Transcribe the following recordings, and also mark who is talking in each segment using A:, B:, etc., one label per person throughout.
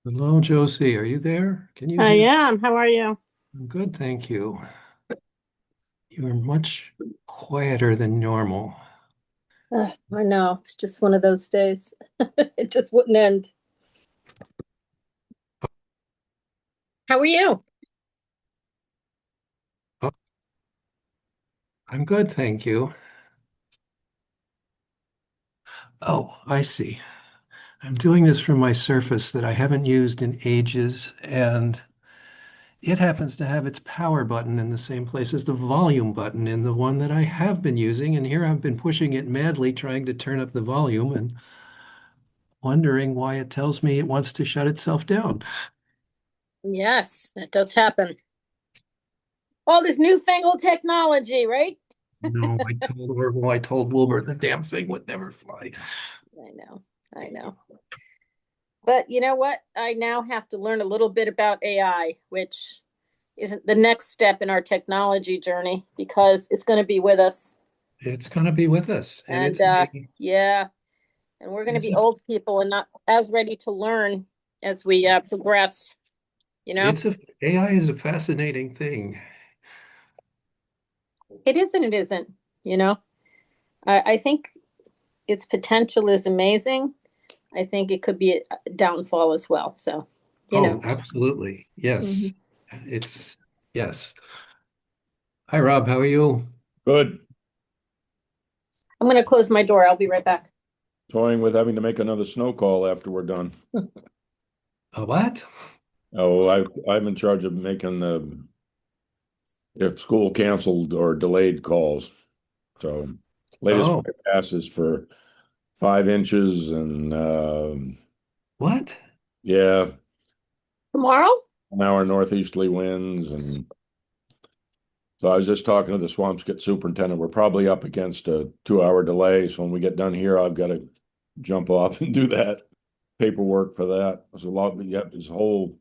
A: Hello, Josie. Are you there? Can you
B: I
A: hear?
B: am. How are you?
A: I'm good, thank you. You are much quieter than normal.
B: I know. It's just one of those days. It just wouldn't end. How are you?
A: Oh, I'm good, thank you. Oh, I see. I'm doing this from my Surface that I haven't used in ages, and it happens to have its power button in the same place as the volume button in the one that I have been using. And here I've been pushing it madly, trying to turn up the volume and wondering why it tells me it wants to shut itself down.
B: Yes, that does happen. All this newfangled technology, right?
A: No, I told Wilbur the damn thing would never fly.
B: I know. I know. But you know what? I now have to learn a little bit about AI, which isn't the next step in our technology journey because it's going to be with us.
A: It's going to be with us, and
B: And yeah, and we're going to
A: it's
B: be
A: a
B: old people and not as ready to learn as we progress, you know?
A: it's a AI is a fascinating thing.
B: It is and it isn't, you know? I think its potential is amazing. I think it could be a downfall as well. So, you
A: Oh,
B: know.
A: absolutely. Yes.
B: Mhm.
A: It's yes. Hi Rob, how are you?
C: Good.
B: I'm going to close my door. I'll be right back.
C: Toying with having to make another snow call after we're done.
A: A what?
C: Oh, I'm in charge of making the if school canceled or delayed calls. So latest
A: Oh,
C: forecast is for 5 inches and
A: what?
C: yeah,
B: Tomorrow?
C: an hour northeasterly winds. And so I was just talking to the Swampscott superintendent. We're probably up against a 2 hour delay. So when we get done here, I've got to jump off and do that paperwork for that. There's a lot, but yep, this whole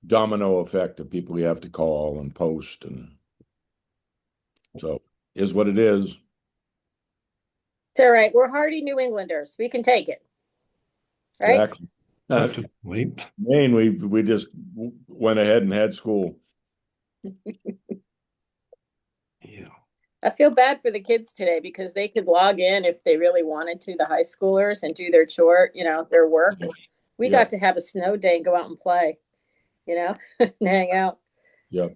C: domino effect of people you have to call and post, and so is what it is.
B: It's all right. We're hardy New Englanders. We can take it, right?
C: Exactly.
A: Up to wait.
C: Maine, we just went ahead and had school.
A: Yeah.
B: I feel bad for the kids today because they could log in if they really wanted to, the high schoolers, and do their chore, their work. We got
C: Yep,
B: to have a snow day and go out and play, and hang out.
C: yep.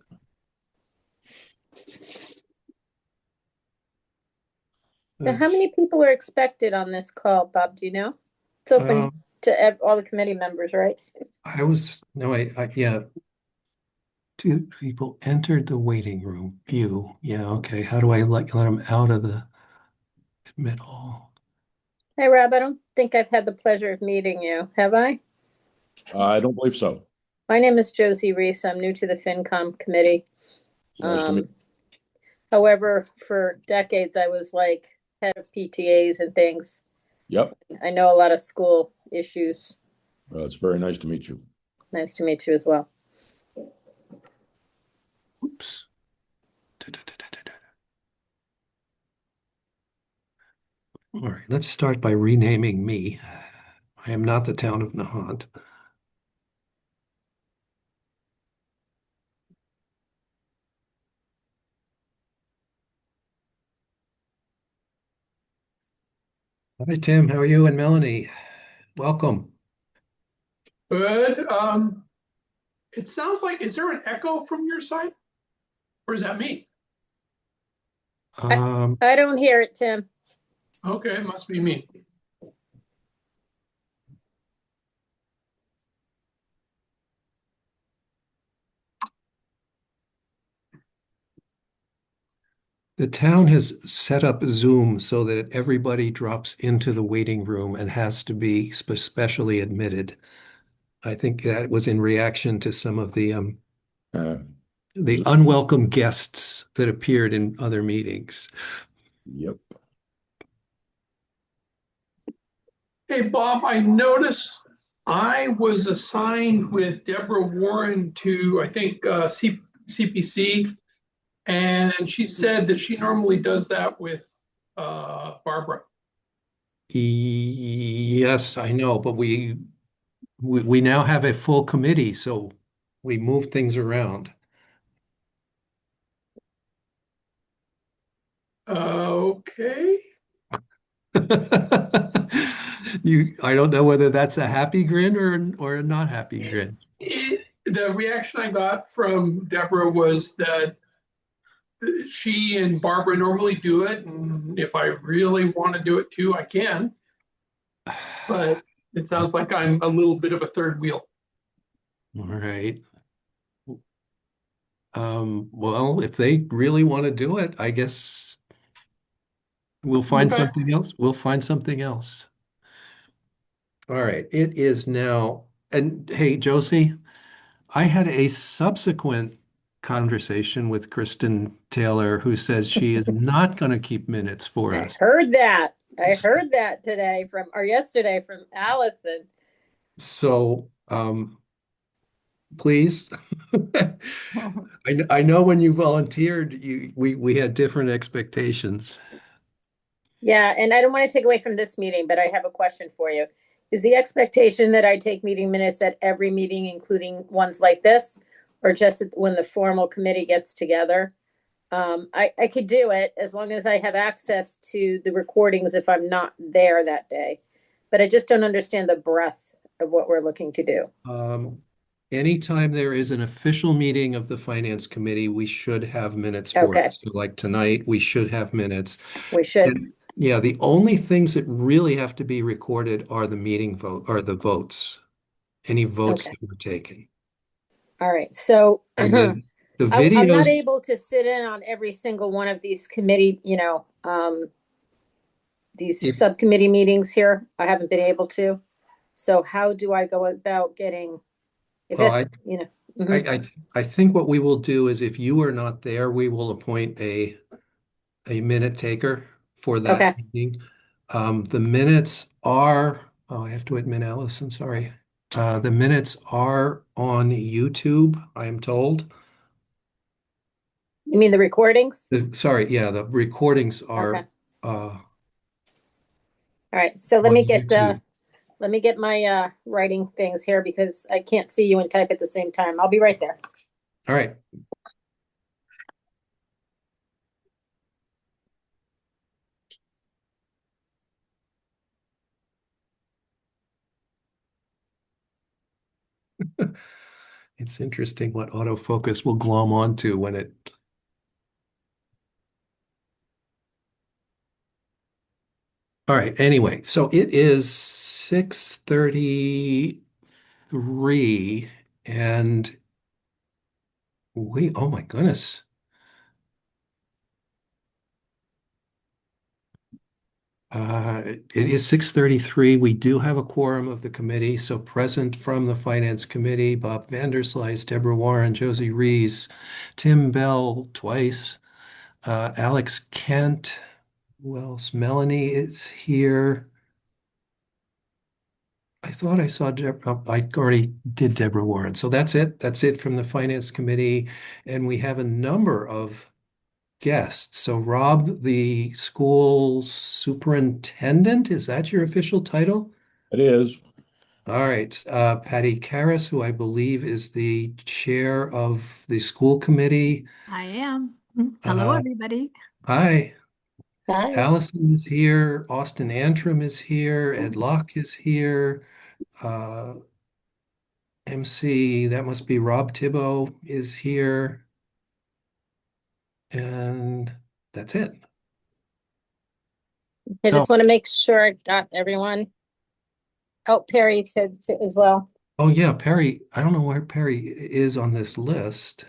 B: Now, how
A: That's
B: many people are expected on this call, Bob? Do you know? It's open
A: um
B: to all the committee members, right?
A: I was no I yeah, two people entered the waiting room. Yeah, okay. How do I let them out of the admit all?
B: Hey, Rob, I don't think I've had the pleasure of meeting you, have I?
C: I don't believe so.
B: My name is Josie Reese. I'm new to the FinCom committee.
C: It's nice to meet.
B: Um, However, for decades, I was like head of PTAs and things. So
C: Yep.
B: I know a lot of school issues.
C: It's very nice to meet you.
B: Nice to meet you as well.
A: Oops. Da-da-da-da-da. All right, let's start by renaming me. I am not the town of Nahant. Hi, Tim. How are you? And Melanie, welcome.
D: Good. It sounds like, is there an echo from your side? Or is that me?
B: I,
A: Um,
B: I don't hear it, Tim.
D: Okay, it must be me.
A: the town has set up Zoom so that everybody drops into the waiting room and has to be specially admitted. I think that was in reaction to some of
C: Uh,
A: the unwelcome guests that appeared in other meetings.
C: yep.
D: Hey, Bob, I noticed I was assigned with Deborah Warren to, I think, CPC, and she said that she normally does that with Barbara.
A: Yes, I know, but we now have a full committee, so we moved things around.
D: Okay.
A: I don't know whether that's a happy grin or a not happy grin.
D: The reaction I got from Deborah was that she and Barbara normally do it, and if I really want to do it too, I can. But it sounds like I'm a little bit of a third wheel.
A: All right. Well, if they really want to do it, I guess we'll find
D: Okay.
A: something else. We'll find something else. All right. It is now, and hey, Josie, I had a subsequent conversation with Kristen Taylor, who says she is not going to keep minutes for
B: I
A: us.
B: heard that. I heard that today from, or yesterday from Allison.
A: So, please. I know when you volunteered, we had different expectations.
B: Yeah, and I don't want to take away from this meeting, but I have a question for you. Is the expectation that I take meeting minutes at every meeting, including ones like this, or just when the formal committee gets together? I could do it as long as I have access to the recordings if I'm not there that day. But I just don't understand the breadth of what we're looking to do.
A: Um, Anytime there is an official meeting of the Finance Committee, we should have minutes for
B: Okay,
A: it. So like tonight, we should have minutes.
B: we should.
A: And yeah, the only things that really have to be recorded are the meeting vote or the votes, any votes
B: Okay,
A: that were taken.
B: all right. So
A: And then the
B: I'm not
A: videos,
B: able to sit in on every single one of these committee, these
A: if,
B: subcommittee meetings here. I haven't been able to. So how do I go about getting, if
A: well,
B: it's,
A: I,
B: mhm.
A: I, I think what we will do is if you are not there, we will appoint a minute taker for that
B: Okay.
A: meeting. The minutes are, oh, I have to admit, Allison, sorry. The minutes are on YouTube, I am told.
B: You mean the recordings?
A: Sorry, yeah, the recordings are
B: Okay.
A: uh,
B: All right. So
A: on YouTube.
B: let me get my writing things here because I can't see you and type at the same time. I'll be right there.
A: All right. It's interesting what autofocus will glom onto when it. All right. Anyway, so it is 6:33 and oh my goodness. It is 6:33. We do have a quorum of the committee. So present from the Finance Committee, Bob Vanderslice, Deborah Warren, Josie Rees, Tim Bell twice, Alex Kent. Who else? Melanie is here. I thought I saw Deborah. I already did Deborah Warren. So that's it. That's it from the Finance Committee. And we have a number of guests. So Rob, the school superintendent, is that your official title?
C: It is.
A: All right. Patty Karras, who I believe is the chair of the school committee.
E: I am. Hello,
A: Uh,
E: everybody.
A: Hi.
B: Hi.
A: Allison is here. Austin Antrim is here. Ed Locke is here. Uh, MC, that must be Rob Thibault is here. And that's it.
B: I
A: So,
B: just want to make sure I got everyone. Oh, Perry said as well.
A: oh yeah, Perry, I don't know where Perry is on this list.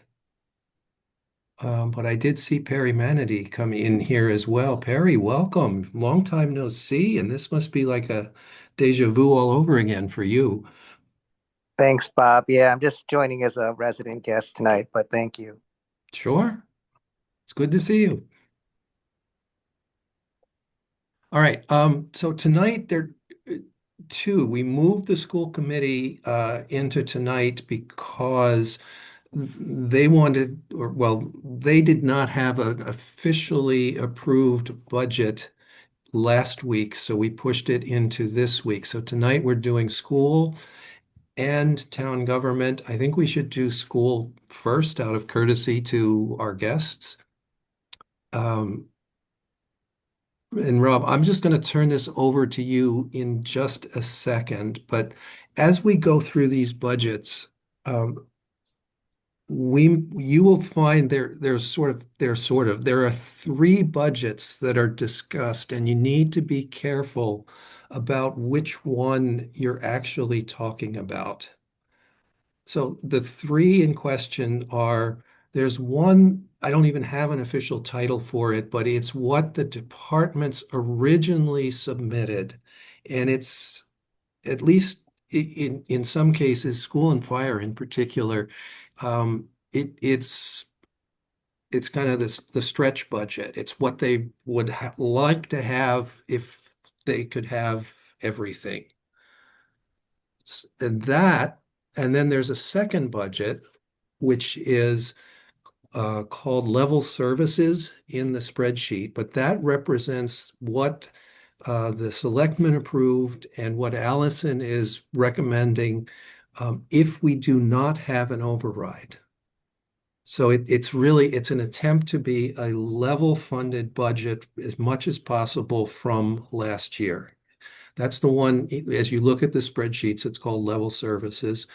A: But I did see Perry Manatee come in here as well. Perry, welcome. Long time no see, and this must be like a deja vu all over again for you.
F: Thanks, Bob. Yeah, I'm just joining as a resident guest tonight, but thank you.
A: Sure. It's good to see you. All right. So tonight there we moved the school committee into tonight because they wanted, or well, they did not have an officially approved budget last week, so we pushed it into this week. So tonight we're doing school, and town government. I think we should do school first out of courtesy to our guests. Um, and Rob, I'm just going to turn this over to you in just a second. But as we go through these budgets, um, you will find there are three budgets that are discussed, and you need to be careful about which one you're actually talking about. So the three in question are, there's one, I don't even have an official title for it, but it's what the departments originally submitted. And it's, at least in some cases, school and fire in particular, it's kind of the stretch budget. It's what they would like to have if they could have everything. And that, and then there's a second budget, which is called level services in the spreadsheet, but that represents what the selectmen approved and what Allison is recommending if we do not have an override. So it's an attempt to be a level funded budget as much as possible from last year. That's the one, as you look at the spreadsheets, it's called level services.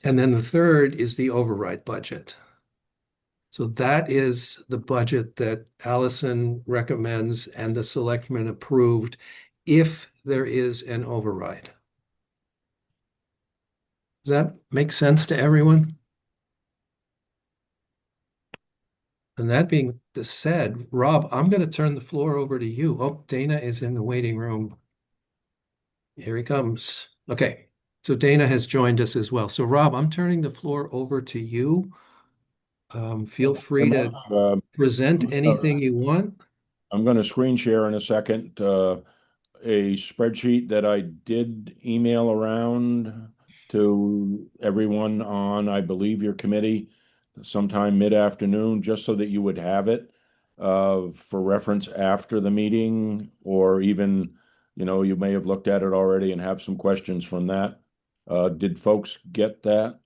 A: And then the third is the override budget. So that is the budget that Allison recommends and the selectmen approved if there is an override. Does that make sense to everyone? And that being said, Rob, I'm going to turn the floor over to you. Oh, Dana is in the waiting room. Here he comes. Okay. So Dana has joined us as well. So Rob, I'm turning the floor over to you. Feel free to present anything you want.
C: I'm going to screen share in a second a spreadsheet that I did email around to everyone on, I believe, your committee sometime mid-afternoon, just so that you would have it for reference after the meeting, or even, you may have looked at it already and have some questions from that. Did folks get that?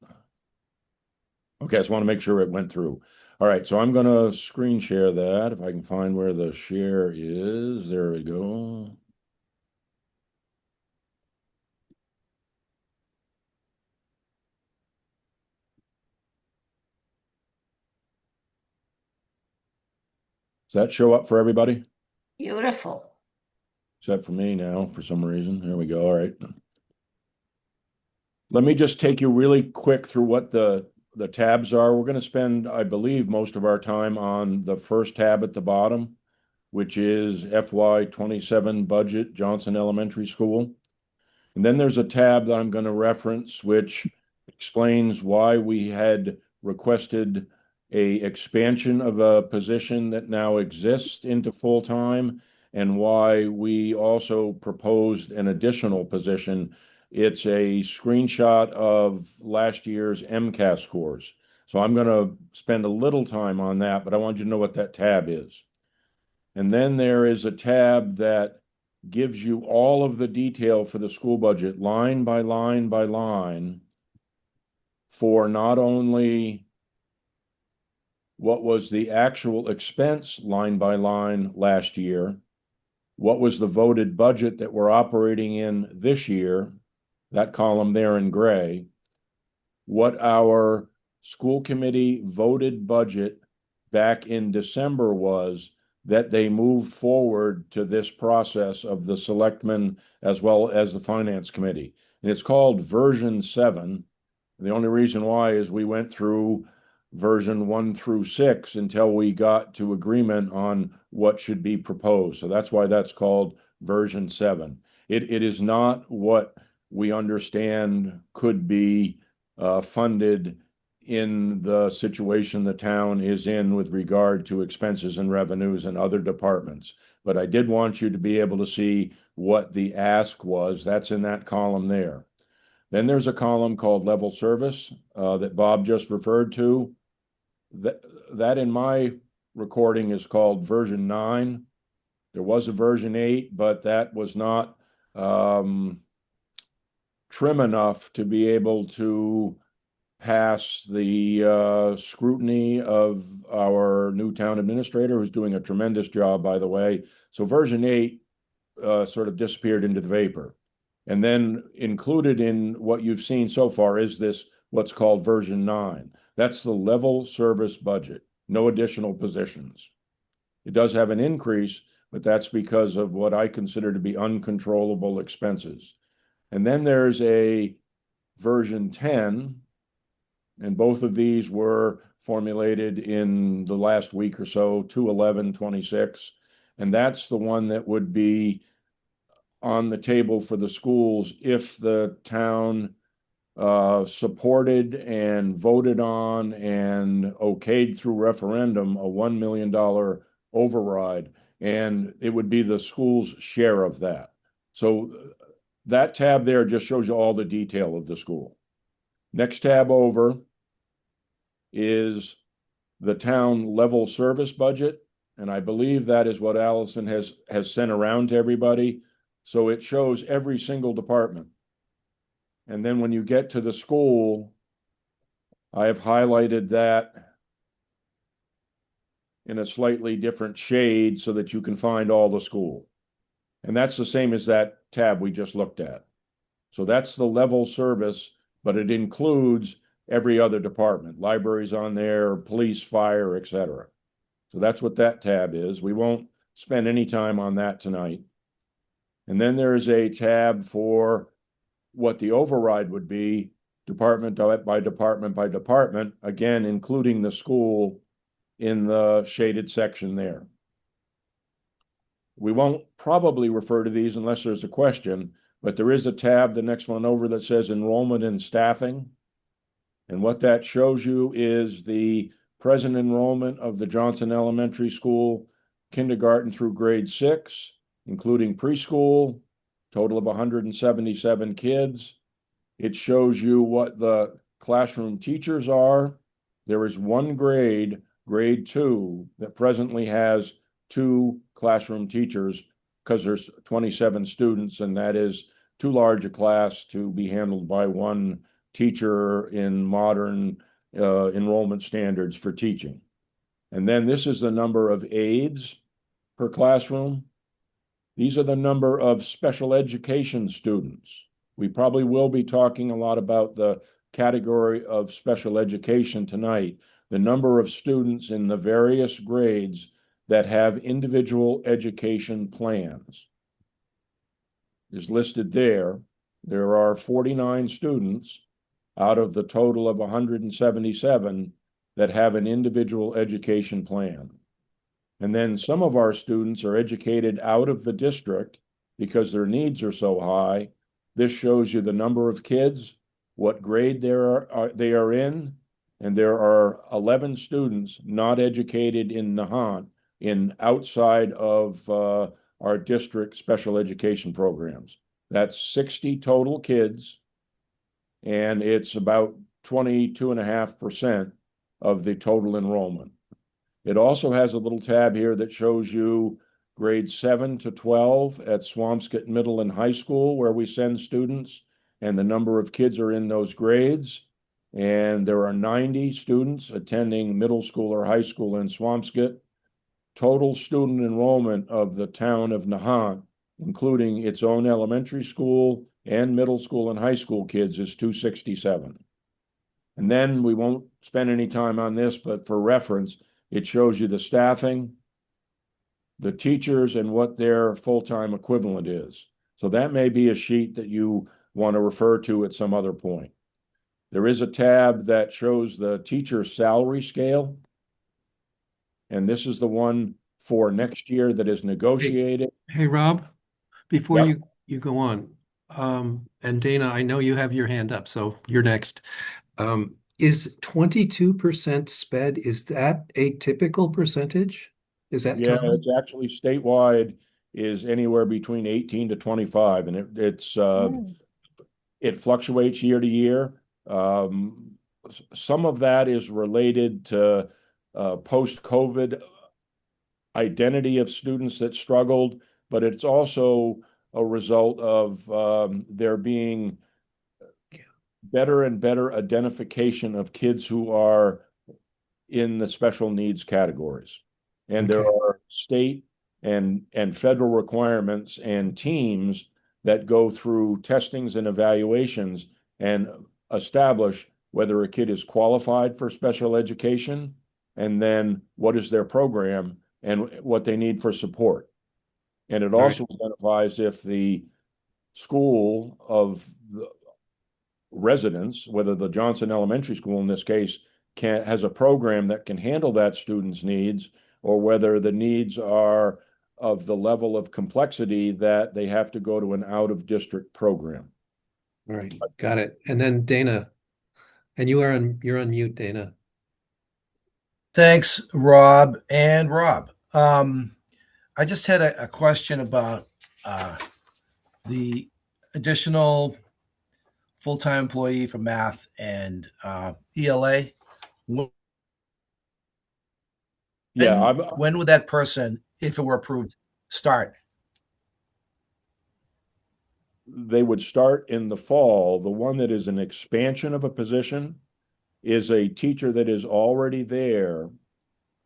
C: Okay, I just want to make sure it went through. All right, so I'm going to screen share that if I can find where the share is. There we go. Does that show up for everybody?
E: Beautiful.
C: Except for me now, for some reason. There we go. All right. Let me just take you really quick through what the tabs are. We're going to spend, I believe, most of our time on the first tab at the bottom, which is FY27 budget, Johnson Elementary School. And then there's a tab that I'm going to reference, which explains why we had requested a expansion of a position that now exists into full-time, and why we also proposed an additional position. It's a screenshot of last year's MCAS scores. So I'm going to spend a little time on that, but I want you to know what that tab is. And then there is a tab that gives you all of the detail for the school budget, line by line by line, for not only what was the actual expense line by line last year, what was the voted budget that we're operating in this year, that column there in gray, what our school committee voted budget back in December was, that they moved forward to this process of the selectmen as well as the finance committee. And it's called version 7. The only reason why is we went through version 1 through 6 until we got to agreement on what should be proposed. So that's why that's called version 7. It is not what we understand could be funded in the situation the town is in with regard to expenses and revenues and other departments. But I did want you to be able to see what the ask was. That's in that column there. Then there's a column called level service that Bob just referred to. That in my recording is called version 9. There was a version 8, but that was not trim enough to be able to pass the scrutiny of our new town administrator, who's doing a tremendous job, by the way. So version 8 sort of disappeared into the vapor. And then included in what you've seen so far is this, what's called version 9. That's the level service budget, no additional positions. It does have an increase, but that's because of what I consider to be uncontrollable expenses. And then there's a version 10, and both of these were formulated in the last week or so, 2/11/26. And that's the one that would be on the table for the schools if the town supported and voted on and okayed through referendum a $1 million override, and it would be the school's share of that. So that tab there just shows you all the detail of the school. Next tab over is the town level service budget, and I believe that is what Allison has sent around to everybody. So it shows every single department. And then when you get to the school, I have highlighted that in a slightly different shade so that you can find all the school. And that's the same as that tab we just looked at. So that's the level service, but it includes every other department. Libraries on there, police, fire, etc. So that's what that tab is. We won't spend any time on that tonight. And then there's a tab for what the override would be, department by department by department, again, including the school in the shaded section there. We won't probably refer to these unless there's a question, but there is a tab, the next one over, that says enrollment and staffing. And what that shows you is the present enrollment of the Johnson Elementary School, kindergarten through grade 6, including preschool, total of 177 kids. It shows you what the classroom teachers are. There is one grade, grade 2, that presently has 2 classroom teachers because there's 27 students, and that is too large a class to be handled by one teacher in modern enrollment standards for teaching. And then this is the number of aides per classroom. These are the number of special education students. We probably will be talking a lot about the category of special education tonight, the number of students in the various grades that have individual education plans is listed there. There are 49 students out of the total of 177 that have an individual education plan. And then some of our students are educated out of the district because their needs are so high. This shows you the number of kids, what grade they are in, and there are 11 students not educated in Nahant in outside of our district special education programs. That's 60 total kids, and it's about 22.5% of the total enrollment. It also has a little tab here that shows you grades 7 to 12 at Swampscott Middle and High School, where we send students, and the number of kids are in those grades. And there are 90 students attending middle school or high school in Swampscott. Total student enrollment of the town of Nahant, including its own elementary school and middle school and high school kids, is 267. And then we won't spend any time on this, but for reference, it shows you the staffing, the teachers, and what their full-time equivalent is. So that may be a sheet that you want to refer to at some other point. There is a tab that shows the teacher salary scale. And this is the one for next year that is negotiated.
A: Hey, Rob, before
C: Yep.
A: you go on, and Dana, I know you have your hand up, so you're next. Is 22% sped, is that a typical percentage? Is that
C: Yeah,
A: common?
C: it's actually statewide is anywhere between 18 to 25, and it fluctuates year to year. Some of that is related to post-COVID identity of students that struggled, but it's also a result of there being better and better identification of kids who are in the special needs categories. And there
A: Okay.
C: are state and federal requirements and teams that go through testings and evaluations and establish whether a kid is qualified for special education, and then what is their program and what they need for support. And it
A: All right.
C: also identifies if the school of the residents, whether the Johnson Elementary School in this case has a program that can handle that student's needs, or whether the needs are of the level of complexity that they have to go to an out-of-district program.
A: All right. Got it. And then Dana, and you're on mute, Dana.
G: Thanks, Rob and Rob. I just had a question about the additional full-time employee for math and ELA. When,
C: Yeah,
G: when would that person, if it were approved, start?
C: they would start in the fall. The one that is an expansion of a position is a teacher that is already there,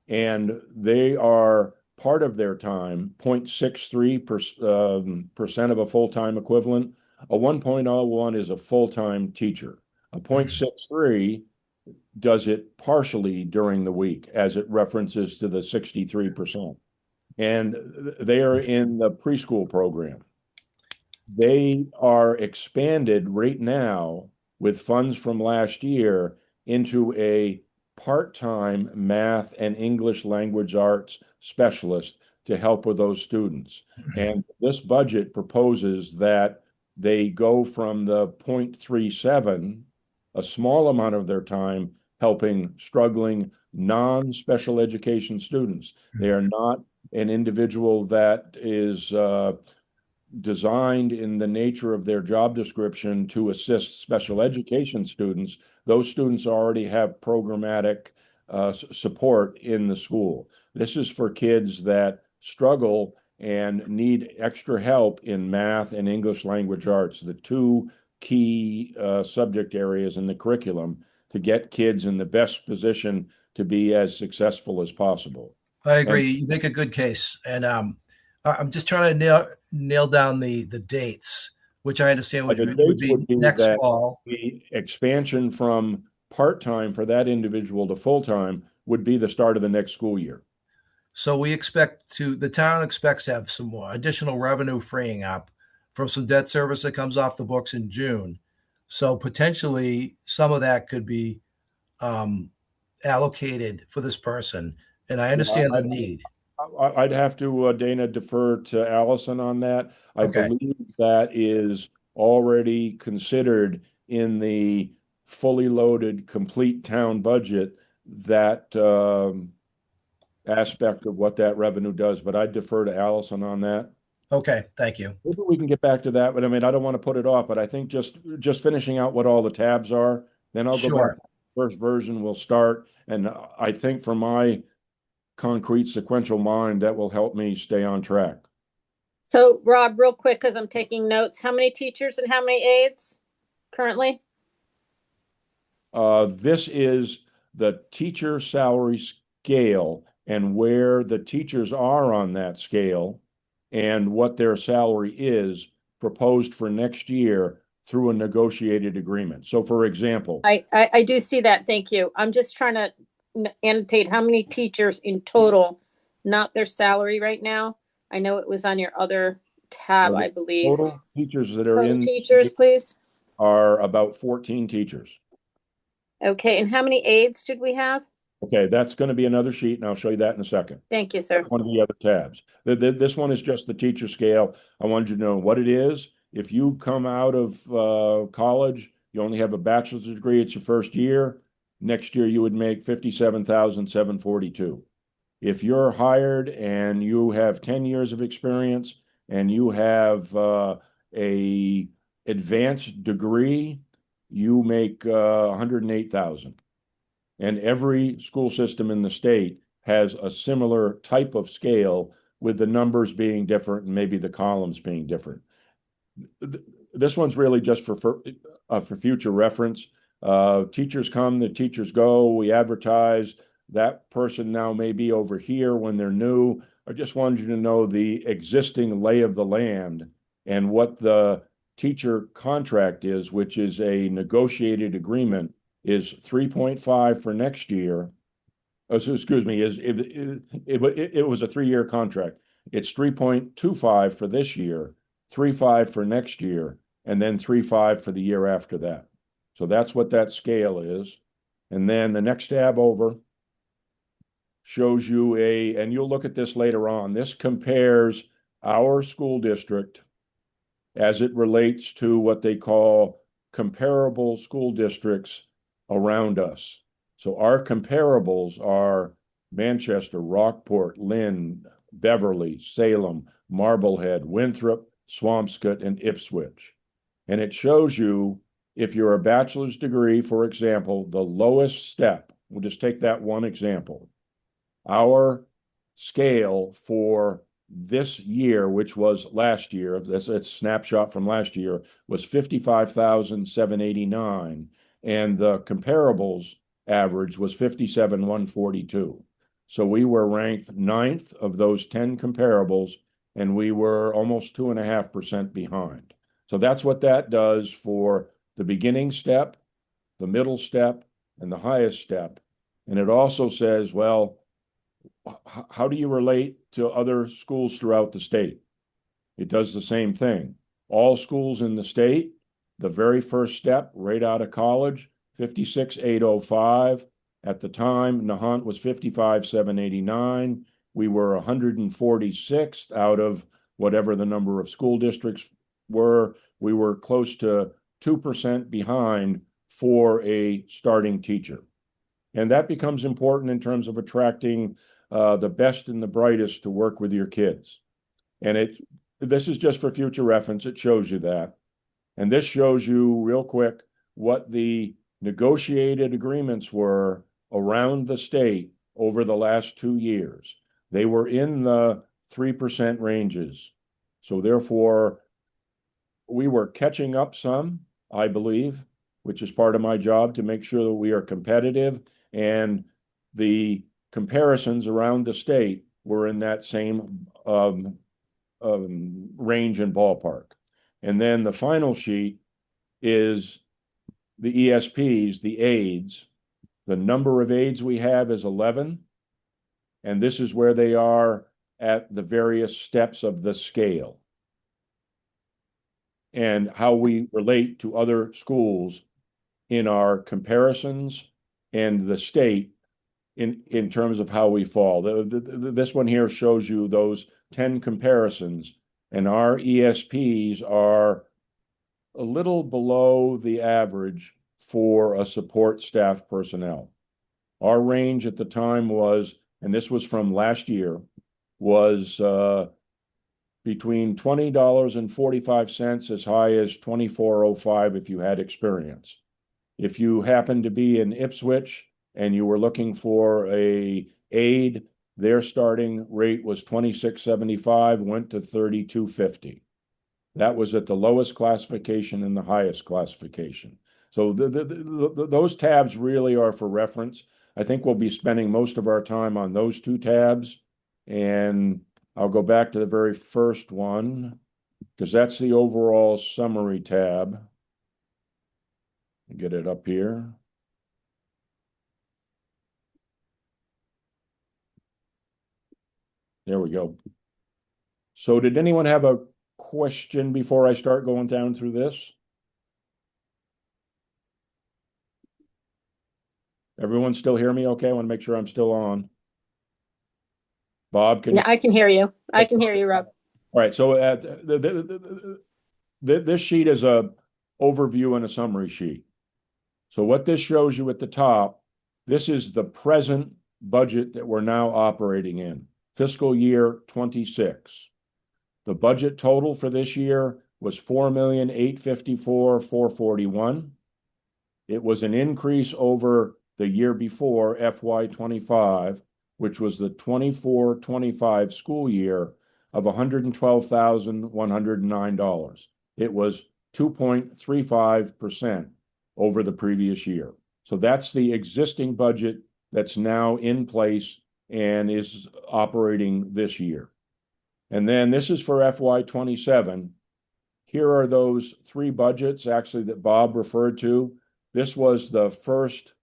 C: and they are part of their time, 0.63% of a full-time equivalent. A 1.01 is a full-time teacher. A 0.63 does it partially during the week, as it references to the 63%. And they are in the preschool program. They are expanded right now with funds from last year into a part-time math and English language arts specialist to help with those students. And this budget proposes that they go from the 0.37, a small amount of their time, helping struggling non-special education students. They are not an individual that is designed in the nature of their job description to assist special education students. Those students already have programmatic support in the school. This is for kids that struggle and need extra help in math and English language arts, the two key subject areas in the curriculum, to get kids in the best position to be as successful as possible.
G: I
C: And
G: agree. You make a good case, and I'm just trying to nail down the dates, which I understand
C: the
G: would
C: dates
G: be
C: would be
G: next
C: that
G: fall.
C: the expansion from part-time for that individual to full-time would be the start of the next school year.
G: So the town expects to have some more additional revenue freeing up from some debt service that comes off the books in June. So potentially some of that could be um, allocated for this person. And I
C: Yeah,
G: understand the need.
C: I'd have to, Dana, defer to Allison on that. I
G: Okay.
C: believe that is already considered in the fully loaded, complete town budget, that aspect of what that revenue does, but I'd defer to Allison on that.
G: Okay. Thank you.
C: Maybe we can get back to that, but I mean, I don't want to put it off, but I think just finishing out what all the tabs are, then I'll go back
G: Sure.
C: to the first version, we'll start. And I think for my concrete sequential mind, that will help me stay on track.
B: So, Rob, real quick, because I'm taking notes, how many teachers and how many aides currently?
C: This is the teacher salary scale and where the teachers are on that scale and what their salary is proposed for next year through a negotiated agreement. So, for example,
B: I do see that. Thank you. I'm just trying to annotate how many teachers in total, not their salary right now. I know it was on your other tab, I believe.
C: total teachers that are
B: Total
C: in
B: teachers, please.
C: are about 14 teachers.
B: Okay, and how many aides did we have?
C: Okay, that's going to be another sheet, and I'll show you that in a second.
B: Thank you, sir.
C: That's one of the other tabs. This one is just the teacher scale. I wanted you to know what it is. If you come out of college, you only have a bachelor's degree, it's your first year. Next year, you would make 57,742. If you're hired and you have 10 years of experience and you have a advanced degree, you make 108,000. And every school system in the state has a similar type of scale, with the numbers being different and maybe the columns being different. this one's really just for future reference. Teachers come, the teachers go. We advertise. That person now may be over here when they're new. I just wanted you to know the existing lay of the land and what the teacher contract is, which is a negotiated agreement, is 3.5 for next year. Oh, so excuse me, it was a 3-year contract. It's 3.25 for this year, 3.5 for next year, and then 3.5 for the year after that. So that's what that scale is. And then the next tab over shows you and you'll look at this later on. This compares our school district as it relates to what they call comparable school districts around us. So our comparables are Manchester, Rockport, Lynn, Beverly, Salem, Marblehead, Winthrop, Swampscott, and Ipswich. And it shows you, if you're a bachelor's degree, for example, the lowest step, we'll just take that one example. Our scale for this year, which was last year, that's a snapshot from last year, was 55,789, and the comparables average was 57,142. So we were ranked 9th of those 10 comparables, and we were almost 2.5% behind. So that's what that does for the beginning step, the middle step, and the highest step. And it also says, well, how do you relate to other schools throughout the state? It does the same thing. All schools in the state, the very first step right out of college, 56,805. At the time, Nahant was 55,789. We were 146th out of whatever the number of school districts were. We were close to 2% behind for a starting teacher. And that becomes important in terms of attracting the best and the brightest to work with your kids. And this is just for future reference. It shows you that. And this shows you real quick what the negotiated agreements were around the state over the last 2 years. They were in the 3% ranges. So therefore, we were catching up some, I believe, which is part of my job to make sure that we are competitive, and the comparisons around the state were in that same range and ballpark. And then the final sheet is the ESPs, the aides. The number of aides we have is 11, and this is where they are at the various steps of the scale and how we relate to other schools in our comparisons and the state in terms of how we fall. This one here shows you those 10 comparisons, and our ESPs are a little below the average for a support staff personnel. Our range at the time was, and this was from last year, was between $20.45 as high as $24.05 if you had experience. If you happened to be in Ipswich and you were looking for a aide, their starting rate was $26.75, went to $32.50. That was at the lowest classification and the highest classification. So those tabs really are for reference. I think we'll be spending most of our time on those 2 tabs. And I'll go back to the very first one, because that's the overall summary tab. Get it up here. There we go. So did anyone have a question before I start going down through this? Everyone still hear me okay? I want to make sure I'm still on. Bob, can
B: Yeah, I can hear you. I can hear you, Rob.
C: All right, so this sheet is a overview and a summary sheet. So what this shows you at the top, this is the present budget that we're now operating in, fiscal year 26. The budget total for this year was $4,854,441. It was an increase over the year before, FY25, which was the 24-25 school year, of $112,109. It was 2.35% over the previous year. So that's the existing budget that's now in place and is operating this year. And then this is for FY27. Here are those three budgets actually that Bob referred to. This was the first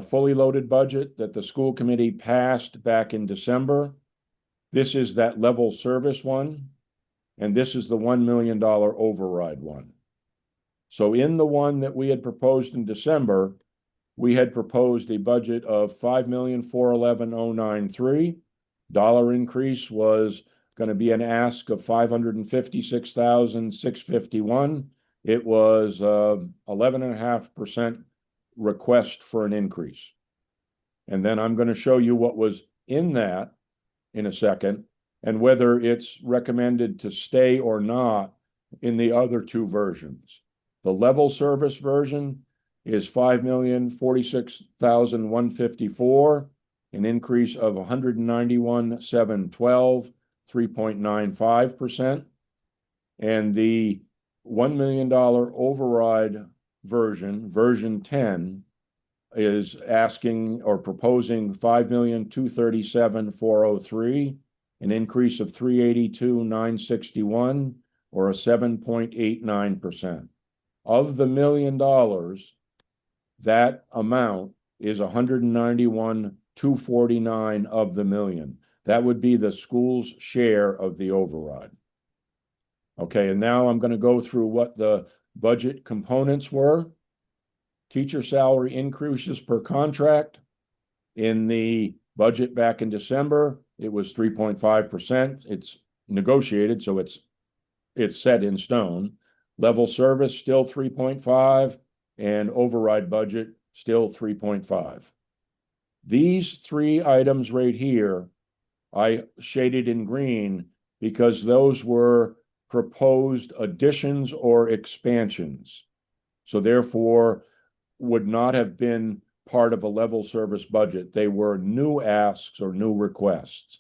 C: fully loaded budget that the school committee passed back in December. This is that level service one, and this is the $1 million override one. So in the one that we had proposed in December, we had proposed a budget of $5,411,093. Dollar increase was going to be an ask of $556,651. It was 11.5% request for an increase. And then I'm going to show you what was in that in a second, and whether it's recommended to stay or not in the other two versions. The level service version is $5,046,154, an increase of $191,712, 3.95%. And the $1 million override version, version 10, is asking or proposing $5,237,403, an increase of $382,961, or a 7.89%. Of the $1 million, that amount is $191,249 of the million. That would be the school's share of the override. Okay, and now I'm going to go through what the budget components were. Teacher salary increases per contract. In the budget back in December, it was 3.5%. It's negotiated, so it's set in stone. Level service still 3.5, and override budget still 3.5. These three items right here, I shaded in green because those were proposed additions or expansions. So therefore, would not have been part of a level service budget. They were new asks or new requests.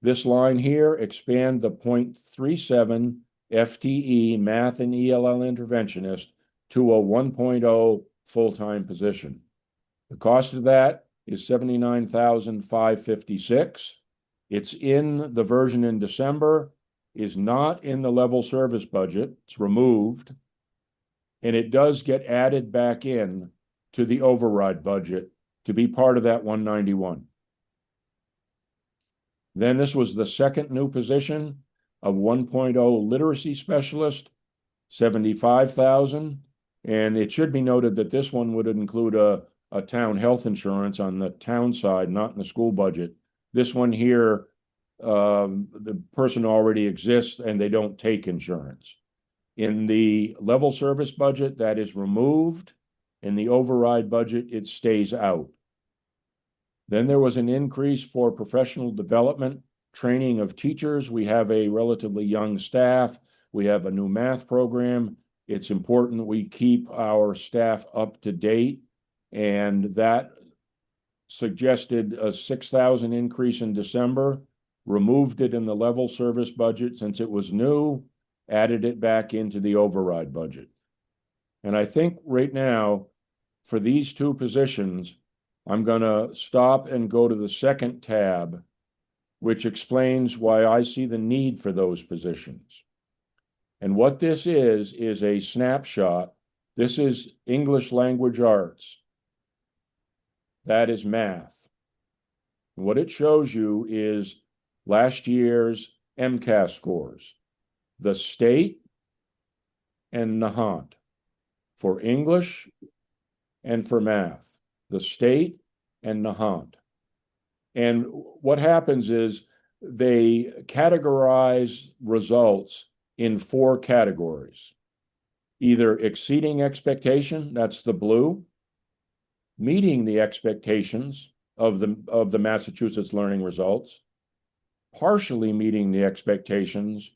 C: This line here, expand the 0.37 FTE math and ELL interventionist to a 1.0 full-time position. The cost of that is $79,556. It's in the version in December, is not in the level service budget. It's removed. And it does get added back in to the override budget to be part of that 191. Then this was the second new position of 1.0 literacy specialist, 75,000. And it should be noted that this one would include a town health insurance on the town side, not in the school budget. This one here, the person already exists and they don't take insurance. In the level service budget, that is removed. In the override budget, it stays out. Then there was an increase for professional development, training of teachers. We have a relatively young staff. We have a new math program. It's important we keep our staff up to date. And that suggested a 6,000 increase in December, removed it in the level service budget since it was new, added it back into the override budget. And I think right now, for these two positions, I'm going to stop and go to the second tab, which explains why I see the need for those positions. And what this is a snapshot. This is English language arts. That is math. And what it shows you is last year's MCAS scores, the state and Nahant for English and for math, the state and Nahant. And what happens is they categorize results in 4 categories: either exceeding expectation, that's the blue, meeting the expectations of the Massachusetts learning results, partially meeting the expectations,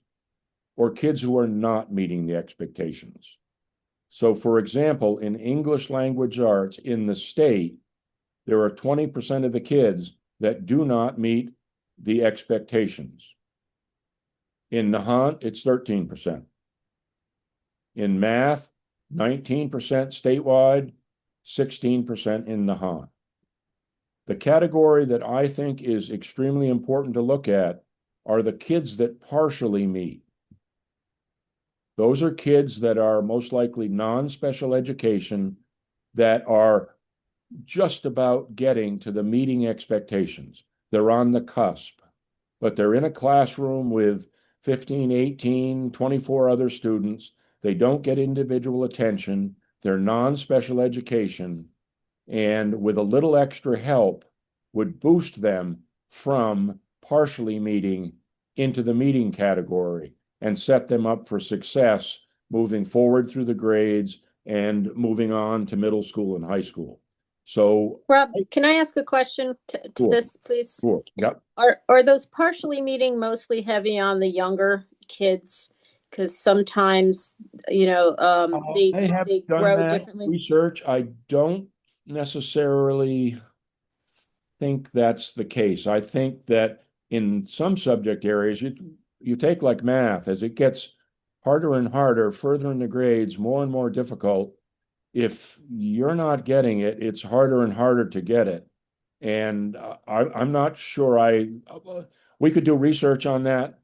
C: or kids who are not meeting the expectations. So for example, in English language arts in the state, there are 20% of the kids that do not meet the expectations. In Nahant, it's 13%. In math, 19% statewide, 16% in Nahant. The category that I think is extremely important to look at are the kids that partially meet. Those are kids that are most likely non-special education that are just about getting to the meeting expectations. They're on the cusp, but they're in a classroom with 15, 18, 24 other students. They don't get individual attention. They're non-special education, and with a little extra help would boost them from partially meeting into the meeting category and set them up for success moving forward through the grades and moving on to middle school and high school. So,
B: Rob, can I ask a question to
C: Sure.
B: this, please?
C: Sure. Yep.
B: Are those partially meeting mostly heavy on the younger kids? Because sometimes,
C: I have
B: they
C: done
B: grow
C: that
B: differently.
C: research. I don't necessarily think that's the case. I think that in some subject areas, you take like math, as it gets harder and harder, further in the grades, more and more difficult. If you're not getting it, it's harder and harder to get it. And I'm not sure we could do research on that,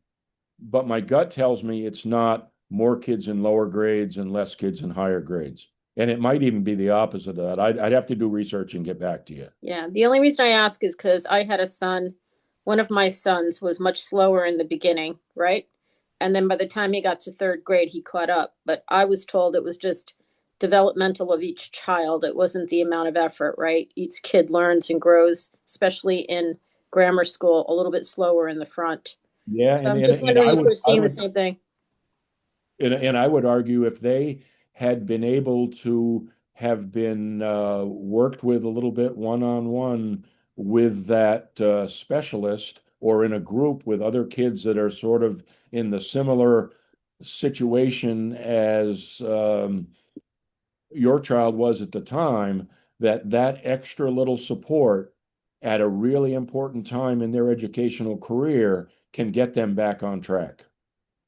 C: but my gut tells me it's not more kids in lower grades and less kids in higher grades. And it might even be the opposite of that. I'd have to do research and get back to you.
B: Yeah, the only reason I ask is because I had a son. One of my sons was much slower in the beginning, right? And then by the time he got to third grade, he caught up. But I was told it was just developmental of each child. It wasn't the amount of effort, right? Each kid learns and grows, especially in grammar school, a little bit slower in the front.
C: Yeah,
B: So I'm just
C: and
B: wondering if we're seeing the same thing.
C: and I would argue if they had been able to have been worked with a little bit one-on-one with that specialist or in a group with other kids that are sort of in the similar situation as your child was at the time, that extra little support at a really important time in their educational career can get them back on track.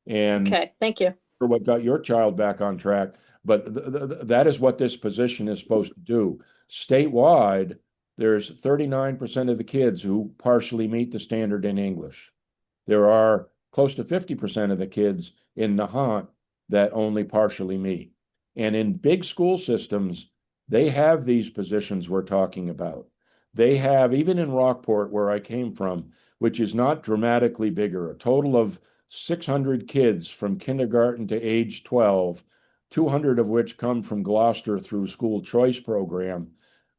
C: And
B: Okay, thank you.
C: what got your child back on track, but that is what this position is supposed to do. Statewide, there's 39% of the kids who partially meet the standard in English. There are close to 50% of the kids in Nahant that only partially meet. And in big school systems, they have these positions we're talking about. They have, even in Rockport, where I came from, which is not dramatically bigger, a total of 600 kids from kindergarten to age 12, 200 of which come from Gloucester through school choice program.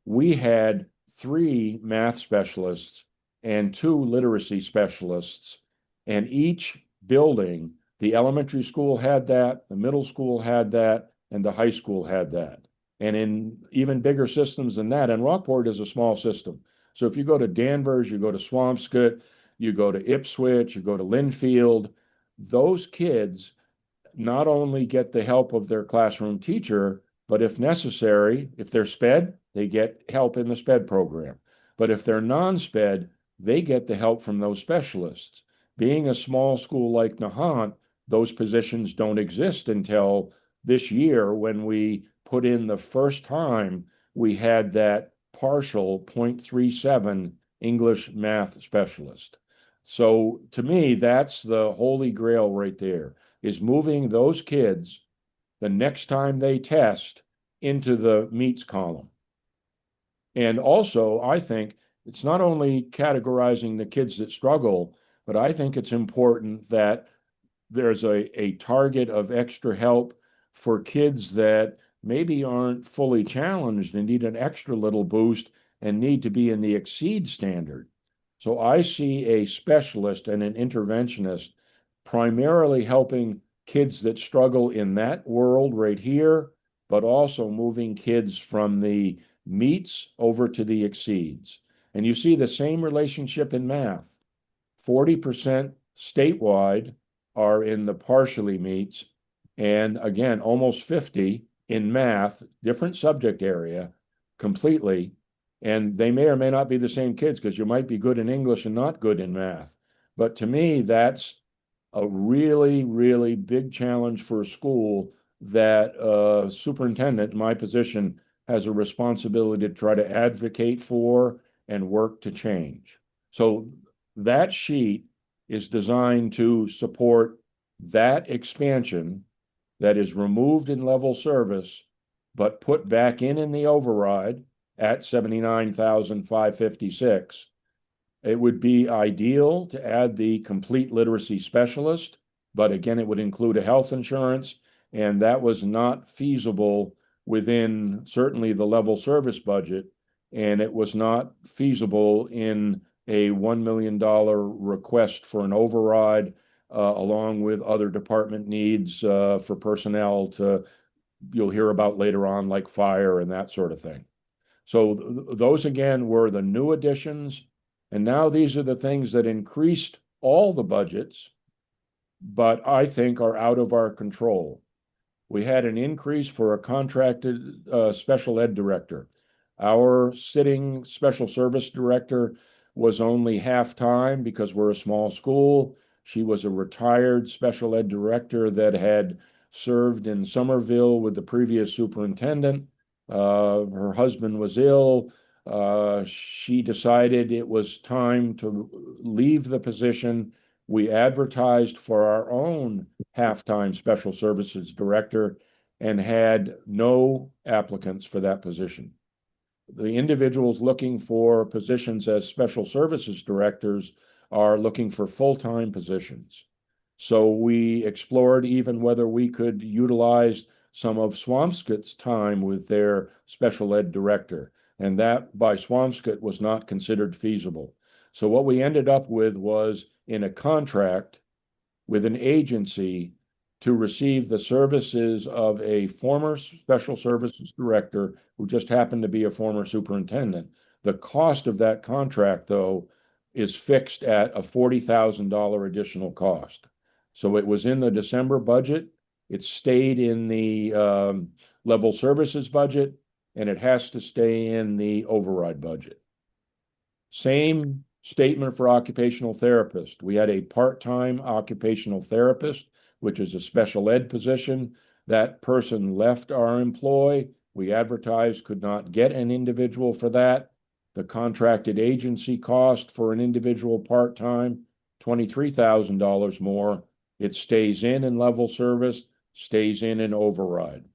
C: We had 3 math specialists and 2 literacy specialists, and each building, the elementary school had that, the middle school had that, and the high school had that. And in even bigger systems than that, and Rockport is a small system. So if you go to Danvers, you go to Swampscott, you go to Ipswich, you go to Linfield, those kids not only get the help of their classroom teacher, but if necessary, if they're SPED, they get help in the SPED program. But if they're non-SPED, they get the help from those specialists. Being a small school like Nahant, those positions don't exist until this year when we put in the first time we had that partial 0.37 English math specialist. So to me, that's the holy grail right there, is moving those kids the next time they test into the meets column. And also, I think it's not only categorizing the kids that struggle, but I think it's important that there's a target of extra help for kids that maybe aren't fully challenged and need an extra little boost and need to be in the exceed standard. So I see a specialist and an interventionist primarily helping kids that struggle in that world right here, but also moving kids from the meets over to the exceeds. And you see the same relationship in math. 40% statewide are in the partially meets, and again, almost 50 in math, different subject area completely. And they may or may not be the same kids because you might be good in English and not good in math. But to me, that's a really, really big challenge for a school that superintendent in my position has a responsibility to try to advocate for and work to change. So that sheet is designed to support that expansion that is removed in level service, but put back in the override at 79,556. It would be ideal to add the complete literacy specialist, but again, it would include a health insurance, and that was not feasible within certainly the level service budget, and it was not feasible in a $1 million request for an override, along with other department needs for personnel to you'll hear about later on, like fire and that sort of thing. So those again were the new additions. And now these are the things that increased all the budgets, but I think are out of our control. We had an increase for a contracted special ed director. Our sitting special service director was only half-time because we're a small school. She was a retired special ed director that had served in Somerville with the previous superintendent. Her husband was ill. She decided it was time to leave the position. We advertised for our own half-time special services director and had no applicants for that position. The individuals looking for positions as special services directors are looking for full-time positions. So we explored even whether we could utilize some of Swampscott's time with their special ed director, and that by Swampscott was not considered feasible. So what we ended up with was in a contract with an agency to receive the services of a former special services director who just happened to be a former superintendent. The cost of that contract, though, is fixed at a $40,000 additional cost. So it was in the December budget. It stayed in the level services budget, and it has to stay in the override budget. Same statement for occupational therapist. We had a part-time occupational therapist, which is a special ed position. That person left our employ. We advertised, could not get an individual for that. The contracted agency cost for an individual part-time, $23,000 more. It stays in level service, stays in override.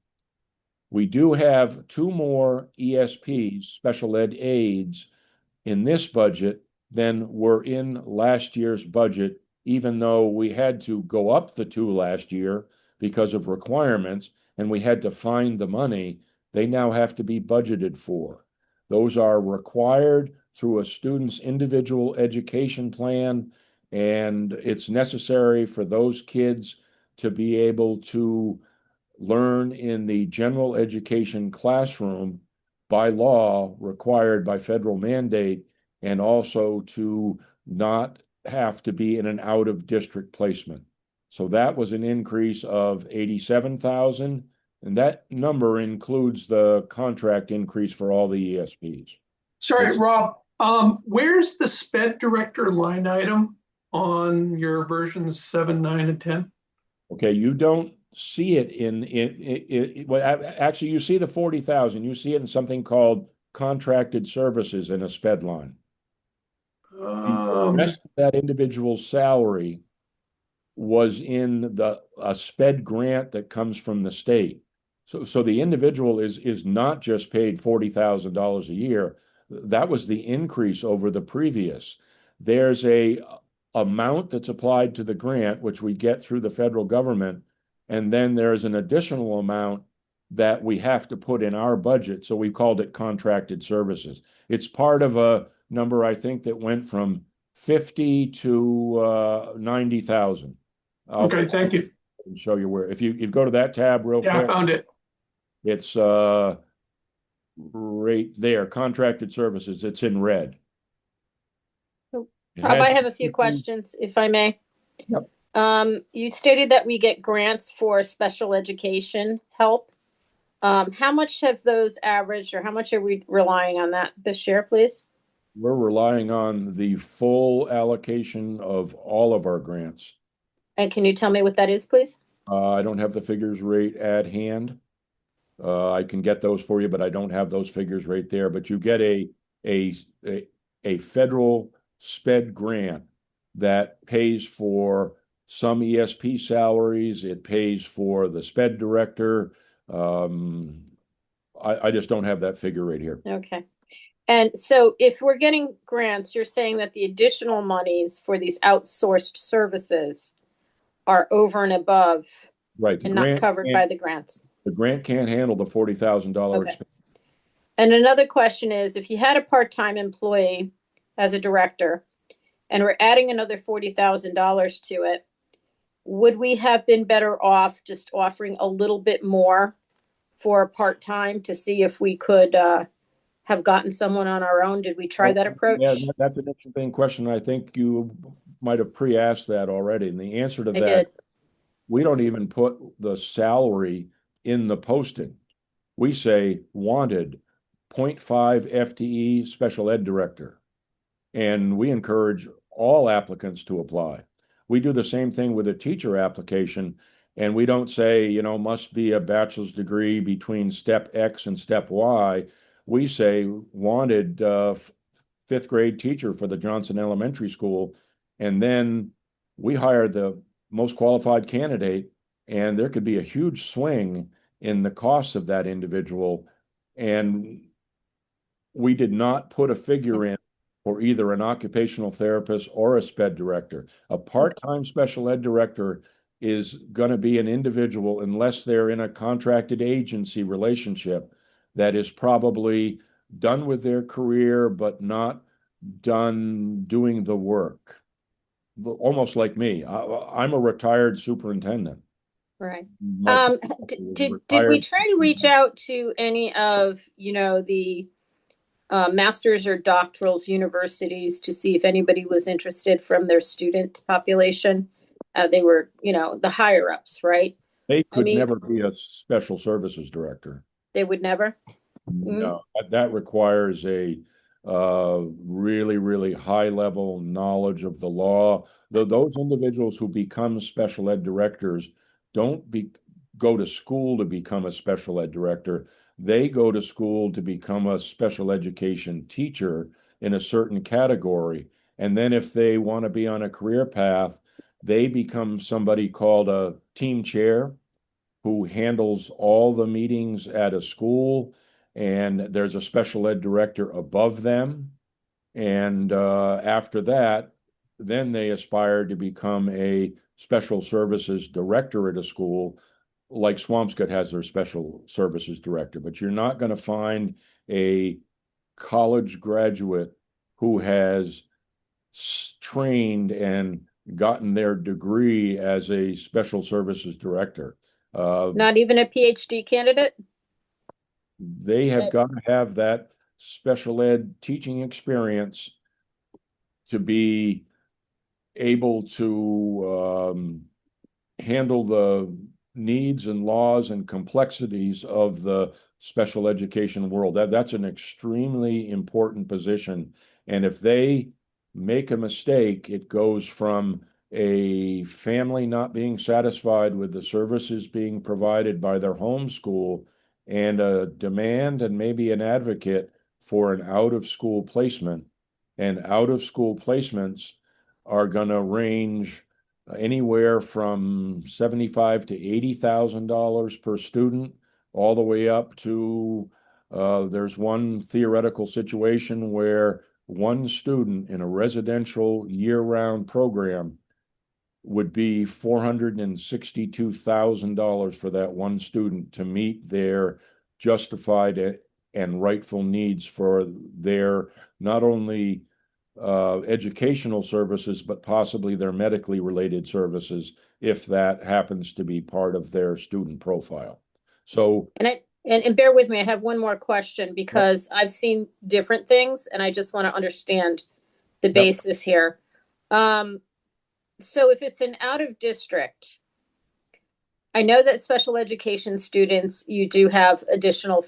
C: We do have 2 more ESPs, special ed aides, in this budget than were in last year's budget, even though we had to go up the 2 last year because of requirements, and we had to find the money. They now have to be budgeted for. Those are required through a student's individual education plan, and it's necessary for those kids to be able to learn in the general education classroom by law, required by federal mandate, and also to not have to be in an out of district placement. So that was an increase of 87,000, and that number includes the contract increase for all the ESPs.
D: Sorry,
C: It's,
D: Rob, where's the sped director line item on your versions 7, 9, and 10?
C: okay, you don't see it well, actually, you see the 40,000. You see it in something called contracted services in a sped line. The rest of that individual's salary was in a sped grant that comes from the state. So the individual is not just paid $40,000 a year. That was the increase over the previous. There's a amount that's applied to the grant, which we get through the federal government, and then there's an additional amount that we have to put in our budget. So we called it contracted services. It's part of a number, I think, that went from 50 to 90,000.
D: Okay, thank you.
C: And show you where. If you go to that tab real
D: Yeah, I
C: quick,
D: found it.
C: it's right there, contracted services. It's in red.
B: So,
C: It
B: Rob,
C: had
B: I have a few
C: 50
B: questions, if I may.
C: Yep.
B: You stated that we get grants for special education help. How much have those averaged, or how much are we relying on that this year, please?
C: We're relying on the full allocation of all of our grants.
B: And can you tell me what that is, please?
C: I don't have the figures right at hand. I can get those for you, but I don't have those figures right there. But you get a a, a federal SPED grant that pays for some ESP salaries. It pays for the SPED director. Um, I just don't have that figure right here.
B: Okay. And so if we're getting grants, you're saying that the additional monies for these outsourced services are over and above
C: Right.
B: and not covered by the grants.
C: The grant can't handle the $40,000
B: Okay.
C: expense.
B: And another question is, if you had a part-time employee as a director and we're adding another $40,000 to it, would we have been better off just offering a little bit more for a part-time to see if we could have gotten someone on our own? Did we try that approach?
C: Yeah, that's an interesting question. I think you might have pre-asked that already. And the answer to
B: I
C: that,
B: did.
C: we don't even put the salary in the posting. We say wanted 0.5 FTE special ed director. And we encourage all applicants to apply. We do the same thing with a teacher application, and we don't say, must be a bachelor's degree between step X and step Y. We say wanted fifth grade teacher for the Johnson Elementary School, and then we hire the most qualified candidate, and there could be a huge swing in the costs of that individual. And we did not put a figure in for either an occupational therapist or a SPED director. A part-time special ed director is going to be an individual, unless they're in a contracted agency relationship, that is probably done with their career, but not done doing the work. Almost like me. I'm a retired superintendent.
B: Right.
C: My
B: Did we try to reach out to any of, the master's or doctorals universities to see if anybody was interested from their student population? They were, the higher ups, right?
C: They could never be a special services director.
B: They would never?
C: No, that requires a really, really high level knowledge of the law. Those individuals who become special ed directors don't go to school to become a special ed director. They go to school to become a special education teacher in a certain category. And then if they want to be on a career path, they become somebody called a team chair who handles all the meetings at a school, and there's a special ed director above them. And after that, then they aspire to become a special services director at a school, like Swampscott has their special services director. But you're not going to find a college graduate who has trained and gotten their degree as a special services director.
B: Not even a PhD candidate?
C: They have got to have that special ed teaching experience to be able to handle the needs and laws and complexities of the special education world. That's an extremely important position. And if they make a mistake, it goes from a family not being satisfied with the services being provided by their home school and a demand and maybe an advocate for an out-of-school placement. And out-of-school placements are going to range anywhere from 75 to $80,000 per student, all the way up to there's one theoretical situation where one student in a residential year-round program would be $462,000 for that one student to meet their justified and rightful needs for their not only educational services, but possibly their medically related services, if that happens to be part of their student profile. So,
B: and bear with me, I have one more question because I've seen different things and I just want to understand the basis here. So if it's an out of district, I know that special education students, you do have additional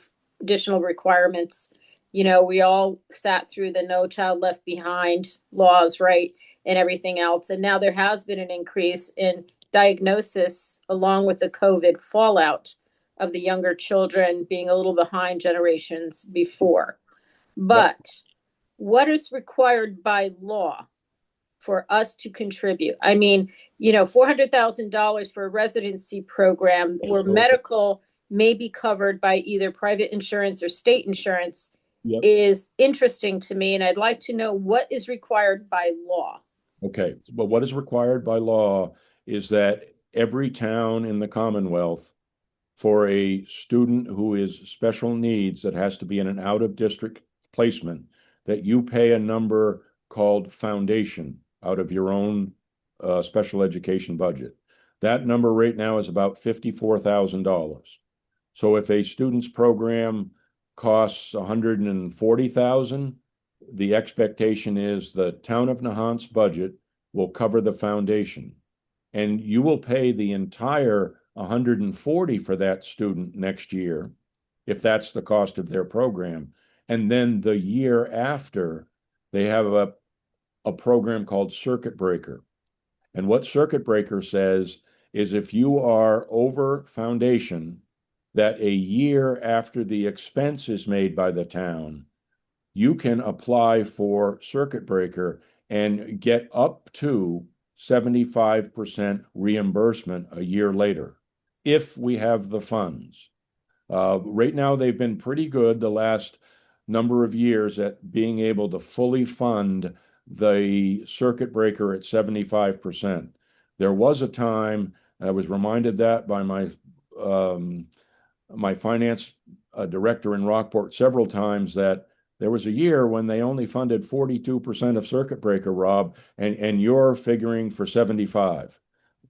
B: requirements. We all sat through the No Child Left Behind laws, right? And everything else. And now there has been an increase in diagnosis along with the COVID fallout of the younger children being a little behind generations before. But what is required by law for us to contribute? I mean, $400,000 for a residency program where medical may be covered by either private insurance or state insurance is interesting to me. And I'd like to know what is required by law.
C: Okay, but what is required by law is that every town in the Commonwealth, for a student who is special needs that has to be in an out-of-district placement, that you pay a number called foundation out of your own special education budget. That number right now is about $54,000. So if a student's program costs $140,000, the expectation is the town of Nahant's budget will cover the foundation, and you will pay the entire 140 for that student next year, if that's the cost of their program. And then the year after, they have a program called Circuit Breaker. And what Circuit Breaker says is if you are over foundation, that a year after the expense is made by the town, you can apply for Circuit Breaker and get up to 75% reimbursement a year later, if we have the funds. Right now, they've been pretty good the last number of years at being able to fully fund the Circuit Breaker at 75%. There was a time, I was reminded that by my finance director in Rockport several times, that there was a year when they only funded 42% of Circuit Breaker, Rob, and you're figuring for 75.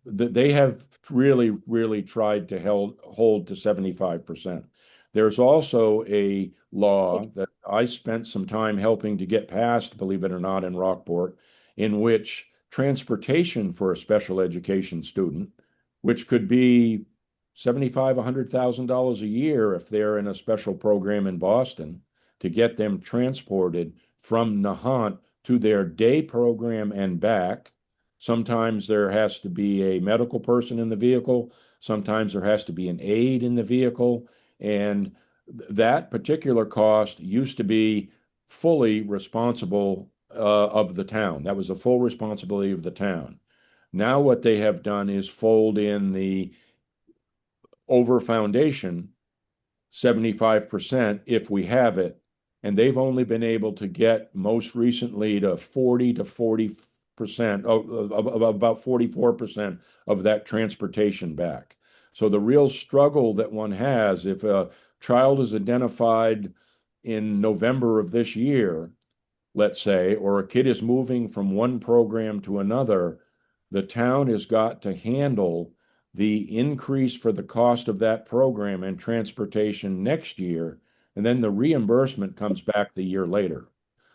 C: They have really tried to hold to 75%. There's also a law that I spent some time helping to get passed, believe it or not, in Rockport, in which transportation for a special education student, which could be $75,000, $100,000 a year if they're in a special program in Boston, to get them transported from Nahant to their day program and back. Sometimes there has to be a medical person in the vehicle. Sometimes there has to be an aide in the vehicle. And that particular cost used to be fully responsible of the town. That was the full responsibility of the town. Now what they have done is fold in the over foundation 75% if we have it. And they've only been able to get most recently to 40 to 40%, about 44% of that transportation back. So the real struggle that one has, if a child is identified in November of this year, let's say, or a kid is moving from one program to another, the town has got to handle the increase for the cost of that program and transportation next year, and then the reimbursement comes back the year later.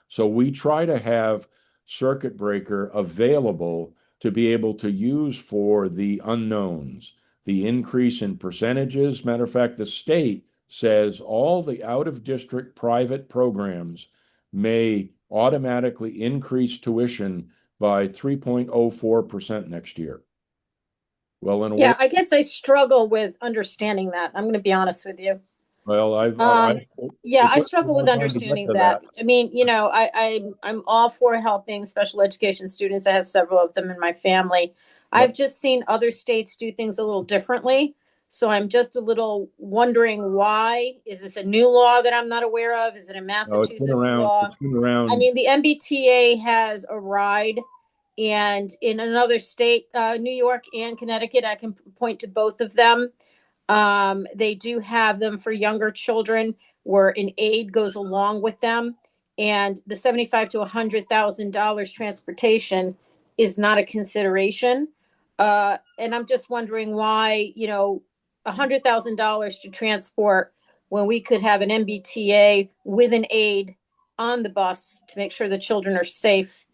C: So we try to have Circuit Breaker available to be able to use for the unknowns, the increase in percentages. Matter of fact, the state says all the out-of-district private programs may automatically increase tuition by 3.04% next year. Well, in a way,
B: I guess I struggle with understanding that. I'm going to be honest with you.
C: well,
B: I struggle with understanding that. I mean, I'm all for helping special education students. I have several of them in my family. I've just seen other states do things a little differently. So I'm just a little wondering why. Is this a new law that I'm not aware of? Is it a Massachusetts law?
C: It's been around.
B: I mean, the MBTA has a ride, and in another state, New York and Connecticut, I can point to both of them. They do have them for younger children where an aide goes along with them, and the $75,000 to $100,000 transportation is not a consideration. And I'm just wondering why, $100,000 to transport when we could have an MBTA with an aide on the bus to make sure the children are safe,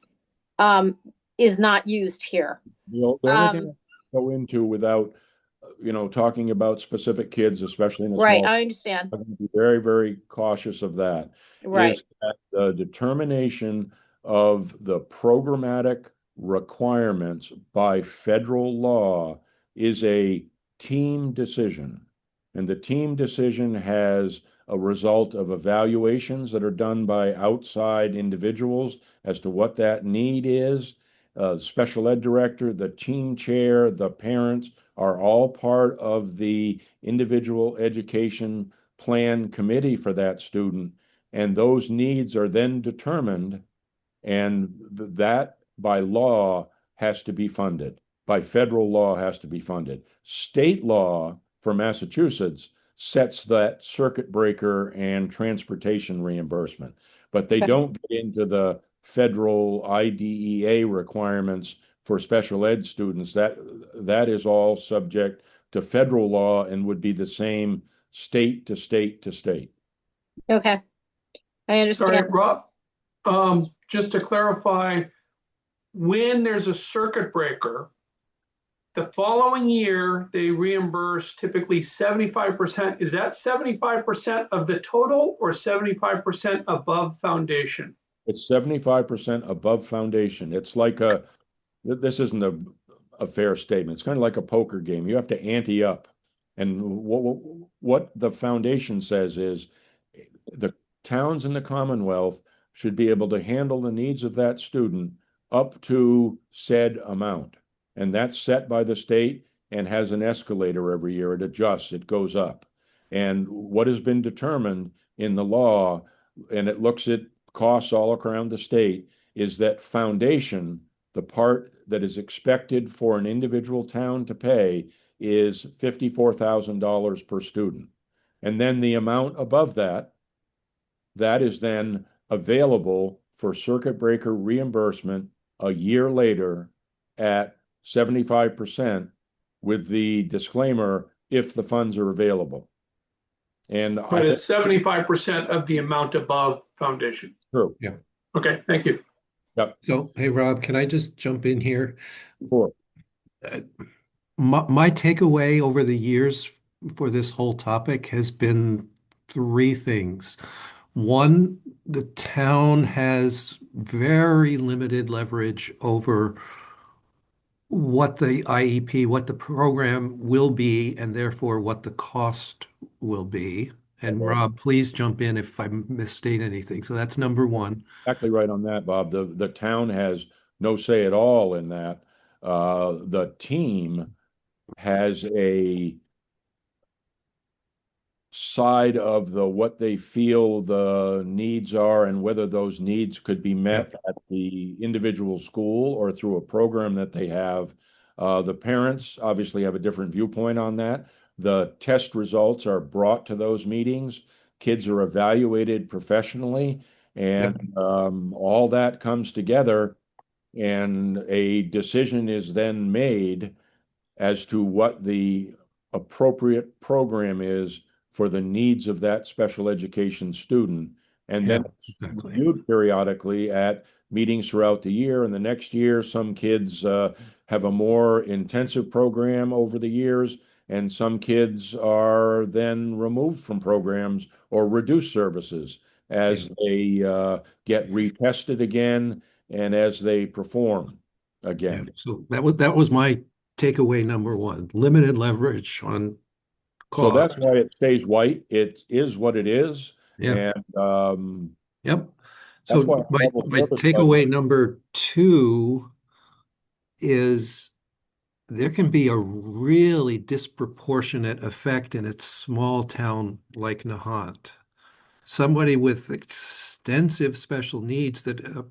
B: is not used here.
C: The only thing I go into without, talking about specific kids, especially in a
B: Right,
C: small,
B: I understand.
C: I'm going to be very, very cautious of that.
B: Right.
C: Is that the determination of the programmatic requirements by federal law is a team decision. And the team decision has a result of evaluations that are done by outside individuals as to what that need is. Special ed director, the team chair, the parents are all part of the individual education plan committee for that student. And those needs are then determined, and that by law has to be funded. By federal law has to be funded. State law for Massachusetts sets that circuit breaker and transportation reimbursement, but they don't get into the federal IDEA requirements for special ed students. That is all subject to federal law and would be the same state to state to state.
B: Okay, I
D: Sorry,
B: understand.
D: Rob. Just to clarify, when there's a circuit breaker, the following year they reimburse typically 75%. Is that 75% of the total or 75% above foundation?
C: It's 75% above foundation. It's like this isn't a fair statement. It's kind of like a poker game. You have to ante up. And what the foundation says is the towns in the Commonwealth should be able to handle the needs of that student up to said amount. And that's set by the state and has an escalator every year. It adjusts, it goes up. And what has been determined in the law, and it looks at costs all around the state, is that foundation, the part that is expected for an individual town to pay, is $54,000 per student. And then the amount above that is then available for circuit breaker reimbursement a year later at 75% with the disclaimer, if the funds are available. And
D: But it's 75% of the amount above foundation.
C: True.
A: Yeah.
D: Okay, thank you.
C: Yep.
A: So, hey, Rob, can I just jump in here?
C: Sure.
A: My takeaway over the years for this whole topic has been three things. One, the town has very limited leverage over what the IEP, what the program will be, and therefore what the cost will be. And
C: Okay.
A: Rob, please jump in if I misstate anything. So that's number one.
C: Exactly right on that, Bob. The town has no say at all in that. The team has a side of what they feel the needs are and whether those needs could be met at the individual school or through a program that they have. The parents obviously have a different viewpoint on that. The test results are brought to those meetings. Kids are evaluated professionally, and all that comes together, and a decision is then made as to what the appropriate program is for the needs of that special education student. And then it's
A: exactly.
C: reviewed periodically at meetings throughout the year. And the next year, some kids have a more intensive program over the years, and some kids are then removed from programs or reduced services as they get retested again and as they perform
A: Yeah.
C: again.
A: So that was my takeaway number one, limited leverage on
C: So that's
A: cost.
C: why it stays white. It is what it is.
A: Yeah.
C: And
A: Yep.
C: that's
A: So
C: why
A: my
C: mobile service
A: takeaway number two is there can be a really disproportionate effect in a small town like Nahant. Somebody with extensive special needs that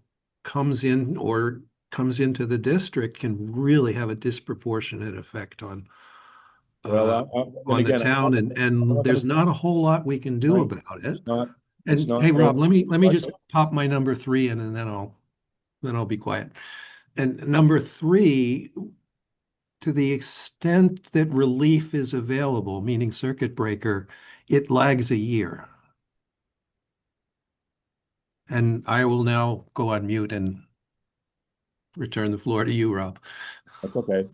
A: comes in or comes into the district can really have a disproportionate effect on
C: well, and
A: the
C: again,
A: town,
C: I'm
A: and
C: not
A: there's
C: gonna-
A: not a whole lot we can do
C: right.
A: about it.
C: It's
A: And
C: not
A: hey, Rob,
C: real.
A: let me just pop my number three in, and then I'll be quiet. And number three, to the extent that relief is available, meaning circuit breaker, it lags a year. And I will now go on mute and return the floor to you, Rob.
C: That's okay.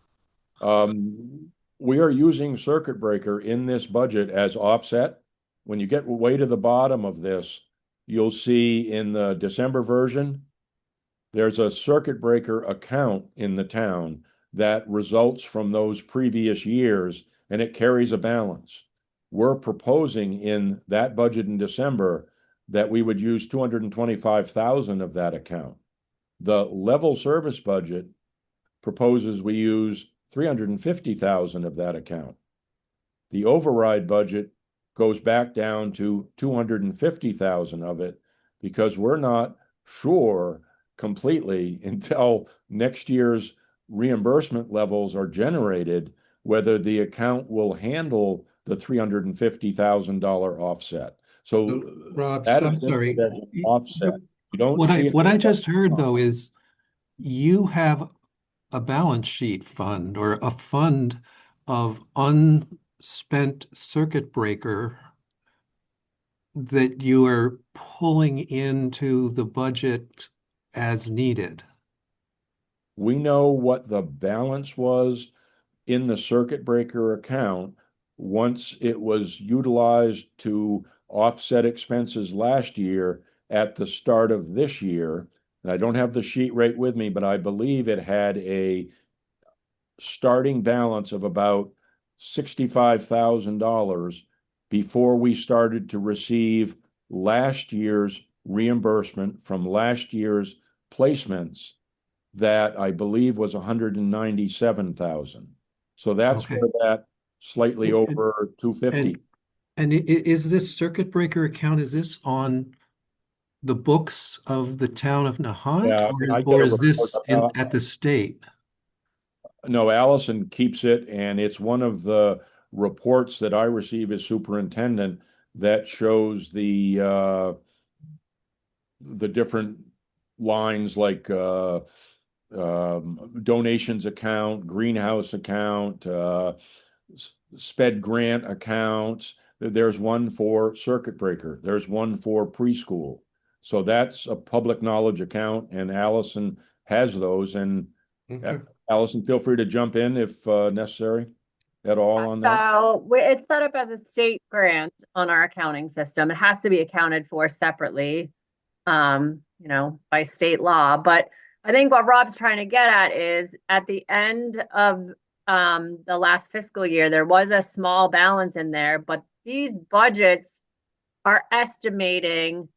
C: We are using circuit breaker in this budget as offset. When you get way to the bottom of this, you'll see in the December version, there's a circuit breaker account in the town that results from those previous years, and it carries a balance. We're proposing in that budget in December that we would use 225,000 of that account. The level service budget proposes we use 350,000 of that account. The override budget goes back down to 250,000 of it because we're not sure completely until next year's reimbursement levels are generated whether the account will handle the $350,000 offset. So
A: Rob,
C: that
A: I'm
C: is
A: sorry.
C: as an offset. You don't
A: What
C: see
A: I
C: it.
A: what I just heard though is you have a balance sheet fund or a fund of unspent circuit breaker that you are pulling into the budget as needed.
C: We know what the balance was in the circuit breaker account once it was utilized to offset expenses last year at the start of this year. And I don't have the sheet right with me, but I believe it had a starting balance of about $65,000 before we started to receive last year's reimbursement from last year's placements that I believe was 197,000. So that's
A: Okay.
C: where that slightly
A: And,
C: over 250.
A: is this circuit breaker account, is this on the books of the town of Nahant,
C: Yeah, I
A: or
C: mean,
A: is,
C: I get
A: or
C: a
A: is
C: report
A: this
C: about,
A: at the state?
C: no, Allison keeps it, and it's one of the reports that I receive as superintendent that shows the different lines like donations account, greenhouse account, sped grant accounts. There's one for circuit breaker. There's one for preschool. So that's a public knowledge account, and Allison has those. And
A: Okay.
C: Allison, feel free to jump in if necessary at all on that.
H: So it's set up as a state grant on our accounting system. It has to be accounted for separately, by state law. But I think what Rob's trying to get at is at the end of the last fiscal year, there was a small balance in there, but these budgets are estimating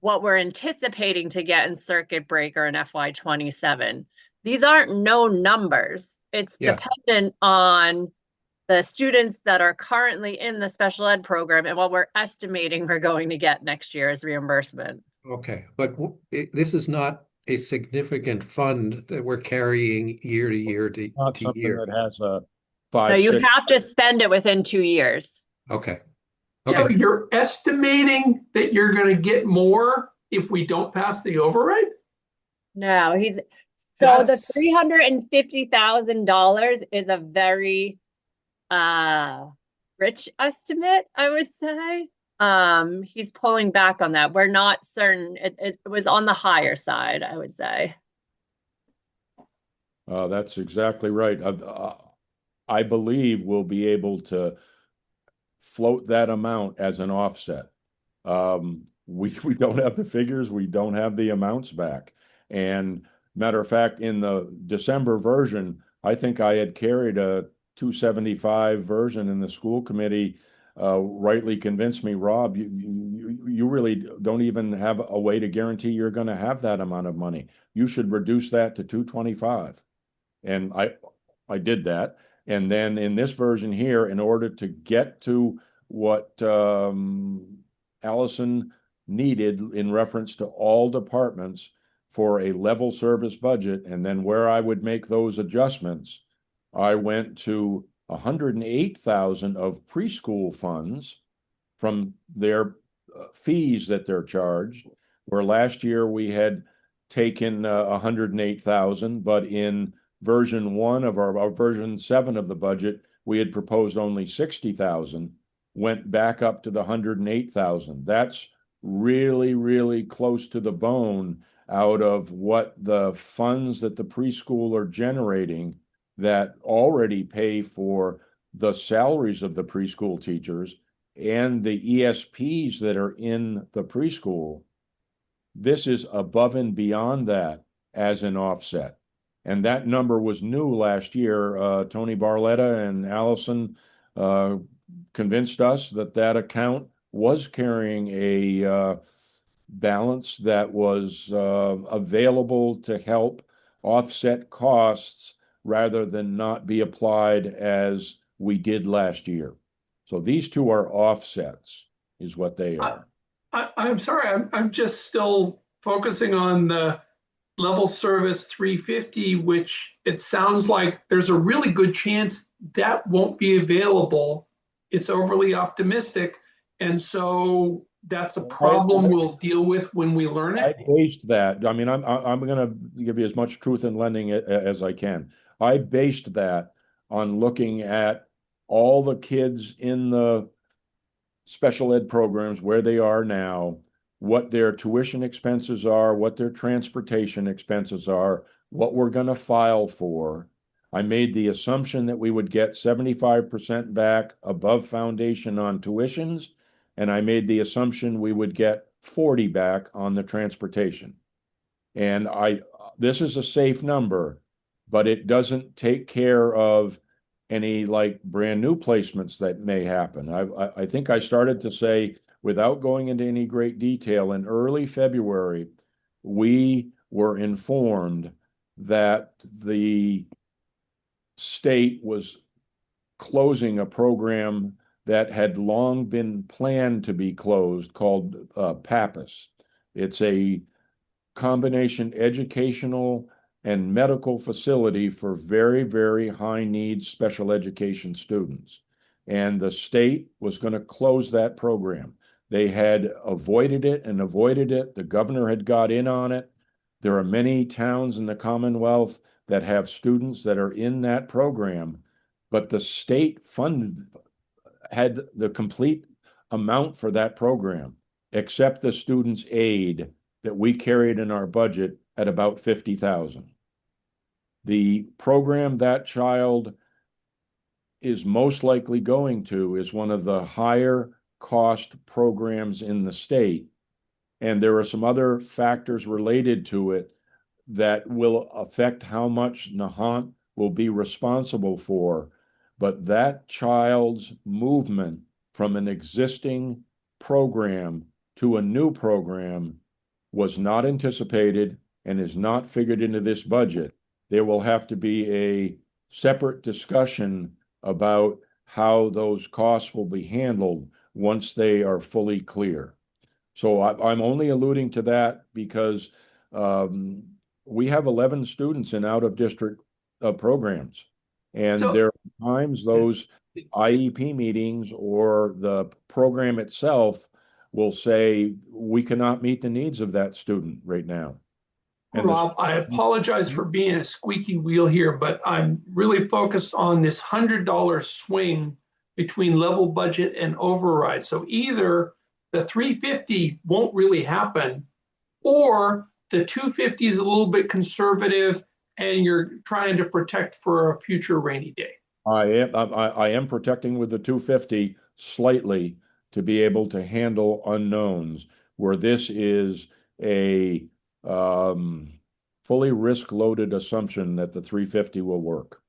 H: what we're anticipating to get in circuit breaker in FY27. These aren't known numbers. It's
A: Yeah.
H: dependent on the students that are currently in the special ed program and what we're estimating we're going to get next year as reimbursement.
A: Okay, but this is not a significant fund that we're carrying year to year
C: Not
A: to
C: something
A: year.
C: that has a
H: No,
C: five,
H: you
C: six.
H: have to spend it within 2 years.
A: Okay.
D: So
A: Okay.
D: you're estimating that you're going to get more if we don't pass the override?
H: No, so
D: That's-
H: the $350,000 is a very rich estimate, I would say. He's pulling back on that. We're not certain. It was on the higher side, I would say.
C: That's exactly right. I believe we'll be able to float that amount as an offset. We don't have the figures, we don't have the amounts back. And matter of fact, in the December version, I think I had carried a 275 version, and the school committee rightly convinced me, Rob, you really don't even have a way to guarantee you're going to have that amount of money. You should reduce that to 225. And I did that. And then in this version here, in order to get to what Allison needed in reference to all departments for a level service budget, and then where I would make those adjustments, I went to 108,000 of preschool funds from their fees that they're charged, where last year we had taken 108,000, but in version 1 of our version 7 of the budget, we had proposed only 60,000, went back up to the 108,000. That's really, really close to the bone out of what the funds that the preschool are generating that already pay for the salaries of the preschool teachers and the ESPs that are in the preschool. This is above and beyond that as an offset. And that number was new last year. Tony Barletta and Allison convinced us that that account was carrying a balance that was available to help offset costs rather than not be applied as we did last year. So these two are offsets, is what they are.
D: I'm sorry, I'm just still focusing on the level service 350, which it sounds like there's a really good chance that won't be available. It's overly optimistic. And so that's a problem we'll deal with when we learn
C: I
D: it.
C: based that. I mean, I'm going to give you as much truth in lending as I can. I based that on looking at all the kids in the special ed programs where they are now, what their tuition expenses are, what their transportation expenses are, what we're going to file for. I made the assumption that we would get 75% back above foundation on tuitions, and I made the assumption we would get 40 back on the transportation. And this is a safe number, but it doesn't take care of any like brand new placements that may happen. I think I started to say, without going into any great detail, in early February, we were informed that the state was closing a program that had long been planned to be closed called PAPAS. It's a combination educational and medical facility for very, very high needs special education students. And the state was going to close that program. They had avoided it and avoided it. The governor had got in on it. There are many towns in the Commonwealth that have students that are in that program, but the state had the complete amount for that program, except the student's aid that we carried in our budget at about 50,000. The program that child is most likely going to is one of the higher cost programs in the state. And there are some other factors related to it that will affect how much Nahant will be responsible for. But that child's movement from an existing program to a new program was not anticipated and is not figured into this budget. There will have to be a separate discussion about how those costs will be handled once they are fully clear. So I'm only alluding to that because we have 11 students in out of district programs. And
D: So-
C: there are times those IEP meetings or the program itself will say, we cannot meet the needs of that student right now. And
D: Rob, I apologize for being a squeaky wheel here, but I'm really focused on this $100 swing between level budget and override. So either the 350 won't really happen, or the 250 is a little bit conservative and you're trying to protect for a future rainy day.
C: I am protecting with the 250 slightly to be able to handle unknowns, where this is a fully risk-loaded assumption that the 350 will work.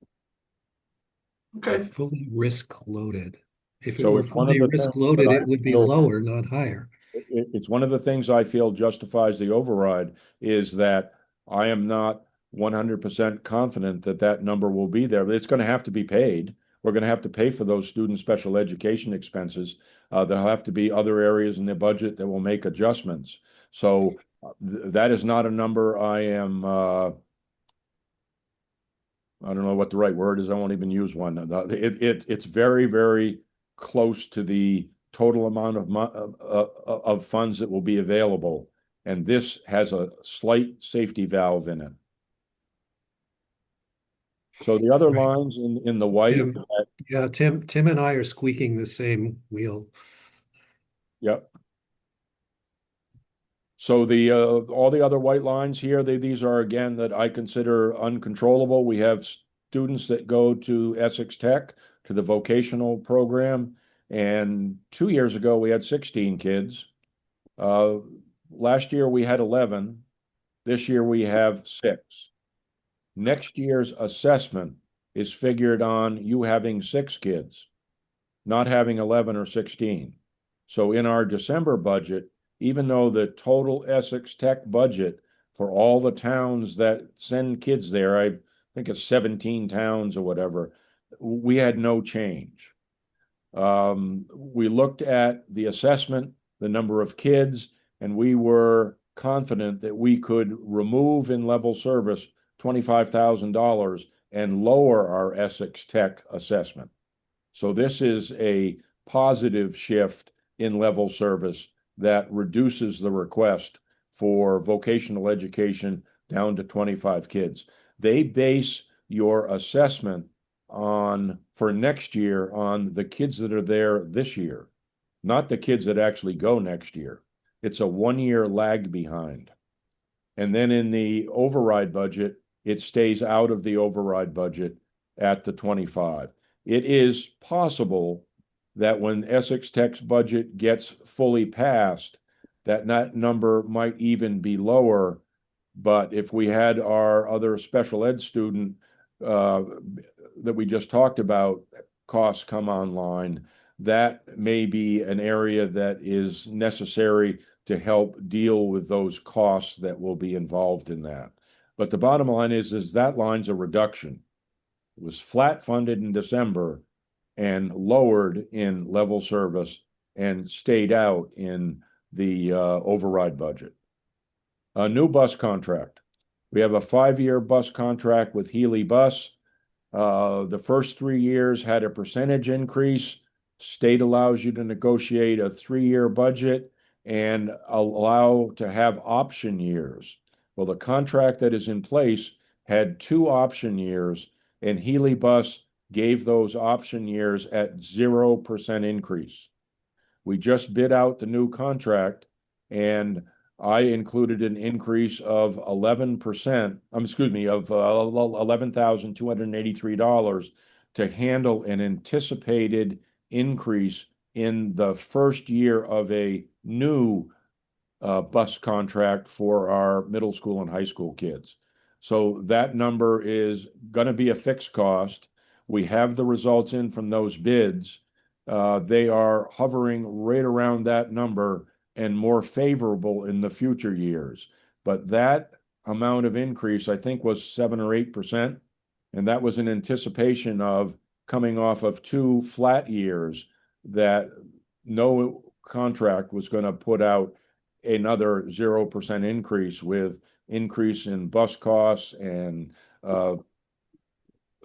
D: Okay.
A: Fully risk loaded. If it
C: So
A: were
C: it's one of
A: fully
C: the
A: risk
C: things
A: loaded,
C: that I
A: it would be
C: feel-
A: lower, not higher.
C: It's one of the things I feel justifies the override is that I am not 100% confident that that number will be there. But it's going to have to be paid. We're going to have to pay for those student special education expenses. There'll have to be other areas in the budget that will make adjustments. So that is not a number I am, I don't know what the right word is. I won't even use one. It's very, very close to the total amount of funds that will be available. And this has a slight safety valve in it. So the other
A: Right.
C: lines in the white,
A: Yeah, Tim and I are squeaking the same wheel.
C: yep. So the all the other white lines here, these are again that I consider uncontrollable. We have students that go to Essex Tech to the vocational program, and 2 years ago we had 16 kids. Last year we had 11. This year we have 6. Next year's assessment is figured on you having 6 kids, not having 11 or 16. So in our December budget, even though the total Essex Tech budget for all the towns that send kids there, I think it's 17 towns or whatever, we had no change. We looked at the assessment, the number of kids, and we were confident that we could remove in level service $25,000 and lower our Essex Tech assessment. So this is a positive shift in level service that reduces the request for vocational education down to 25 kids. They base your assessment on for next year on the kids that are there this year, not the kids that actually go next year. It's a 1-year lag behind. And then in the override budget, it stays out of the override budget at the 25. It is possible that when Essex Tech's budget gets fully passed, that number might even be lower. But if we had our other special ed student that we just talked about costs come online, that may be an area that is necessary to help deal with those costs that will be involved in that. But the bottom line is that line's a reduction. It was flat funded in December and lowered in level service and stayed out in the override budget. A new bus contract. We have a 5-year bus contract with Healy Bus. The first 3 years had a percentage increase. State allows you to negotiate a 3-year budget and allow to have option years. Well, the contract that is in place had 2 option years, and Healy Bus gave those option years at 0% increase. We just bid out the new contract, and I included an increase of 11%, of $11,283 to handle an anticipated increase in the first year of a new bus contract for our middle school and high school kids. So that number is going to be a fixed cost. We have the results in from those bids. They are hovering right around that number and more favorable in the future years. But that amount of increase, I think, was 7 or 8%. And that was in anticipation of coming off of 2 flat years that no contract was going to put out another 0% increase with increase in bus costs and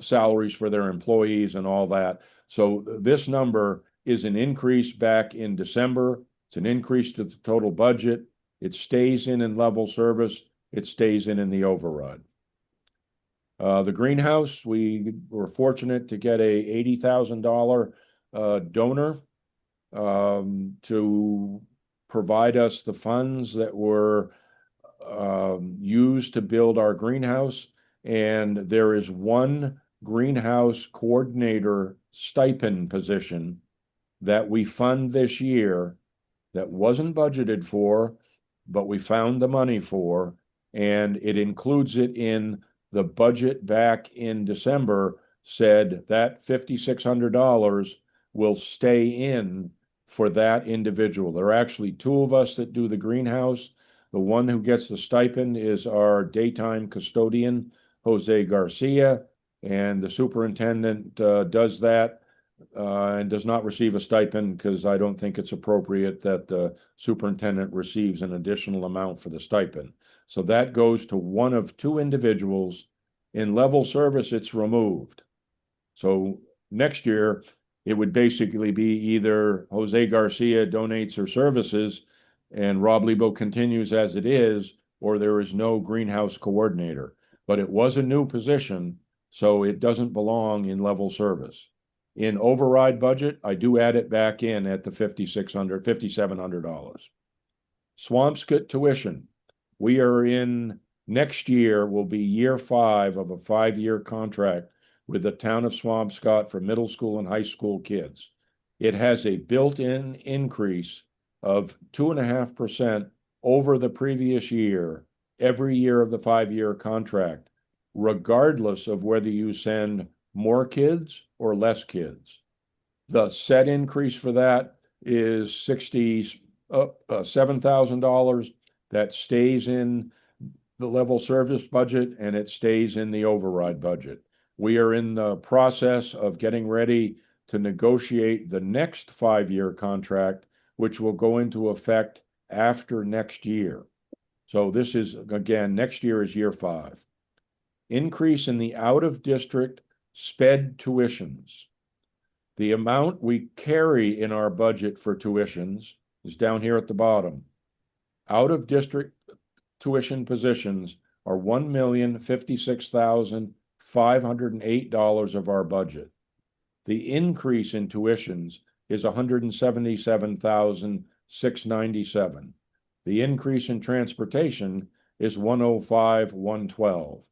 C: salaries for their employees and all that. So this number is an increase back in December. It's an increase to the total budget. It stays in level service. It stays in the override. The greenhouse, we were fortunate to get a $80,000 donor to provide us the funds that were used to build our greenhouse. And there is one greenhouse coordinator stipend position that we fund this year that wasn't budgeted for, but we found the money for, and it includes it in the budget back in December, said that $5,600 will stay in for that individual. There are actually 2 of us that do the greenhouse. The one who gets the stipend is our daytime custodian, Jose Garcia, and the superintendent does that and does not receive a stipend because I don't think it's appropriate that the superintendent receives an additional amount for the stipend. So that goes to one of 2 individuals. In level service, it's removed. So next year, it would basically be either Jose Garcia donates her services and Rob Lebo continues as it is, or there is no greenhouse coordinator. But it was a new position, so it doesn't belong in level service. In override budget, I do add it back in at the $5,700. Swampscott tuition. We are in, next year will be year 5 of a 5-year contract with the town of Swampscott for middle school and high school kids. It has a built-in increase of 2.5% over the previous year, every year of the 5-year contract. regardless of whether you send more kids or less kids. The set increase for that is $67,000. That stays in the level service budget and it stays in the override budget. We are in the process of getting ready to negotiate the next 5-year contract, which will go into effect after next year. So this is, again, next year is year 5. Increase in the out-of-district sped tuitions. The amount we carry in our budget for tuitions is down here at the bottom. Out-of-district tuition positions are $1,056,508 of our budget. The increase in tuitions is $177,697. The increase in transportation is $105,112.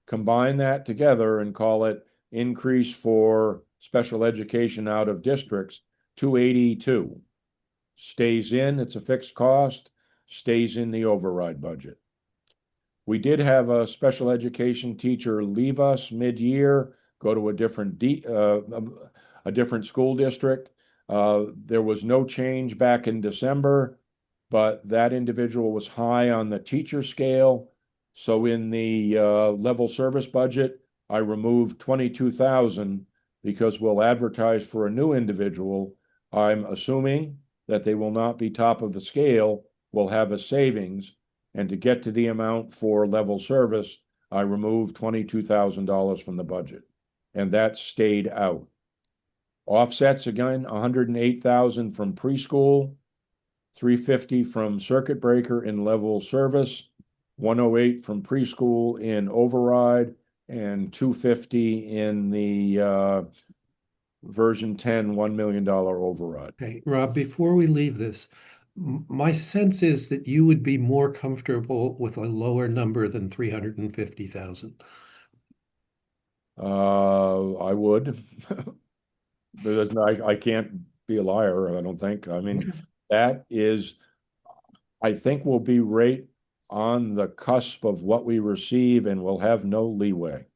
C: Combine that together and call it increase for special education out of districts, $282. Stays in, it's a fixed cost, stays in the override budget. We did have a special education teacher leave us mid-year, go to a different school district. There was no change back in December, but that individual was high on the teacher scale. So in the level service budget, I removed $22,000 because we'll advertise for a new individual. I'm assuming that they will not be top of the scale, will have a savings. And to get to the amount for level service, I removed $22,000 from the budget. And that stayed out. Offsets again, $108,000 from preschool, $350 from circuit breaker in level service, $108 from preschool in override, and $250 in the version 10 $1 million override.
A: Okay, Rob, before we leave this, my sense is that you would be more comfortable with a lower number than 350,000.
C: I would. I can't be a liar, I don't think. I mean, that is, I think we'll be right on the cusp of what we receive and we'll have no leeway.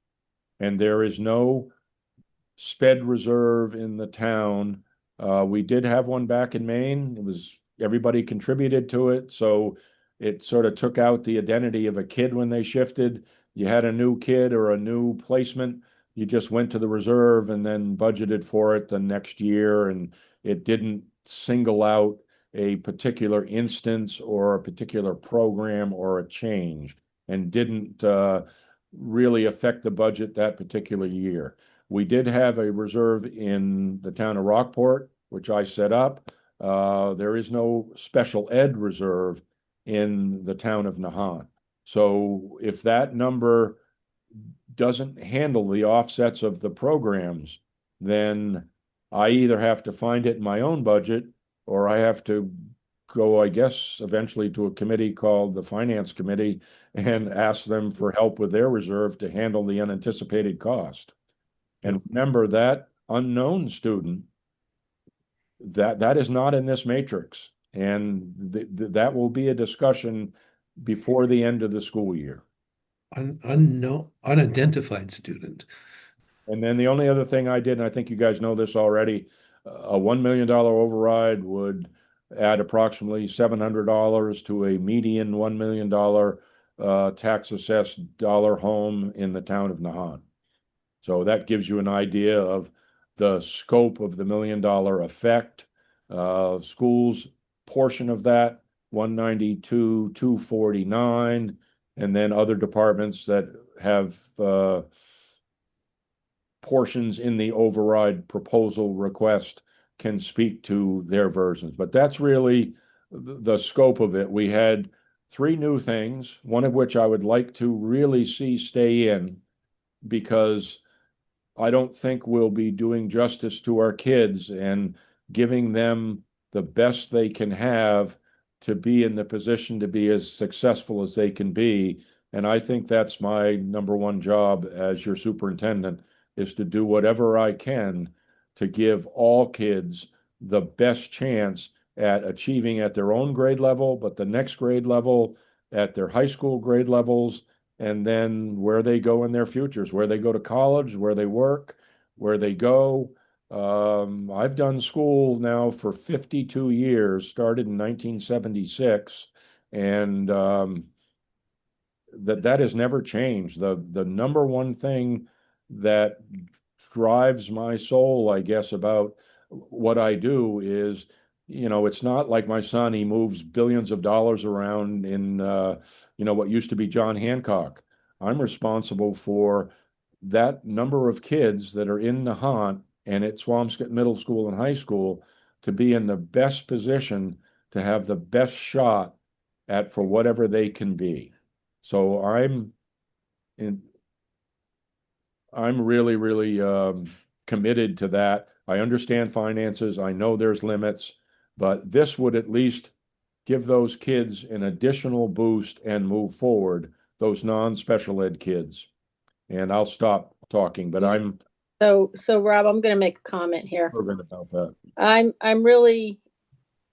C: And there is no sped reserve in the town. We did have one back in Maine. It was, everybody contributed to it. So it sort of took out the identity of a kid when they shifted. You had a new kid or a new placement, you just went to the reserve and then budgeted for it the next year. And it didn't single out a particular instance or a particular program or a change and didn't really affect the budget that particular year. We did have a reserve in the town of Rockport, which I set up. There is no special ed reserve in the town of Nahant. So if that number doesn't handle the offsets of the programs, then I either have to find it in my own budget or I have to go, I guess, eventually to a committee called the Finance Committee and ask them for help with their reserve to handle the unanticipated cost. And remember that unknown student, that is not in this matrix. And that will be a discussion before the end of the school year.
A: Unknown, unidentified student.
C: And then the only other thing I did, and I think you guys know this already, a $1 million override would add approximately $700 to a median $1 million tax assessed dollar home in the town of Nahant. So that gives you an idea of the scope of the $1 million effect. Schools portion of that, 192, 249, and then other departments that have portions in the override proposal request can speak to their versions. But that's really the scope of it. We had 3 new things, one of which I would like to really see stay in, because I don't think we'll be doing justice to our kids and giving them the best they can have to be in the position to be as successful as they can be. And I think that's my number one job as your superintendent, is to do whatever I can to give all kids the best chance at achieving at their own grade level, but the next grade level, at their high school grade levels, and then where they go in their futures, where they go to college, where they work, where they go. I've done school now for 52 years, started in 1976, and that has never changed. The number one thing that drives my soul, I guess, about what I do is, it's not like my son, he moves billions of dollars around in, what used to be John Hancock. I'm responsible for that number of kids that are in Nahant and at Swampscott Middle School and High School to be in the best position to have the best shot at for whatever they can be. So in, I'm really, really committed to that. I understand finances. I know there's limits, but this would at least give those kids an additional boost and move forward, those non-special ed kids. And I'll stop talking, but I'm
B: So Rob, I'm going to make a comment here.
C: fervent about that.
B: I'm really,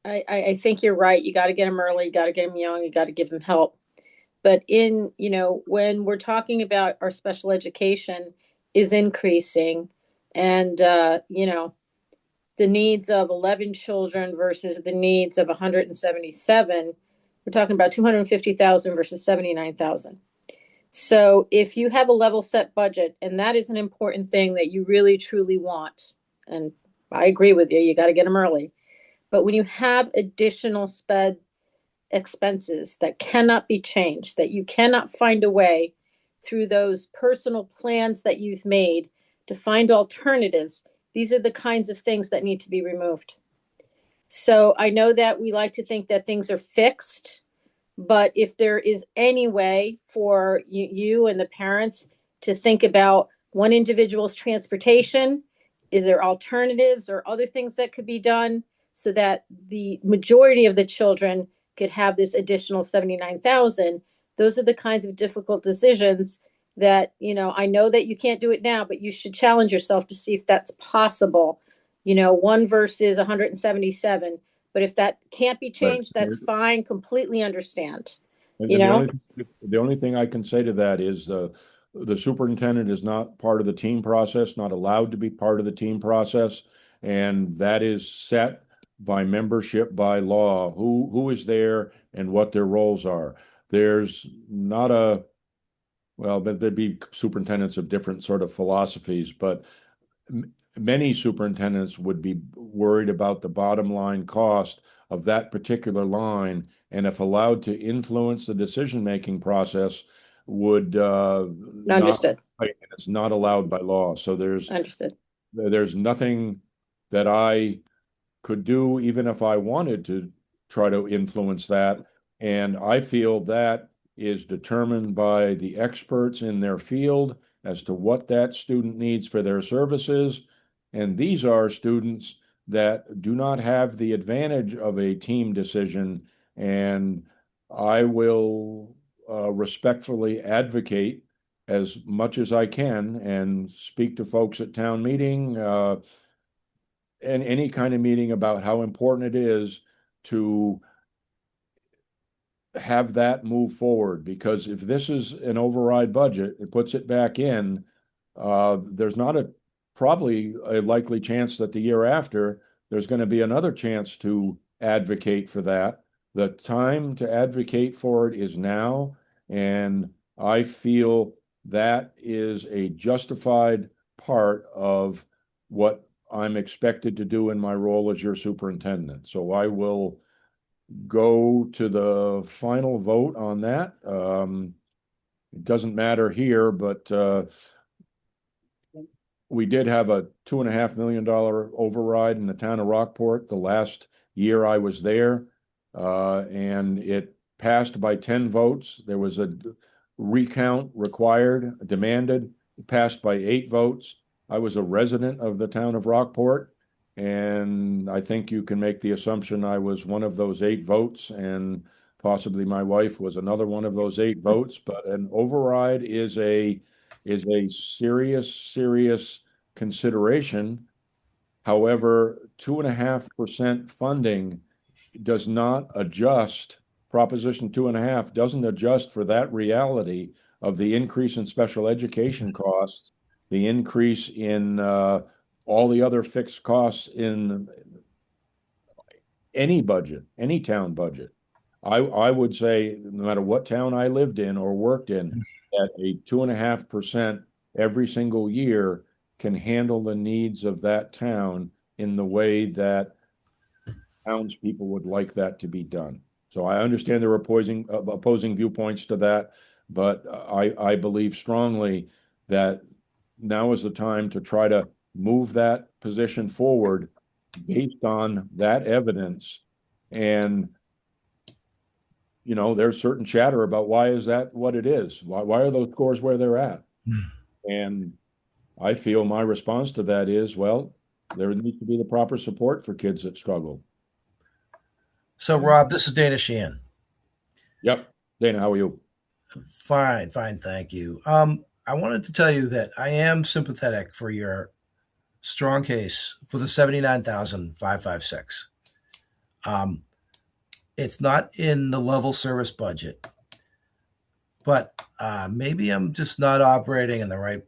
B: I think you're right. You got to get them early. You got to get them young. You got to give them help. But when we're talking about our special education is increasing and, the needs of 11 children versus the needs of 177, we're talking about 250,000 versus 79,000. So if you have a level set budget, and that is an important thing that you really truly want, and I agree with you, you got to get them early. But when you have additional sped expenses that cannot be changed, that you cannot find a way through those personal plans that you've made to find alternatives, these are the kinds of things that need to be removed. So I know that we like to think that things are fixed, but if there is any way for you and the parents to think about one individual's transportation, is there alternatives or other things that could be done so that the majority of the children could have this additional 79,000? Those are the kinds of difficult decisions that, I know that you can't do it now, but you should challenge yourself to see if that's possible. One versus 177. But if that can't be
C: But
B: changed, that's fine. Completely understand.
C: and
B: You know,
C: the only thing I can say to that is the superintendent is not part of the team process, not allowed to be part of the team process, and that is set by membership by law, who is there and what their roles are. There's not but there'd be superintendents of different sort of philosophies, but many superintendents would be worried about the bottom line cost of that particular line, and if allowed to influence the decision-making process, would not,
B: understood.
C: it's not allowed by law. So
B: Understood.
C: there's nothing that I could do, even if I wanted to try to influence that. And I feel that is determined by the experts in their field as to what that student needs for their services. And these are students that do not have the advantage of a team decision. And I will respectfully advocate as much as I can and speak to folks at town meeting, and any kind of meeting about how important it is to have that move forward. Because if this is an override budget, it puts it back in, there's not probably a likely chance that the year after, there's going to be another chance to advocate for that. The time to advocate for it is now, and I feel that is a justified part of what I'm expected to do in my role as your superintendent. So I will go to the final vote on that. It doesn't matter here, but we did have a $2.5 million override in the town of Rockport the last year I was there, and it passed by 10 votes. There was a recount required, demanded. It passed by 8 votes. I was a resident of the town of Rockport, and I think you can make the assumption I was one of those 8 votes, and possibly my wife was another one of those 8 votes. But an override is a serious consideration. However, 2.5% funding does not adjust. Proposition 2.5 doesn't adjust for that reality of the increase in special education costs, the increase in all the other fixed costs in any budget, any town budget. I would say no matter what town I lived in or worked in, that a 2.5% every single year can handle the needs of that town in the way that townspeople would like that to be done. So I understand there are opposing viewpoints to that, but I believe strongly that now is the time to try to move that position forward based on that evidence. And there's certain chatter about why is that what it is? Why are those scores where they're at? And I feel my response to that is, well, there needs to be the proper support for kids that struggle.
G: So, Rob, this is Dana Sheehan.
C: Yep. Dana, how are you?
G: Fine, thank you. I wanted to tell you that I am sympathetic for your strong case for the 79,556. It's not in the level service budget, but maybe I'm just not operating in the right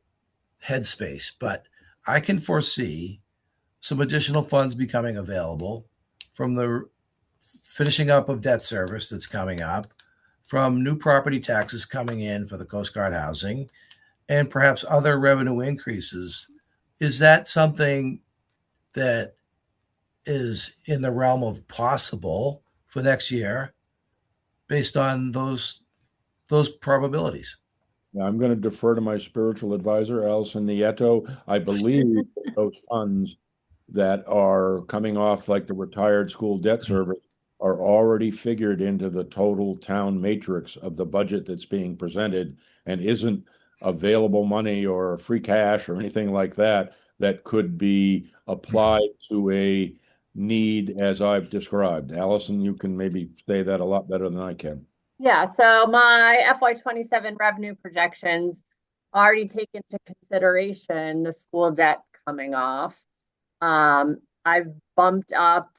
G: headspace. But I can foresee some additional funds becoming available from the finishing up of debt service that's coming up, from new property taxes coming in for the Coast Guard housing, and perhaps other revenue increases. Is that something that is in the realm of possible for next year based on those probabilities?
C: I'm going to defer to my spiritual advisor, Alison Nieto. I believe those funds that are coming off, like the retired school debt service, are already figured into the total town matrix of the budget that's being presented, and isn't available money or free cash or anything like that that could be applied to a need as I've described. Alison, you can maybe say that a lot better than I can.
H: Yeah, so my FY27 revenue projections already take into consideration the school debt coming off. I've bumped up,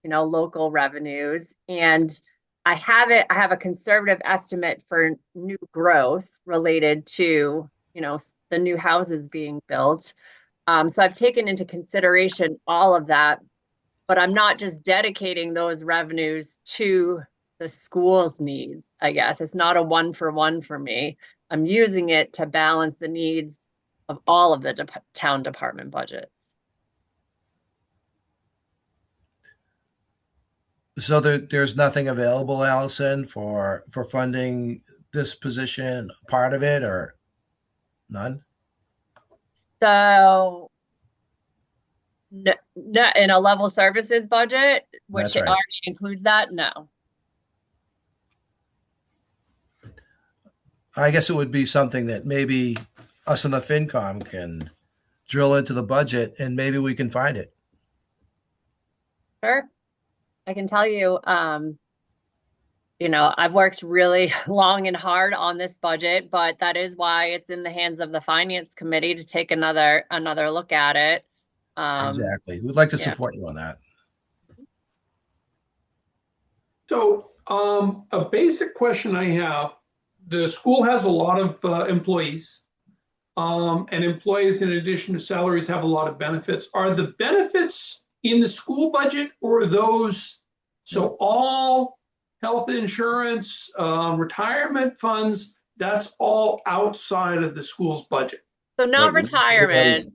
H: local revenues, and I have a conservative estimate for new growth related to, the new houses being built. So I've taken into consideration all of that, but I'm not just dedicating those revenues to the school's needs, I guess. It's not a one for one for me. I'm using it to balance the needs of all of the town department budgets.
G: So there's nothing available, Allison, for funding this position, part of it, or none?
H: So no, in a level services budget, which
G: That's right.
H: already includes that, no.
G: I guess it would be something that maybe us in the FinCom can drill into the budget, and maybe we can find it.
H: Sure. I can tell you, I've worked really long and hard on this budget, but that is why it's in the hands of the Finance Committee to take another look at it.
G: Exactly. We'd like to support you on that.
D: So a basic question I have, the school has a lot of employees, and employees, in addition to salaries, have a lot of benefits. Are the benefits in the school budget, or are those, so all health insurance, retirement funds, that's all outside of the school's budget?
H: So not
C: Right.
H: retirement.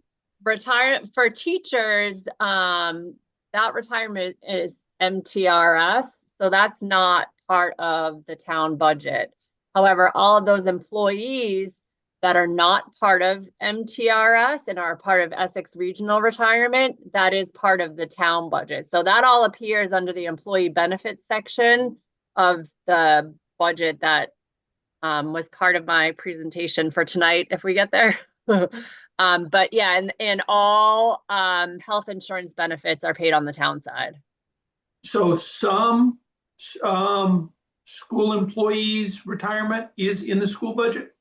H: For teachers, that retirement is MTRS, so that's not part of the town budget. However, all of those employees that are not part of MTRS and are part of Essex Regional Retirement, that is part of the town budget. So that all appears under the employee benefits section of the budget that was part of my presentation for tonight, if we get there. But yeah, and all health insurance benefits are paid on the town side.
D: So some school employees' retirement is in the school budget?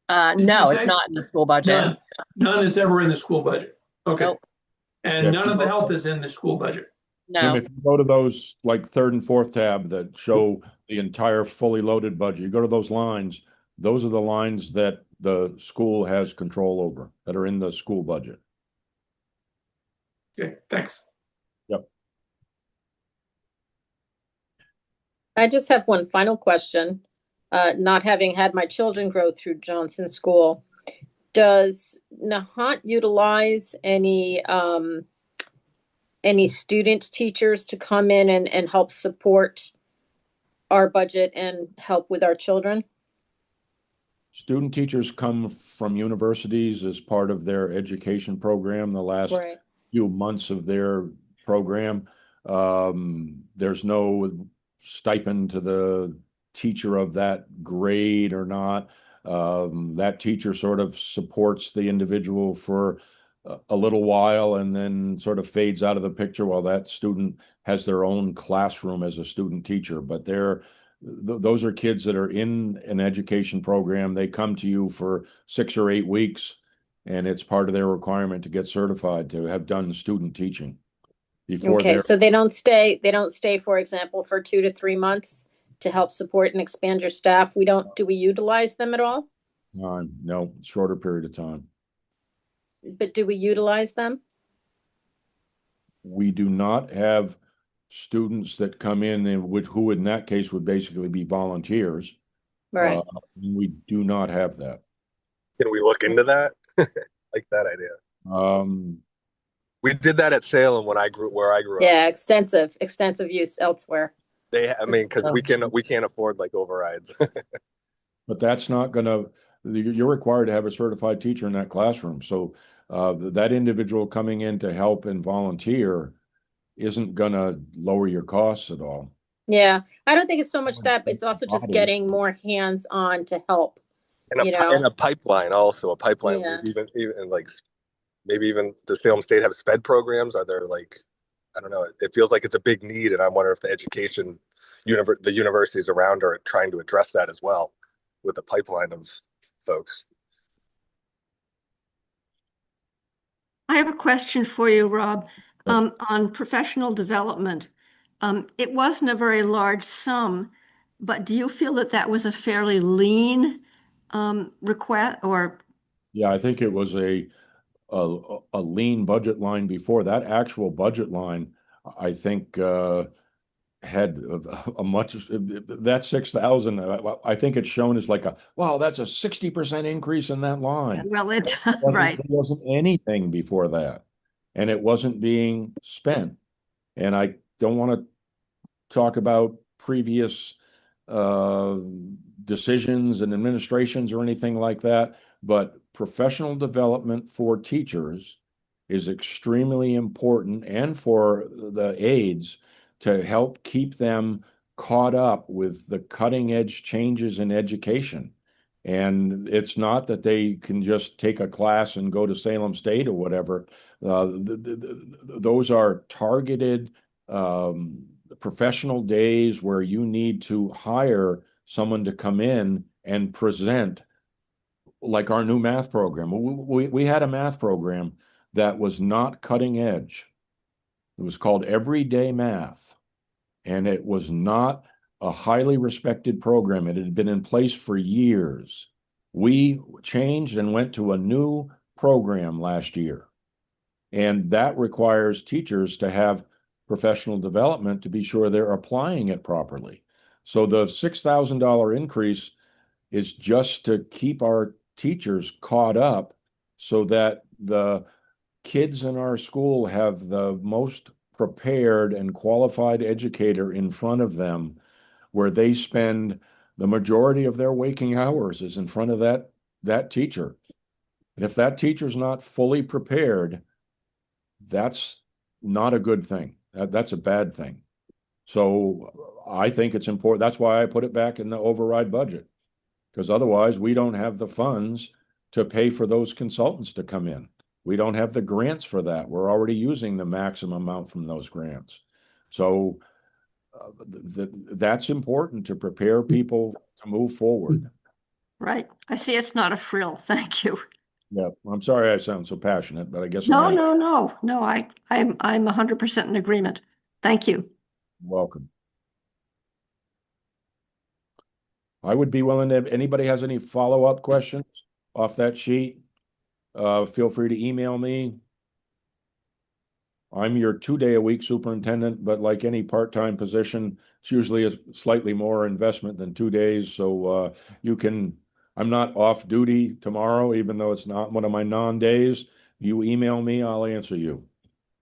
H: No, it's not in the school budget.
D: None is ever in the school budget. Okay.
H: Nope.
D: And none of the health is in the school budget.
C: Jim,
H: No.
C: if you go to those like third and fourth tab that show the entire fully loaded budget. You go to those lines, those are the lines that the school has control over, that are in the school budget.
D: Okay, thanks.
C: Yep.
B: I just have one final question. Not having had my children grow through Johnson School, does Nahant utilize any student teachers to come in and help support our budget and help with our children?
C: Student teachers come from universities as part of their education program the last
B: Right.
C: few months of their program. There's no stipend to the teacher of that grade or not. That teacher sort of supports the individual for a little while and then sort of fades out of the picture while that student has their own classroom as a student teacher. But those are kids that are in an education program. They come to you for 6 or 8 weeks, and it's part of their requirement to get certified to have done student teaching before
B: Okay,
C: they're
B: so they don't stay, for example, for 2 to 3 months to help support and expand your staff. Do we utilize them at all?
C: on. No, shorter period of time.
B: But do we utilize them?
C: We do not have students that come in and who in that case would basically be volunteers.
B: Right.
C: We do not have that.
I: Can we look into that? Like that idea. We did that at Salem where I grew up.
B: Yeah, extensive use elsewhere.
I: Because we can't afford like overrides.
C: But that's not gonna, you're required to have a certified teacher in that classroom. So that individual coming in to help and volunteer isn't gonna lower your costs at all.
B: Yeah, I don't think it's so much that, it's also just getting more hands-on to help.
I: And a pipeline also,
B: Yeah.
I: even like maybe even does Salem State have sped programs? Are there like, I don't know, it feels like it's a big need, and I wonder if the universities around are trying to address that as well with a pipeline of folks.
E: I have a question for you, Rob.
C: Yes.
E: On professional development. It wasn't a very large sum, but do you feel that that was a fairly lean request or?
C: Yeah, I think it was a lean budget line before. That actual budget line, I think had a much, that 6,000, I think it's shown as like wow, that's a 60% increase in that line.
E: Well,
C: Right. There wasn't anything before that, and it wasn't being spent. And I don't want to talk about previous uh, decisions and administrations or anything like that, but professional development for teachers is extremely important, and for the aides to help keep them caught up with the cutting edge changes in education. And it's not that they can just take a class and go to Salem State or whatever. Those are targeted professional days where you need to hire someone to come in and present, like our new math program. We had a math program that was not cutting edge. It was called Everyday Math, and it was not a highly respected program. It had been in place for years. We changed and went to a new program last year, and that requires teachers to have professional development to be sure they're applying it properly. So the $6,000 increase is just to keep our teachers caught up so that the kids in our school have the most prepared and qualified educator in front of them, where they spend the majority of their waking hours is in front of that teacher. And if that teacher's not fully prepared, that's not a good thing. That's a bad thing. So I think it's important. That's why I put it back in the override budget, because otherwise we don't have the funds to pay for those consultants to come in. We don't have the grants for that. We're already using the maximum amount from those grants. So that's important to prepare people to move forward.
E: Right. I see it's not a frill. Thank you.
C: Yeah, I'm sorry I sound so passionate, but I guess
E: No,
C: I am.
E: no. I'm 100% in agreement. Thank you.
C: Welcome. I would be willing to, if anybody has any follow-up questions off that sheet, feel free to email me. I'm your 2-day-a-week superintendent, but like any part-time position, it's usually a slightly more investment than 2 days. So I'm not off duty tomorrow, even though it's not one of my non-days. You email me, I'll answer you.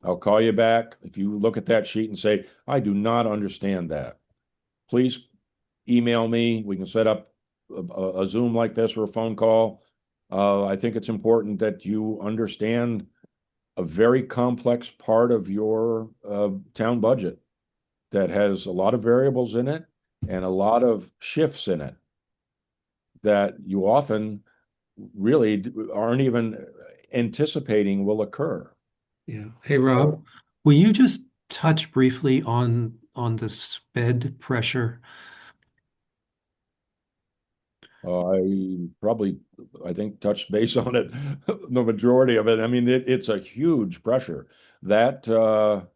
C: I'll call you back. If you look at that sheet and say, I do not understand that, please email me. We can set up a Zoom like this or a phone call. I think it's important that you understand a very complex part of your town budget that has a lot of variables in it and a lot of shifts in it that you often really aren't even anticipating will occur.
A: Yeah. Hey, Rob, will you just touch briefly on the sped pressure?
C: I think, touched base on it, the majority of it. I mean, it's a huge pressure that the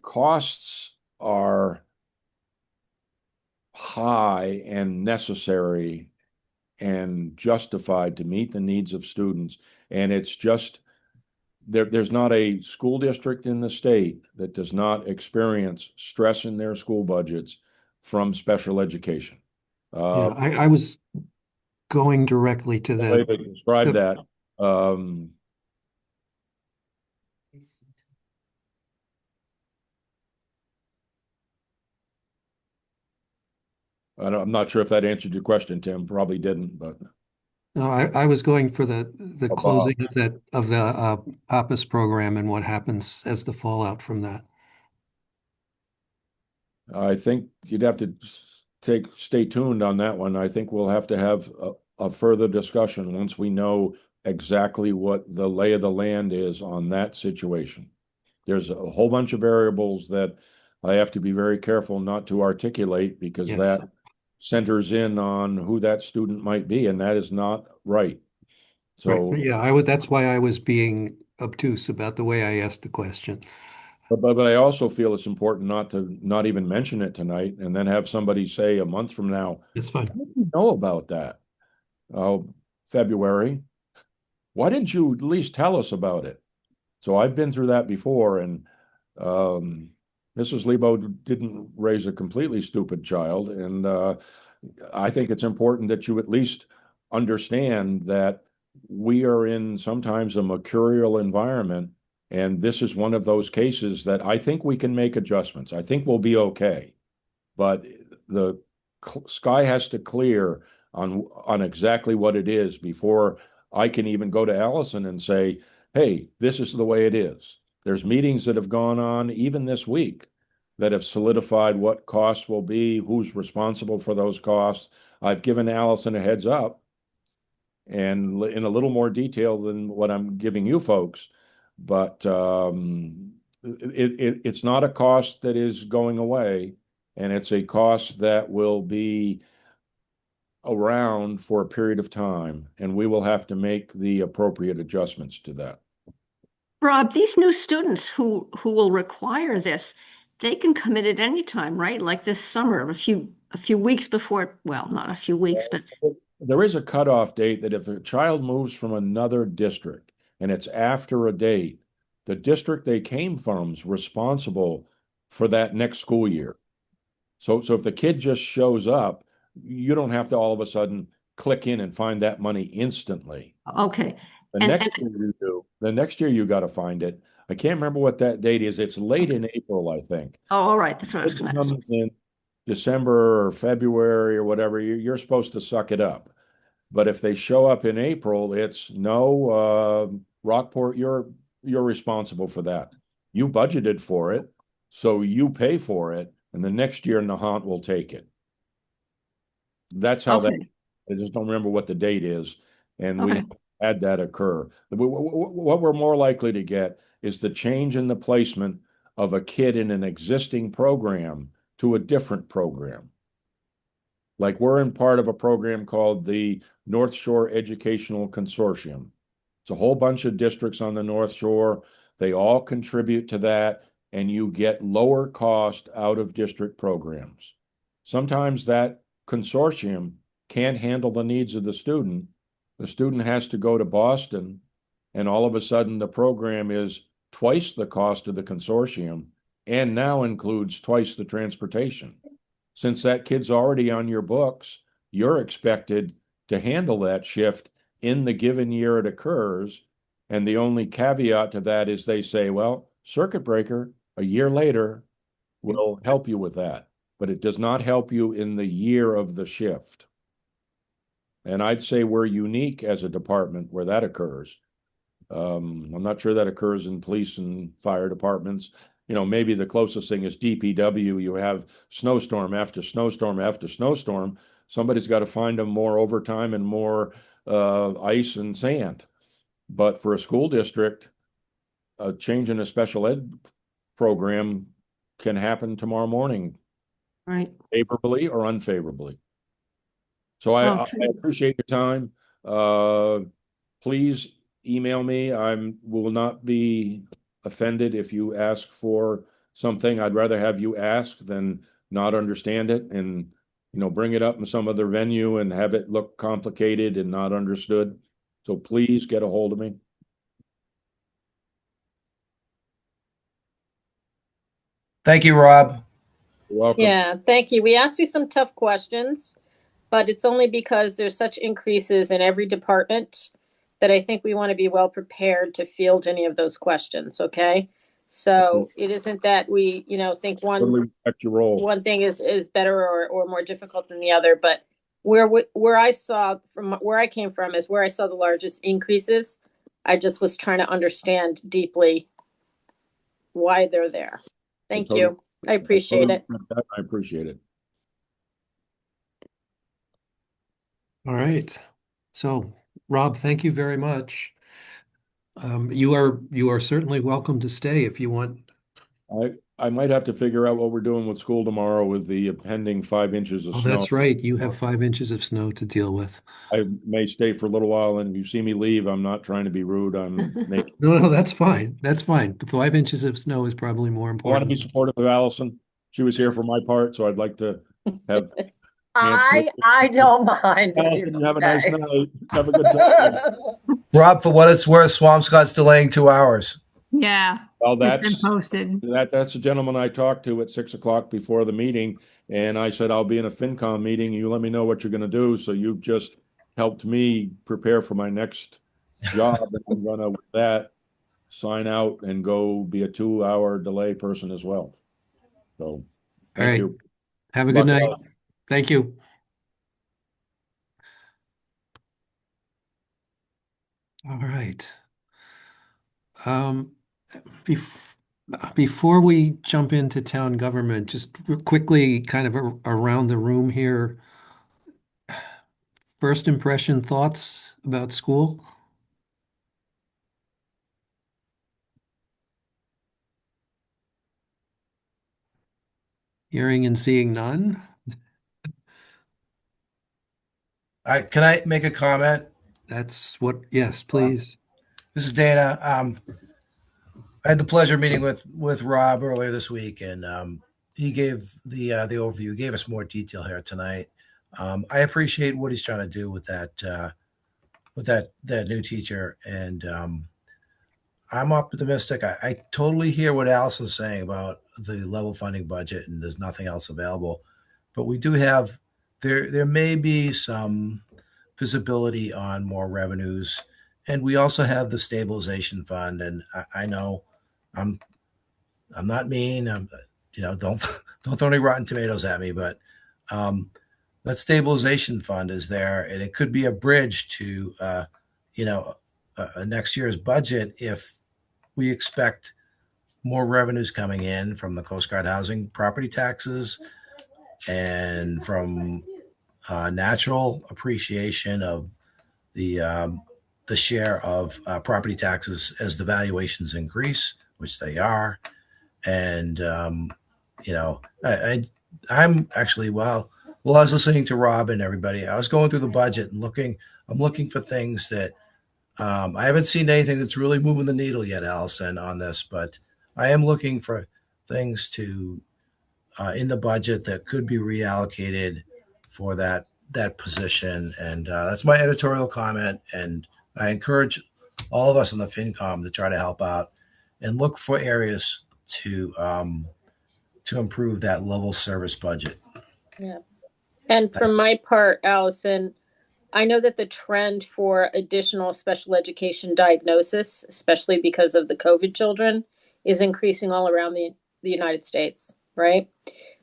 C: costs are high and necessary and justified to meet the needs of students. And it's just there's not a school district in the state that does not experience stress in their school budgets from special education.
A: Yeah, I was going directly to
C: The way
A: the,
C: they describe that, um, I'm not sure if that answered your question, Tim. Probably didn't, but
A: no, I was going for the
C: Bob,
A: closing of the PAPAS program and what happens as the fallout from that.
C: I think you'd have to stay tuned on that one. I think we'll have to have a further discussion once we know exactly what the lay of the land is on that situation. There's a whole bunch of variables that I have to be very careful not to articulate because
A: Yes.
C: that centers in on who that student might be, and that is not right. So,
A: Right. Yeah, that's why I was being obtuse about the way I asked the question.
C: but I also feel it's important not even mention it tonight and then have somebody say a month from now,
A: It's fine.
C: "What did you know about that? Oh, February. Why didn't you at least tell us about it?" So I've been through that before, and Mrs. Lebo didn't raise a completely stupid child, and I think it's important that you at least understand that we are in sometimes a mercurial environment, and this is one of those cases that I think we can make adjustments. I think we'll be okay, but the sky has to clear on exactly what it is before I can even go to Allison and say, "Hey, this is the way it is." There's meetings that have gone on even this week that have solidified what costs will be, who's responsible for those costs. I've given Allison a heads up and in a little more detail than what I'm giving you folks, but it's not a cost that is going away, and it's a cost that will be around for a period of time, and we will have to make the appropriate adjustments to that.
E: Rob, these new students who will require this, they can come in at any time, right? Like this summer, a few weeks before, well, not a few weeks, but
C: There is a cutoff date that if a child moves from another district and it's after a date, the district they came from is responsible for that next school year. So if the kid just shows up, you don't have to all of a sudden click in and find that money instantly.
E: okay.
C: The
E: And
C: next year you do. The next year you got to find it. I can't remember what that date is. It's late in April, I think.
E: oh, all right, that's what I was
C: It
E: going to ask.
C: comes in December or February or whatever. You're supposed to suck it up. But if they show up in April, it's no, Rockport, you're responsible for that. You budgeted for it, so you pay for it, and the next year Nahant will take it. That's how that.
E: Okay,
C: I just don't remember what the date is, and we
E: okay.
C: had that occur. What we're more likely to get is the change in the placement of a kid in an existing program to a different program. Like we're in part of a program called the North Shore Educational Consortium. It's a whole bunch of districts on the North Shore. They all contribute to that, and you get lower cost out of district programs. sometimes that consortium can't handle the needs of the student. The student has to go to Boston, and all of a sudden the program is twice the cost of the consortium and now includes twice the transportation. Since that kid's already on your books, you're expected to handle that shift in the given year it occurs. And the only caveat to that is they say, well, circuit breaker a year later will help you with that, but it does not help you in the year of the shift. And I'd say we're unique as a department where that occurs. I'm not sure that occurs in police and fire departments. You know, maybe the closest thing is DPW. You have snowstorm after snowstorm after snowstorm. Somebody's got to find them more overtime and more ice and sand. But for a school district, a change in a special ed program can happen tomorrow morning,
E: Right.
C: favorably or unfavorably. So I
E: Okay.
C: appreciate your time. Please email me. Will not be offended if you ask for something. I'd rather have you ask than not understand it and, bring it up in some other venue and have it look complicated and not understood. So please get a hold of me.
G: Thank you, Rob.
C: You're welcome.
B: Yeah, thank you. We asked you some tough questions, but it's only because there's such increases in every department that I think we want to be well prepared to field any of those questions, okay? So it isn't that we, think
C: Totally respect your role.
B: one thing is better or more difficult than the other, but where I saw from where I came from is where I saw the largest increases. I just was trying to understand deeply why they're there. Thank you. I appreciate it.
C: I appreciate it.
A: All right. So, Rob, thank you very much. You are certainly welcome to stay if you want.
C: I might have to figure out what we're doing with school tomorrow with the pending 5 inches of
A: Oh,
C: snow.
A: that's right. You have 5 inches of snow to deal with.
C: I may stay for a little while, and if you see me leave, I'm not trying to be rude. I'm making.
A: No, that's fine. That's fine. The 5 inches of snow is probably more
C: I want to be
A: important.
C: supportive of Allison. She was here for my part, so I'd like to have.
H: I don't mind.
C: Allison, you have a nice night. Have a good time.
G: Rob, for what it's worth, Swampscott's delaying 2 hours.
E: Yeah.
C: Well,
E: It's been posted.
C: that's a gentleman I talked to at 6 o'clock before the meeting, and I said I'll be in a FinCom meeting. You let me know what you're going to do. So you've just helped me prepare for my next job, and I'm going to with that sign out and go be a 2-hour delay person as well. So thank you.
A: Have a good
C: Luck
A: night.
C: out.
A: Thank you. All right. Um, before we jump into town government, just quickly, kind of around the room here. First impression thoughts about school? Hearing and seeing none?
G: Can I make a comment?
A: Yes, please.
G: This is Dana. I had the pleasure of meeting with Rob earlier this week, and he gave the overview. He gave us more detail here tonight. I appreciate what he's trying to do with that new teacher, and I'm optimistic. I totally hear what Allison's saying about the level funding budget, and there's nothing else available. But we do have there may be some visibility on more revenues, and we also have the stabilization fund. And I know I'm not mean. Don't don't throw any rotten tomatoes at me, but that stabilization fund is there, and it could be a bridge to next year's budget if we expect more revenues coming in from the Coast Guard housing property taxes and from natural appreciation of the share of property taxes as the valuations increase, which they are. And I'm actually I was listening to Rob and everybody. I was going through the budget and looking. I'm looking for things that I haven't seen anything that's really moving the needle yet, Allison, on this, but I am looking for things to in the budget that could be reallocated for that position. And that's my editorial comment. And I encourage all of us on the FinCom to try to help out and look for areas to improve that level service budget.
B: Yeah. And for my part, Allison, I know that the trend for additional special education diagnosis, especially because of the COVID children, is increasing all around the United States, right?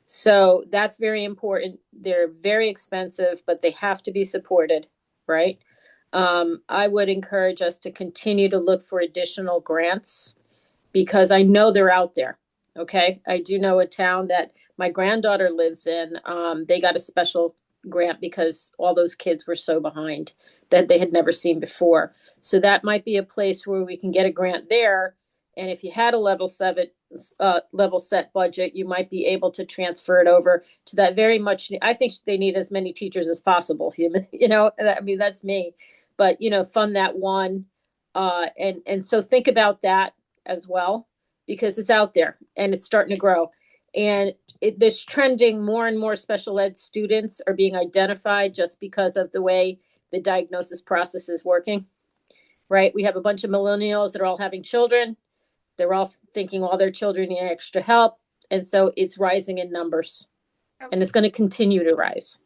B: So that's very important. They're very expensive, but they have to be supported, right? I would encourage us to continue to look for additional grants because I know they're out there. Okay. I do know a town that my granddaughter lives in. They got a special grant because all those kids were so behind that they had never seen before. So that might be a place where we can get a grant there. And if you had a level set budget, you might be able to transfer it over to that very much. I think they need as many teachers as possible. I mean, that's me, but fund that one. And so think about that as well, because it's out there and it's starting to grow. And this trending, more and more special ed students are being identified just because of the way the diagnosis process is working, right? We have a bunch of millennials that are all having children. They're all thinking all their children need extra help. And so it's rising in numbers and it's going to continue to rise.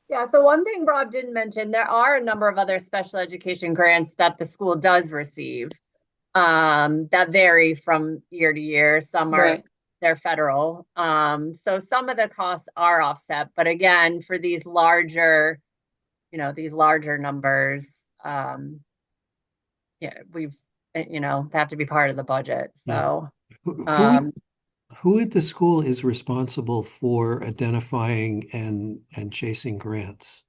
H: Yeah, so one thing Rob didn't mention, there are a number of other special education grants that the school does receive that vary from year to year. Some are
B: Right.
H: they're federal. So some of the costs are offset, but again, for these larger numbers, yeah, they have to be part of the budget. So
A: Who,
H: um,
A: who at the school is responsible for identifying and chasing grants?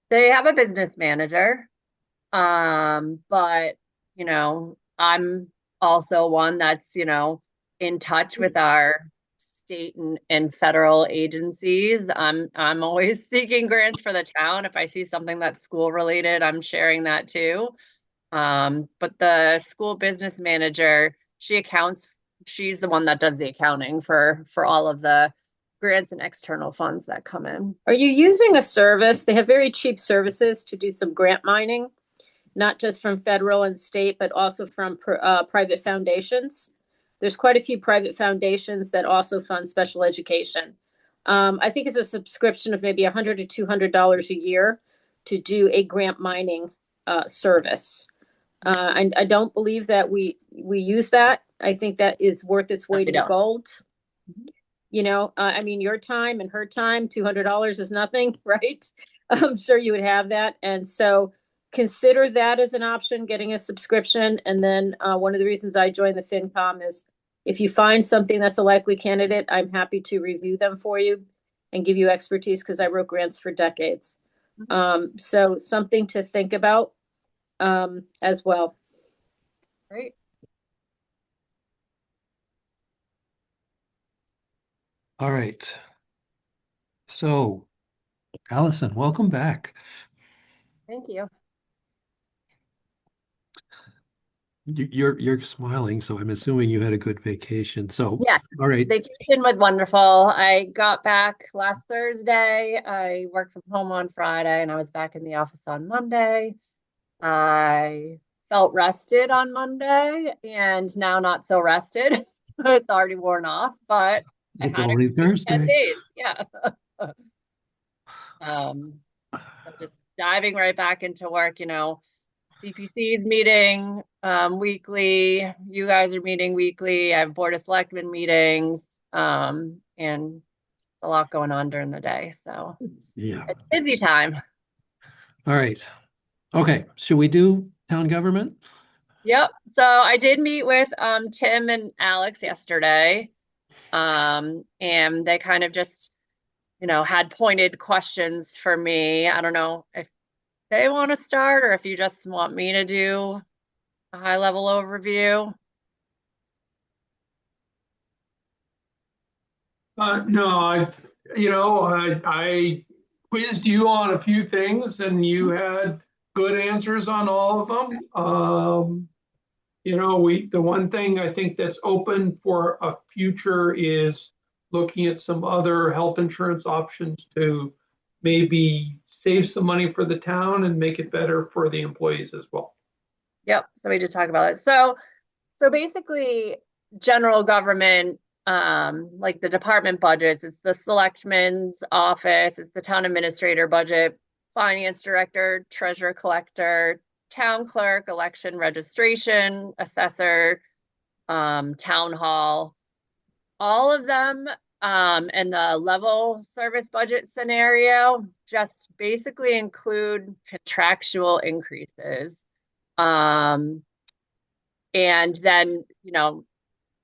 H: they have a business manager. But I'm also one that's, in touch with our state and federal agencies. I'm always seeking grants for the town. If I see something that's school related, I'm sharing that too. But the school business manager, she's the one that does the accounting for all of the grants and external funds that come in.
B: Are you using a service? They have very cheap services to do some grant mining, not just from federal and state, but also from private foundations. There's quite a few private foundations that also fund special education. I think it's a subscription of maybe $100 to $200 a year to do a grant mining service. I don't believe that we use that. I think that is worth its weight in gold. I mean, your time and her time, $200 is nothing, right? I'm sure you would have that. And so consider that as an option, getting a subscription. And then one of the reasons I joined the FinCom is if you find something that's a likely candidate, I'm happy to review them for you and give you expertise because I wrote grants for decades. So something to think about as well.
H: Great.
A: All right. So, Allison, welcome back.
H: Thank you.
A: You're smiling, so I'm assuming you had a good vacation. So,
H: Yes,
A: all right.
H: vacation was wonderful. I got back last Thursday. I worked from home on Friday and I was back in the office on Monday. I felt rested on Monday and now not so rested. It's already worn off, but
A: It's
H: I had
A: only
H: 10
A: Thursday.
H: days. Yeah. So just diving right back into work, CPC's meeting weekly. You guys are meeting weekly. I have Board of Selectmen meetings, and a lot going on during the day. So
A: Yeah.
H: it's busy time.
A: All right. Okay. Should we do town government?
H: Yep. So I did meet with Tim and Alex yesterday. And they kind of just, had pointed questions for me. I don't know if they want to start or if you just want me to do a high level overview.
D: No, I quizzed you on a few things and you had good answers on all of them. The one thing I think that's open for a future is looking at some other health insurance options to maybe save some money for the town and make it better for the employees as well.
H: Yep. So we did talk about it. So basically, general government, like the department budgets, it's the selectman's office, it's the town administrator budget, finance director, treasurer collector, town clerk, election registration, assessor, town hall, all of them, and the level service budget scenario just basically include contractual increases. And then,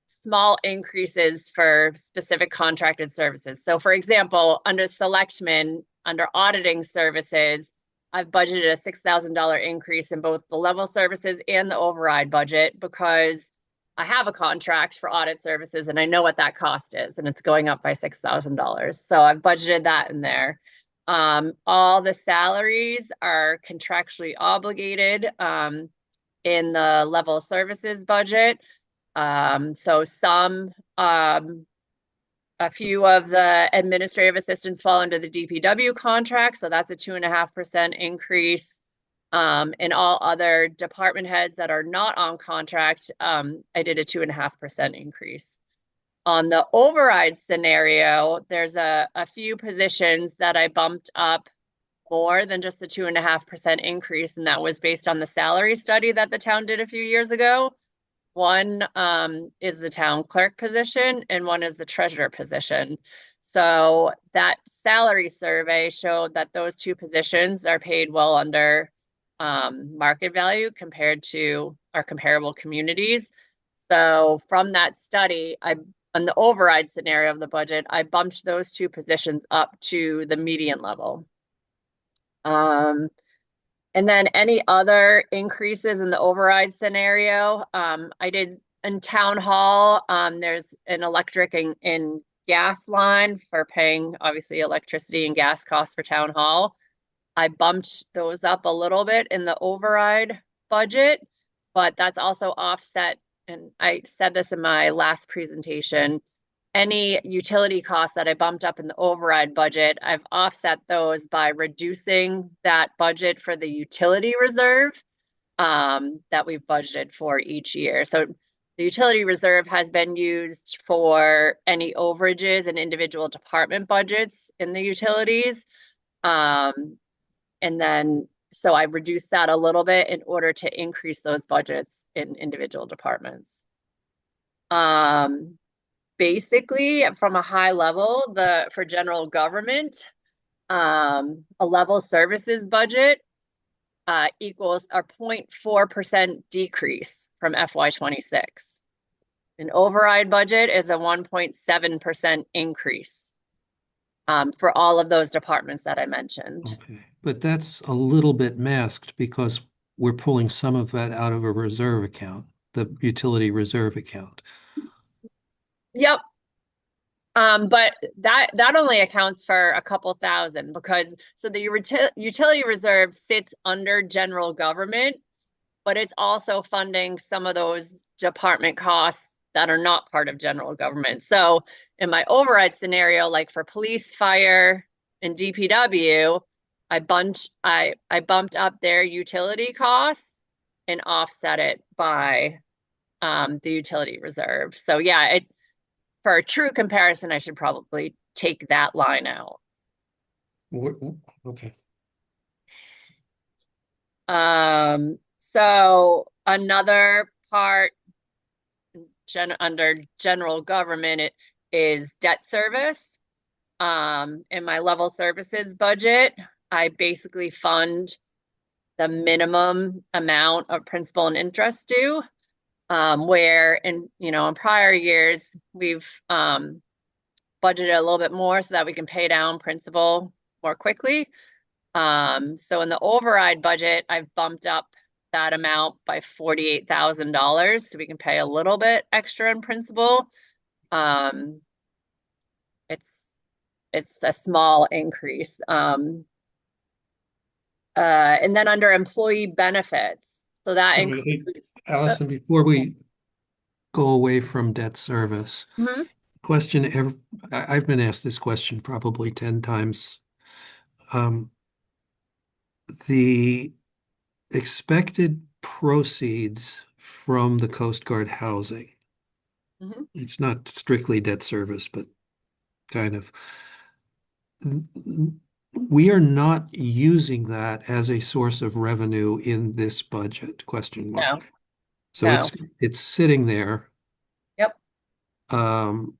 H: small increases for specific contracted services. So for example, under selectmen, under auditing services, I've budgeted a $6,000 increase in both the level services and the override budget because I have a contract for audit services and I know what that cost is, and it's going up by $6,000. So I've budgeted that in there. All the salaries are contractually obligated in the level services budget. So a few of the administrative assistants fall under the DPW contract, so that's a 2.5% increase. And all other department heads that are not on contract, I did a 2.5% increase. On the override scenario, there's a few positions that I bumped up more than just the 2.5% increase, and that was based on the salary study that the town did a few years ago. One is the town clerk position, and one is the treasurer position. So that salary survey showed that those two positions are paid well under market value compared to our comparable communities. So from that study, on the override scenario of the budget, I bumped those two positions up to the median level. And then any other increases in the override scenario, I did in town hall, there's an electric and gas line for paying obviously electricity and gas costs for town hall. I bumped those up a little bit in the override budget, but that's also offset. And I said this in my last presentation, any utility costs that I bumped up in the override budget, I've offset those by reducing that budget for the utility reserve that we've budgeted for each year. So the utility reserve has been used for any overages and individual department budgets in the utilities. And then, so I reduced that a little bit in order to increase those budgets in individual departments. Basically, from a high level, for general government, a level services budget equals a 0.4% decrease from FY26. An override budget is a 1.7% increase for all of those departments that I mentioned.
A: Okay, but that's a little bit masked because we're pulling some of that out of a reserve account, the utility reserve account.
H: Yep. But that only accounts for a couple thousand because the utility reserve sits under general government, but it's also funding some of those department costs that are not part of general government. So in my override scenario, like for police, fire, and DPW, I bumped up their utility costs and offset it by the utility reserve. So yeah, for a true comparison, I should probably take that line out.
A: Okay.
H: So another part under general government, it is debt service. In my level services budget, I basically fund the minimum amount of principal and interest due. Where in prior years we've budgeted a little bit more so that we can pay down principal more quickly. So in the override budget, I've bumped up that amount by $48,000 so we can pay a little bit extra in principal. It's a small increase. And then under employee benefits, so that includes
A: Allison, before we go away from debt service, I've been asked this question probably 10 times. The expected proceeds from the Coast Guard housing,
H: Mhm.
A: it's not strictly debt service, but kind of. We are not using that as a source of revenue in this budget, question
H: No,
A: mark. So
H: no.
A: it's sitting there.
H: Yep.
A: Um,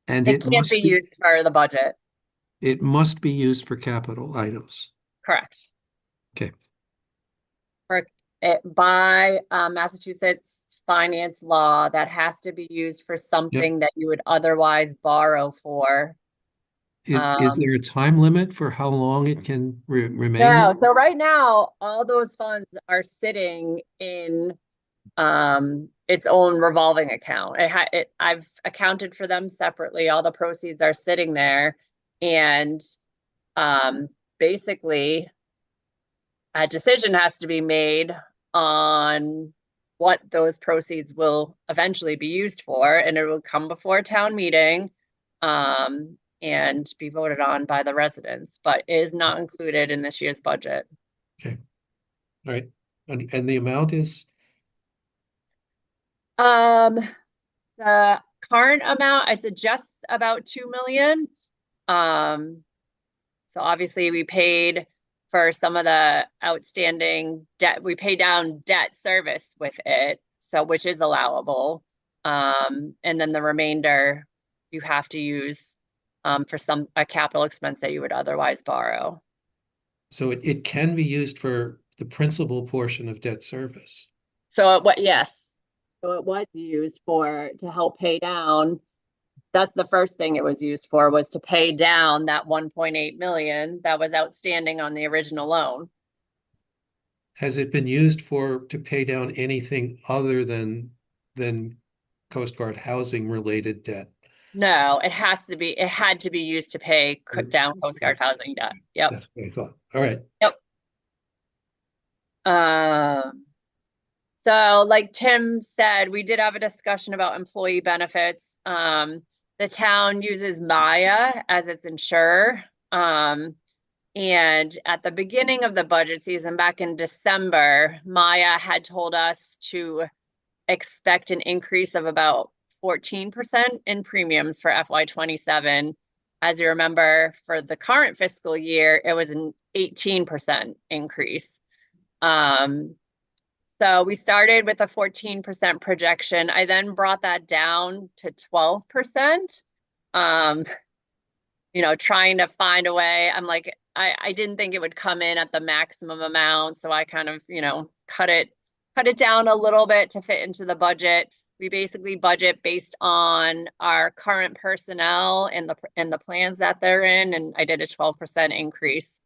A: and
H: It can't be used for the budget.
A: it must be used for capital items.
H: Correct.
A: Okay.
H: For it by Massachusetts finance law, that has to be used for
A: Yep.
H: something that you would otherwise borrow for.
A: Is there a time limit for how long it can remain there?
H: No, so right now, all those funds are sitting in its own revolving account. I've accounted for them separately. All the proceeds are sitting there, and basically a decision has to be made on what those proceeds will eventually be used for, and it will come before a town meeting and be voted on by the residents, but is not included in this year's budget.
A: Okay. All right. And the amount is?
H: The current amount, I suggest about 2 million. So obviously we paid for some of the outstanding debt. We pay down debt service with it, so which is allowable. And then the remainder you have to use for a capital expense that you would otherwise borrow.
A: So it can be used for the principal portion of debt service.
H: So yes. So it was used to help pay down. That's the first thing it was used for, was to pay down that 1.8 million that was outstanding on the original loan.
A: Has it been used to pay down anything other than Coast Guard housing related debt?
H: No, it had to be used to pay down Coast Guard housing debt. Yep.
A: That's what I thought. All right.
H: Yep. So like Tim said, we did have a discussion about employee benefits. The town uses Maya as its insurer. And at the beginning of the budget season, back in December, Maya had told us to expect an increase of about 14% in premiums for FY27. As you remember, for the current fiscal year, it was an 18% increase. So we started with a 14% projection. I then brought that down to 12%. Trying to find a way. I'm like, I didn't think it would come in at the maximum amount, so I kind of, cut it down a little bit to fit into the budget. We basically budget based on our current personnel and the plans that they're in, and I did a 12% increase.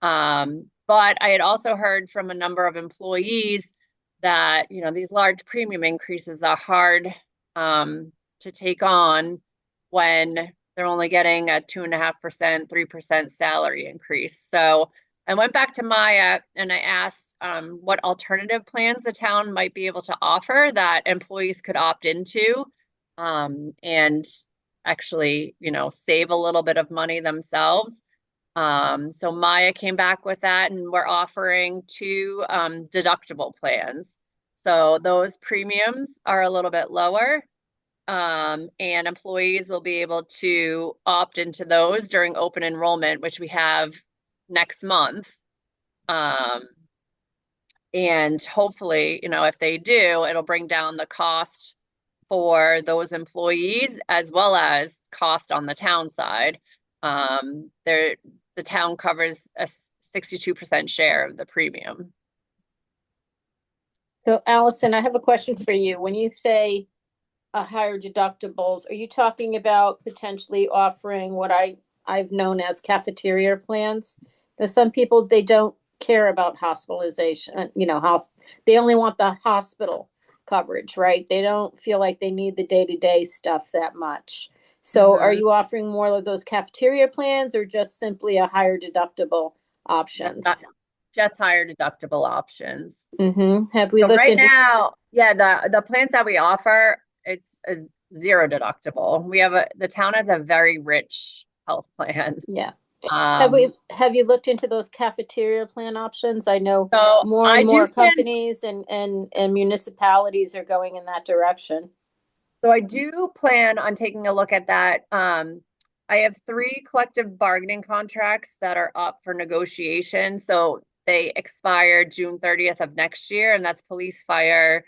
H: But I had also heard from a number of employees that, these large premium increases are hard to take on when they're only getting a 2.5%, 3% salary increase. So I went back to Maya and I asked what alternative plans the town might be able to offer that employees could opt into and actually, save a little bit of money themselves. So Maya came back with that, and we're offering 2 deductible plans. So those premiums are a little bit lower. And employees will be able to opt into those during open enrollment, which we have next month. And hopefully, if they do, it'll bring down the cost for those employees as well as cost on the town side. The town covers a 62% share of the premium.
B: So Allison, I have a question for you. When you say higher deductibles, are you talking about potentially offering what I've known as cafeteria plans? Because some people, they don't care about hospitalization, they only want the hospital coverage, right? They don't feel like they need the day-to-day stuff that much. So are you offering more of those cafeteria plans or just simply a higher deductible options?
H: Just higher deductible options.
B: Have we
H: So
B: looked
H: right
B: into
H: now, yeah, the plans that we offer it's a zero deductible. The town has a very rich health plan.
B: Yeah.
H: Um,
B: Have you looked into those cafeteria plan options? I know
H: so
B: more
H: I
B: and
H: do
B: more
H: plan,
B: companies and municipalities are going in that direction.
H: so I do plan on taking a look at that. I have 3 collective bargaining contracts that are up for negotiation. So they expire June 30th of next year, and that's police, fire,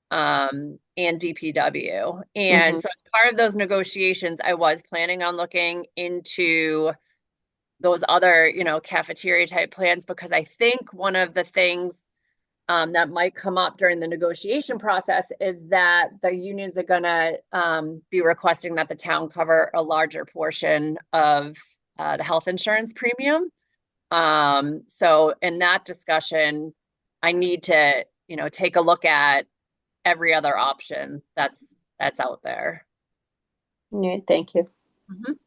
H: and DPW. And
B: Mhm.
H: so as part of those negotiations, I was planning on looking into those other, cafeteria type plans, because I think one of the things that might come up during the negotiation process is that the unions are going to be requesting that the town cover a larger portion of the health insurance premium. So in that discussion, I need to, take a look at every other option that's out there.
B: Yeah, thank you.
H: Mhm.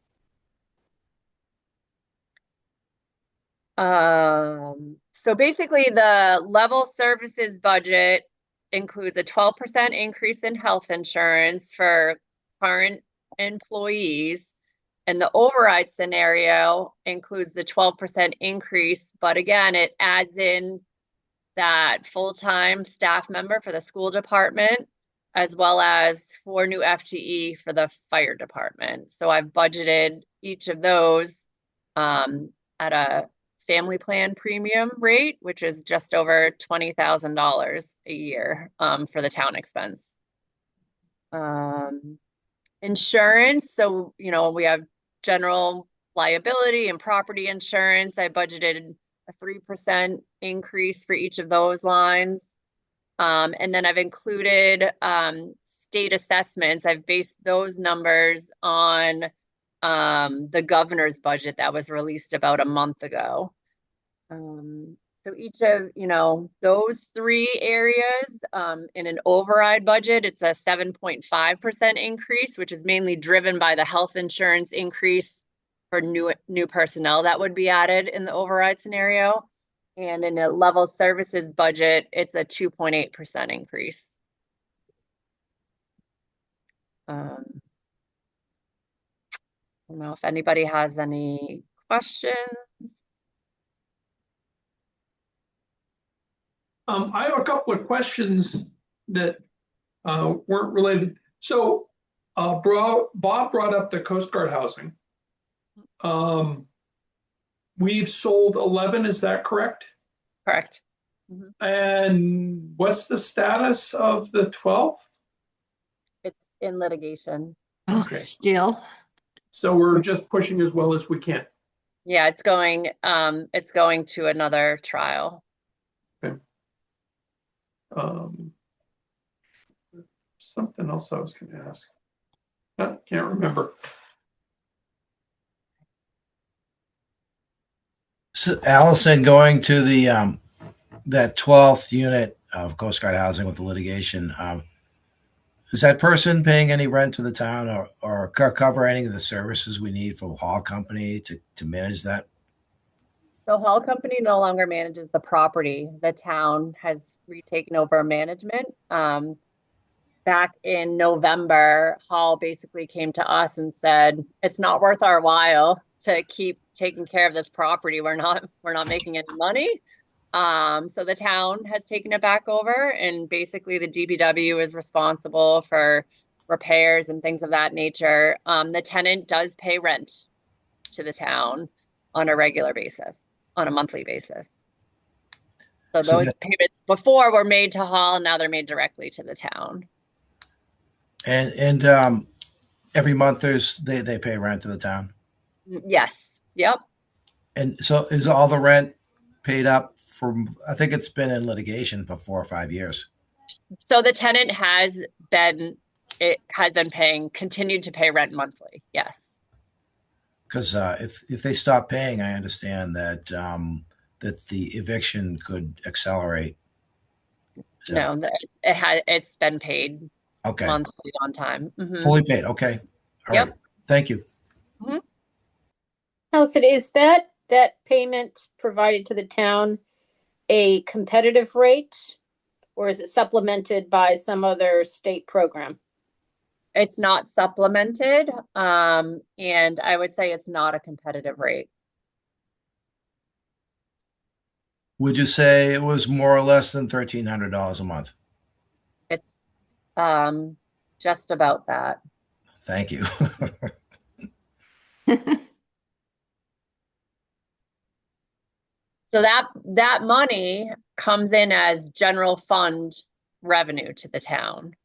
H: So basically the level services budget includes a 12% increase in health insurance for current employees. And the override scenario includes the 12% increase, but again, it adds in that full-time staff member for the school department, as well as 4 new FTE for the fire department. So I've budgeted each of those at a family plan premium rate, which is just over $20,000 a year for the town expense. Insurance, so we have general liability and property insurance. I budgeted a 3% increase for each of those lines. And then I've included state assessments. I've based those numbers on the governor's budget that was released about a month ago. So each of, those 3 areas in an override budget, it's a 7.5% increase, which is mainly driven by the health insurance increase for new personnel that would be added in the override scenario. And in a level services budget, it's a 2.8% increase. I don't know if anybody has any questions.
D: I have a couple of questions that weren't related. So Bob brought up the Coast Guard housing. We've sold 11, is that correct?
H: Correct.
D: And what's the status of the 12th?
H: It's in litigation.
E: Oh,
D: Okay.
E: still.
D: So we're just pushing as well as we can.
H: Yeah, it's going to another trial.
D: Okay. Something else I was going to ask. I can't remember.
G: So Allison, going to the that 12th unit of Coast Guard housing with the litigation, is that person paying any rent to the town or cover any of the services we need for Hall Company to manage that?
H: The Hall Company no longer manages the property. The town has retaken over management. Back in November, Hall basically came to us and said, it's not worth our while to keep taking care of this property. We're not making any money. So the town has taken it back over, and basically the DPW is responsible for repairs and things of that nature. The tenant does pay rent to the town on a regular basis, on a monthly basis. So those payments before were made to Hall, now they're made directly to the town.
G: And every month they pay rent to the town.
H: Yes. Yep.
G: And so is all the rent paid up from? I think it's been in litigation for 4 or 5 years.
H: So the tenant has been continued to pay rent monthly. Yes.
G: Because if they stop paying, I understand that that the eviction could accelerate.
H: No, it's been paid.
G: Okay.
H: Monthly on time.
G: Fully paid. Okay. All right. Thank you.
B: Allison, is that payment provided to the town a competitive rate, or is it supplemented by some other state program?
H: It's not supplemented, and I would say it's not a competitive rate.
G: Would you say it was more or less than $1,300 a month?
H: It's just about that.
G: Thank you.
H: So that money comes in as general fund revenue to the town.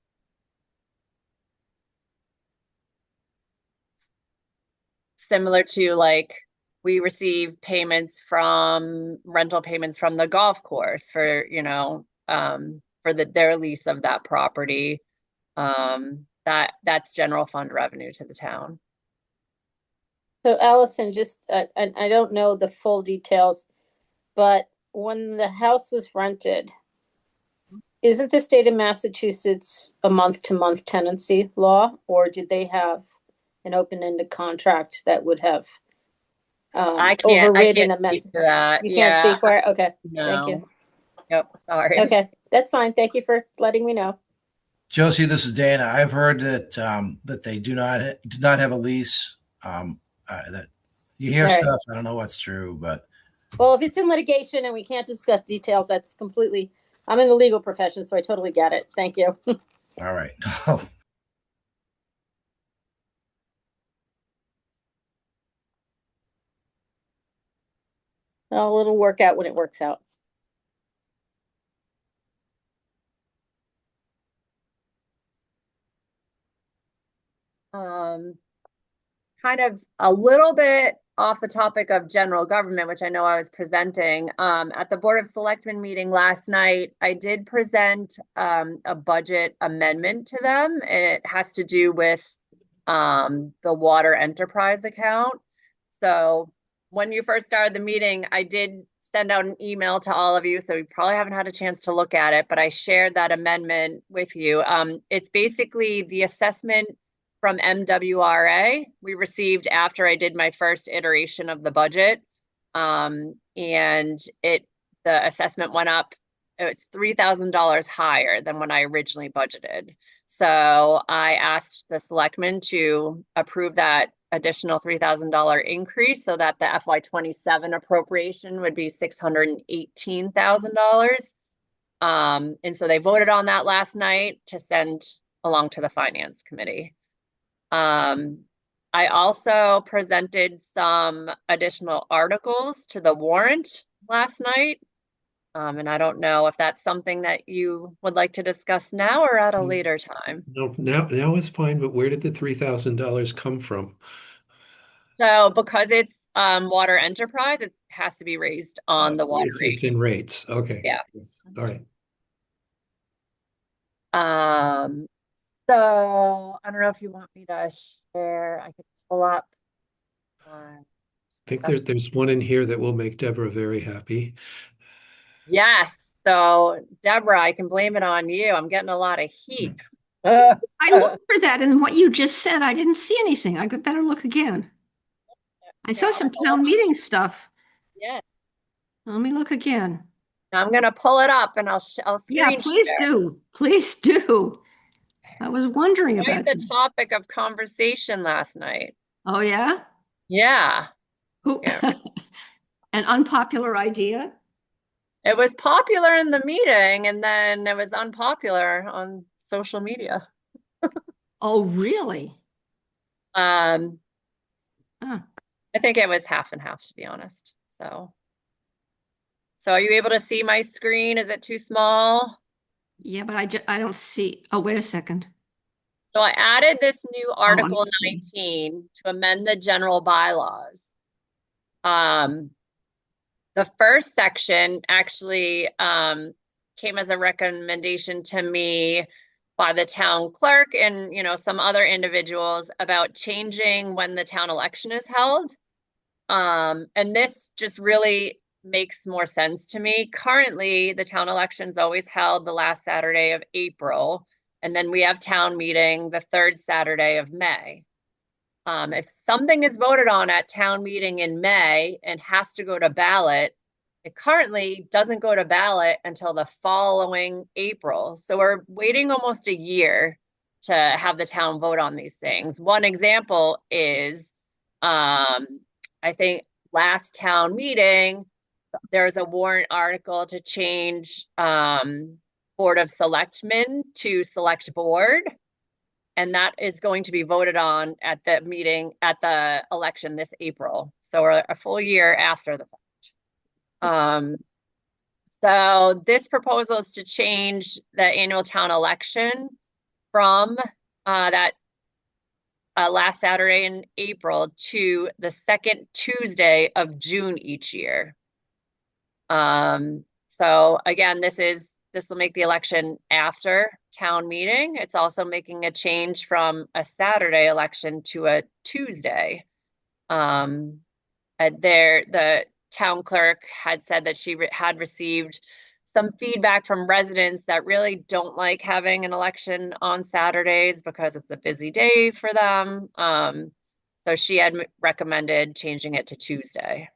H: Similar to like we receive payments from rental payments from the golf course for, for their lease of that property. That's general fund revenue to the town.
B: So Allison, just I don't know the full details, but when the house was rented, isn't the state of Massachusetts a month-to-month tenancy law, or did they have an open-ended contract that would have
H: I
B: overridden
H: can't
B: a month?
H: speak to that.
B: You can't speak for it? Okay.
H: No.
B: Thank you.
H: Yep, sorry.
B: Okay, that's fine. Thank you for letting me know.
G: Josie, this is Dana. I've heard that they do not have a lease. That you hear
B: All right.
G: stuff. I don't know what's true, but
B: Well, if it's in litigation and we can't discuss details, that's completely, I'm in the legal profession, so I totally get it. Thank you.
G: all right.
B: Well, it'll work out when it works out.
H: Kind of a little bit off the topic of general government, which I know I was presenting. At the Board of Selectmen meeting last night, I did present a budget amendment to them. It has to do with the water enterprise account. So when you first started the meeting, I did send out an email to all of you, so you probably haven't had a chance to look at it, but I shared that amendment with you. It's basically the assessment from MWRA we received after I did my first iteration of the budget. And the assessment went up. It's $3,000 higher than when I originally budgeted. So I asked the selectmen to approve that additional $3,000 increase so that the FY27 appropriation would be $618,000. And so they voted on that last night to send along to the finance committee. I also presented some additional articles to the warrant last night. And I don't know if that's something that you would like to discuss now or at a later time.
A: No, now is fine, but where did the $3,000 come from?
H: So because it's water enterprise, it has to be raised on the water rate.
A: It's in rates. Okay.
H: Yeah.
A: All right.
H: So I don't know if you want me to share. I could pull up.
A: I think there's one in here that will make Deborah very happy.
H: Yes. So Deborah, I can blame it on you. I'm getting a lot of heat.
E: I looked for that, and what you just said, I didn't see anything. I could better look again. I saw some town meeting stuff.
H: Yeah.
E: Let me look again.
H: I'm gonna pull it up and I'll screen
E: Yeah, please
H: share.
E: do. Please do. I was wondering
H: Quite
E: about
H: the topic of conversation last night.
E: Oh, yeah?
H: Yeah.
E: Who?
H: Yeah.
E: An unpopular idea?
H: It was popular in the meeting and then it was unpopular on social media.
E: Oh, really?
H: Huh. I think it was half and half, to be honest. So are you able to see my screen? Is it too small?
E: Yeah, but I don't see. Oh, wait a second.
H: So I added this new Article 19 to amend the general bylaws. The first section actually came as a recommendation to me by the town clerk and some other individuals about changing when the town election is held. And this just really makes more sense to me. Currently, the town election's always held the last Saturday of April, and then we have town meeting the third Saturday of May. If something is voted on at town meeting in May and has to go to ballot, it currently doesn't go to ballot until the following April. So we're waiting almost a year to have the town vote on these things. One example is, I think last town meeting, there was a warrant article to change Board of Selectmen to Select Board. And that is going to be voted on at the meeting at the election this April. So we're a full year after the fact. So this proposal is to change the annual town election from that last Saturday in April to the second Tuesday of June each year. So again, this will make the election after town meeting. It's also making a change from a Saturday election to a Tuesday. The town clerk had said that she had received some feedback from residents that really don't like having an election on Saturdays because it's a busy day for them. So she had recommended changing it to Tuesday.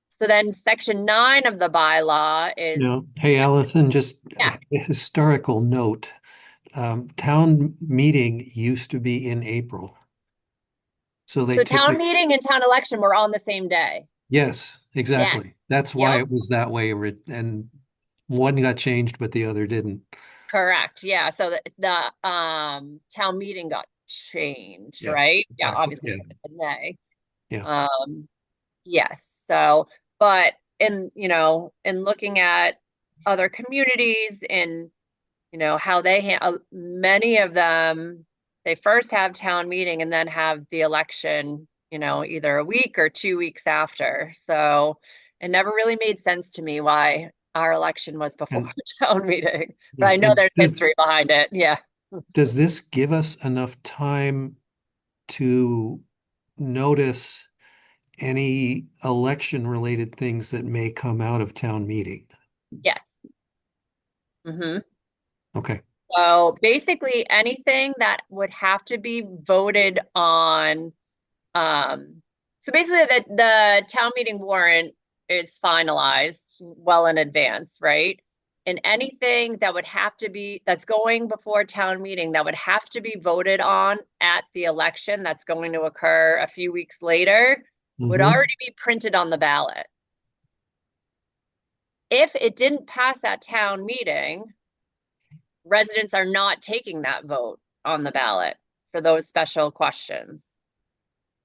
H: So then section 9 of the bylaw is.
A: Hey, Allison, just
H: Yeah.
A: a historical note. Town meeting used to be in April. So
H: Town meeting and town election were on the same day.
A: Yes, exactly.
H: Yes.
A: That's why it was that way. And one got changed, but the other didn't.
H: Correct. Yeah. So the town meeting got changed,
A: Yeah.
H: right? Yeah,
A: Right.
H: obviously
A: Yeah.
H: in May.
A: Yeah.
H: Yes. So, but in looking at other communities and how they many of them, they first have town meeting and then have the election, either a week or 2 weeks after. So it never really made sense to me why our election was before town meeting, but I know there's history behind it. Yeah.
A: Does this give us enough time to notice any election related things that may come out of town meeting?
H: Yes. Mm-hmm.
A: Okay.
H: So basically anything that would have to be voted on. So basically the town meeting warrant is finalized well in advance, right? And anything that would have to be, that's going before town meeting that would have to be voted on at the election that's going to occur a few weeks later would already be printed on the ballot. If it didn't pass at town meeting, residents are not taking that vote on the ballot for those special questions.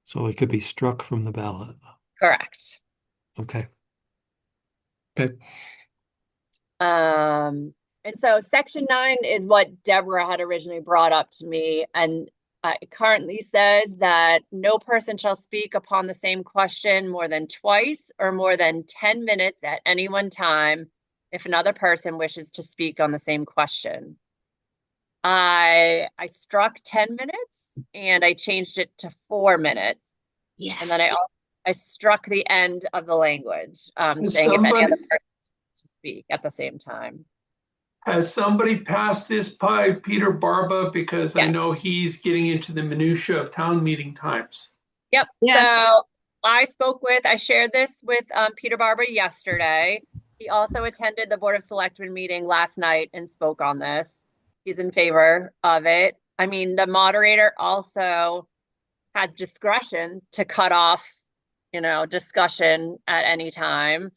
A: So it could be struck from the ballot.
H: Correct.
A: Okay. Okay.
H: And so section 9 is what Deborah had originally brought up to me, and it currently says that no person shall speak upon the same question more than twice or more than 10 minutes at any one time if another person wishes to speak on the same question. I struck 10 minutes and I changed it to 4 minutes.
E: Yes.
H: And then I struck the end of the language, saying if any
D: somebody-
H: other person to speak at the same time.
D: Has somebody passed this by Peter Barba? Because I
H: Yes.
D: know he's getting into the minutia of town meeting times.
H: Yep.
E: Yes.
H: So I shared this with Peter Barba yesterday. He also attended the Board of Selectmen meeting last night and spoke on this. He's in favor of it. I mean, the moderator also has discretion to cut off, discussion at any time.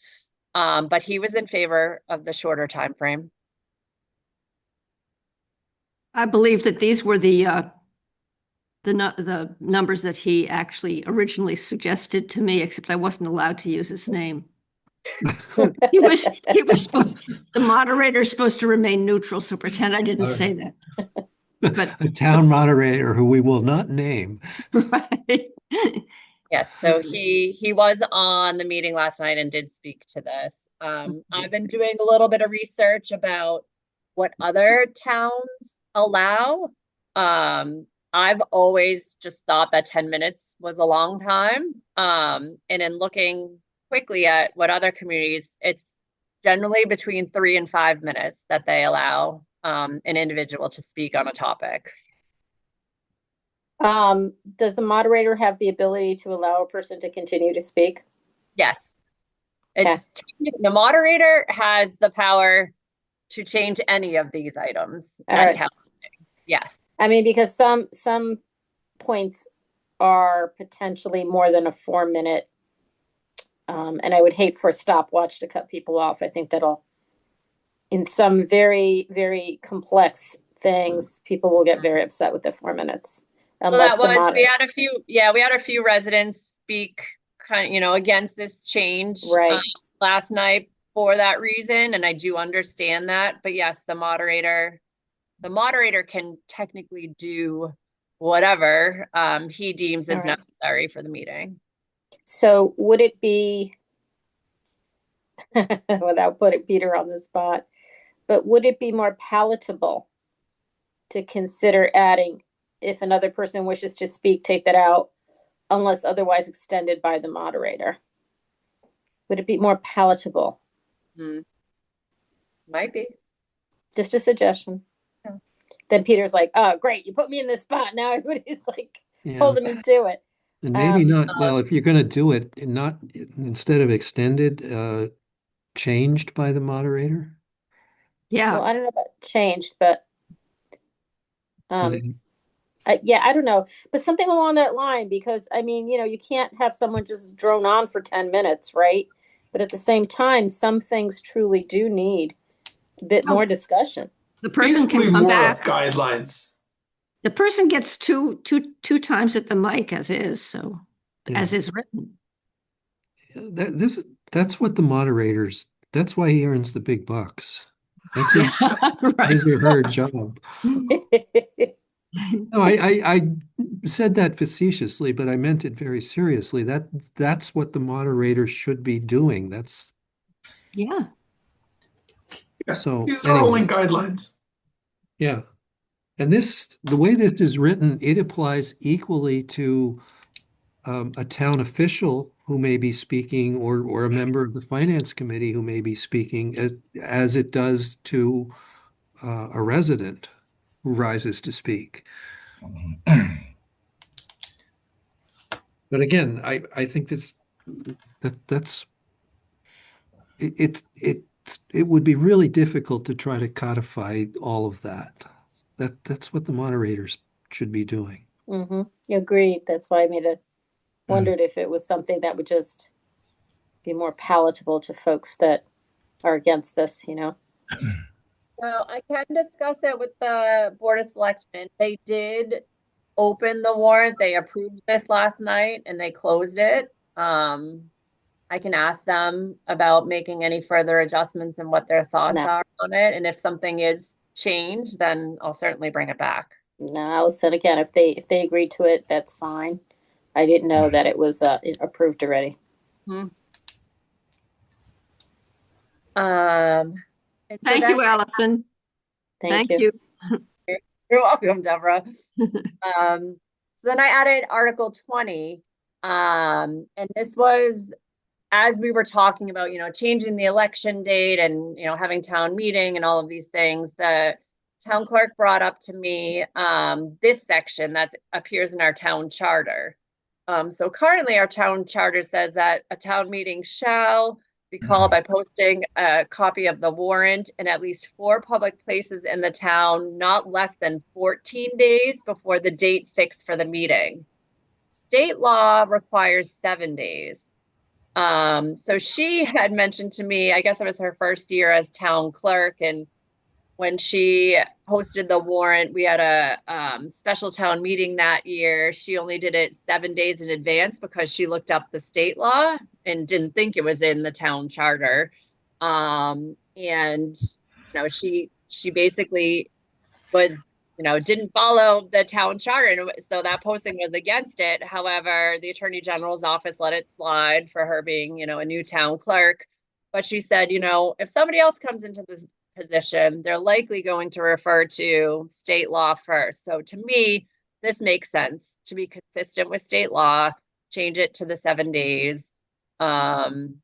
H: But he was in favor of the shorter time frame.
E: I believe that these were the numbers that he actually originally suggested to me, except I wasn't allowed to use his name. He was supposed, the moderator is supposed to remain neutral, so pretend I didn't say that. But
A: a town moderator who we will not name.
E: right.
H: Yes, so he was on the meeting last night and did speak to this. I've been doing a little bit of research about what other towns allow. I've always just thought that 10 minutes was a long time. And in looking quickly at what other communities, it's generally between 3 and 5 minutes that they allow an individual to speak on a topic.
B: Does the moderator have the ability to allow a person to continue to speak?
H: Yes. The moderator has the power to change any of these items at town meeting. Yes.
B: I mean, because some points are potentially more than a 4 minute. And I would hate for a stopwatch to cut people off. I think that'll, in some very, very complex things, people will get very upset with the 4 minutes.
H: So
B: Unless
H: that
B: the
H: was, we
B: moderator,
H: had a few, yeah, we had a few residents speak kind of, against this change
B: right?
H: last night for that reason. And I do understand that. But yes, the moderator can technically do whatever he deems
B: All
H: is
B: right.
H: necessary for the meeting.
B: So would it be, without putting Peter on the spot, but would it be more palatable to consider adding, if another person wishes to speak, take that out unless otherwise extended by the moderator? Would it be more palatable?
H: Might be.
B: Just a suggestion.
H: Yeah.
B: Then Peter's like, "Oh, great, you put me in this spot." Now everybody's like
A: Yeah.
B: holding me to it.
A: And maybe not, well, if you're going to do it, not instead of extended, changed by the moderator.
E: Yeah.
B: Well, I don't know about changed, but
A: And then-
B: yeah, I don't know, but something along that line, because I mean, you can't have someone just drone on for 10 minutes, right? But at the same time, some things truly do need a bit more discussion.
E: The person
D: Basically,
E: can come
D: more of
E: back.
D: guidelines.
E: The person gets two times at the mic as is, so
A: Yeah.
E: as is written.
A: That's what the moderators, that's why he earns the big bucks. That's
E: Yeah, right.
A: his or her job. No, I said that facetiously, but I meant it very seriously. That's what the moderator should be doing. That's
E: Yeah.
D: Yeah,
A: so
D: these are only
A: anyway,
D: guidelines.
A: yeah. And the way this is written, it applies equally to a town official who may be speaking or a member of the finance committee who may be speaking as it does to a resident who rises to speak. But again, I think that's it would be really difficult to try to codify all of that. That's what the moderators should be doing.
B: Mm-hmm. Agreed. That's why I wondered if it was something that would just be more palatable to folks that are against this,
H: So I can discuss it with the Board of Selection. They did open the warrant. They approved this last night and they closed it. I can ask them about making any further adjustments and what their thoughts
B: No.
H: are on it. And if something is changed, then I'll certainly bring it back.
B: No, Allison, again, if they agreed to it, that's fine. I didn't know that it was approved already.
H: And so
E: Thank
H: then,
E: you, Allison.
B: Thank you.
H: You're welcome, Deborah. So then I added Article 20. And this was as we were talking about, changing the election date and, having town meeting and all of these things, the town clerk brought up to me this section that appears in our town charter. So currently our town charter says that a town meeting shall be called by posting a copy of the warrant in at least 4 public places in the town, not less than 14 days before the date fixed for the meeting. State law requires 7 days. So she had mentioned to me, I guess it was her first year as town clerk, and when she posted the warrant, we had a special town meeting that year. She only did it 7 days in advance because she looked up the state law and didn't think it was in the town charter. And she basically would didn't follow the town charter. And so that posting was against it. However, the Attorney General's office let it slide for her being, a new town clerk. But she said, if somebody else comes into this position, they're likely going to refer to state law first. So to me, this makes sense to be consistent with state law, change it to the 7 days. And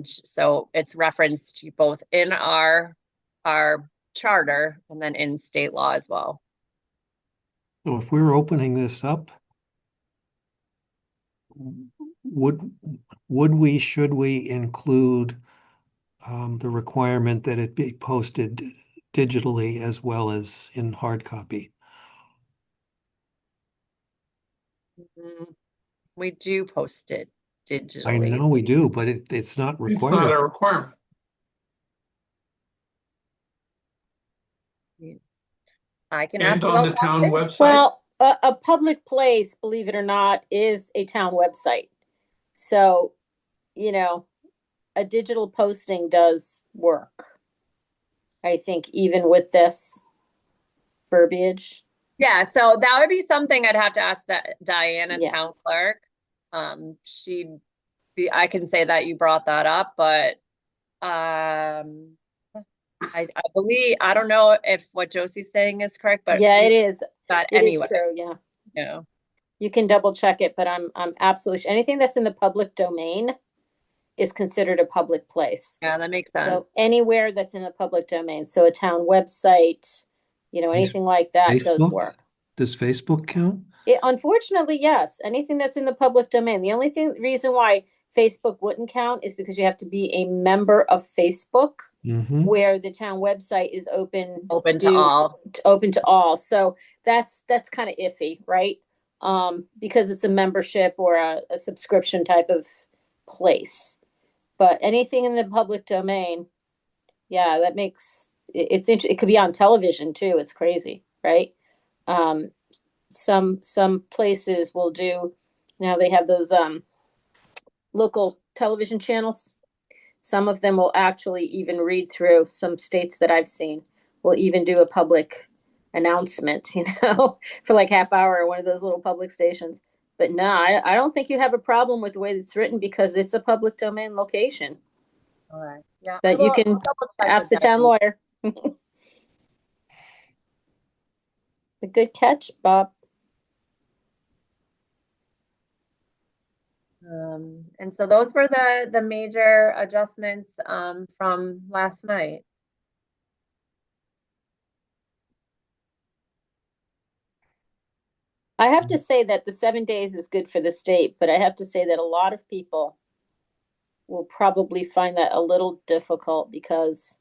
H: so it's referenced both in our charter and then in state law as well.
A: So if we're opening this up, should we include the requirement that it be posted digitally as well as in hard copy.
H: Mhm. We do post it
A: I
H: digitally.
A: know we do, but it's not
D: It's not
A: required.
D: a requirement.
H: I can
D: And
H: ask
D: on
H: about
D: the
H: that
D: town
H: too.
D: website,
B: Well, a public place, believe it or not, is a town website. So, you know, a digital posting does work. I think even with this verbiage.
H: Yeah, so that would be something I'd have to ask that Diane as
B: Yeah.
H: town clerk. She'd be, I can say that you brought that up, but I believe, I don't know if what Josie's saying is correct, but
B: Yeah,
H: we
B: it is.
H: that
B: It is
H: anyway,
B: true. Yeah.
H: you know.
B: You can double check it, but I'm absolutely anything that's in the public domain is considered a public place.
H: Yeah, that makes
B: So
H: sense.
B: anywhere that's in a public domain, so a town website, anything like that does
A: Facebook?
B: work.
A: Does Facebook count?
B: Unfortunately, yes. Anything that's in the public domain. The only reason why Facebook wouldn't count is because you have to be a member of Facebook,
A: Mm-hmm.
B: where the town website is open
H: Open to all.
B: open to all. So that's kind of iffy, right? Because it's a membership or a subscription type of place. But anything in the public domain, yeah, that makes it's it could be on television too. It's crazy, right? Um, some places will do, they have those local television channels. Some of them will actually even read through, some states that I've seen will even do a public announcement, for like half hour or one of those little public stations. But no, I don't think you have a problem with the way it's written because it's a public domain location.
H: All right. Yeah,
B: But you can
H: I'll double check
B: ask
H: with
B: the town
H: Diane.
B: lawyer. A good catch, Bob.
H: And so those were the major adjustments from last night.
B: I have to say that the 7 days is good for the state, but I have to say that a lot of people will probably find that a little difficult because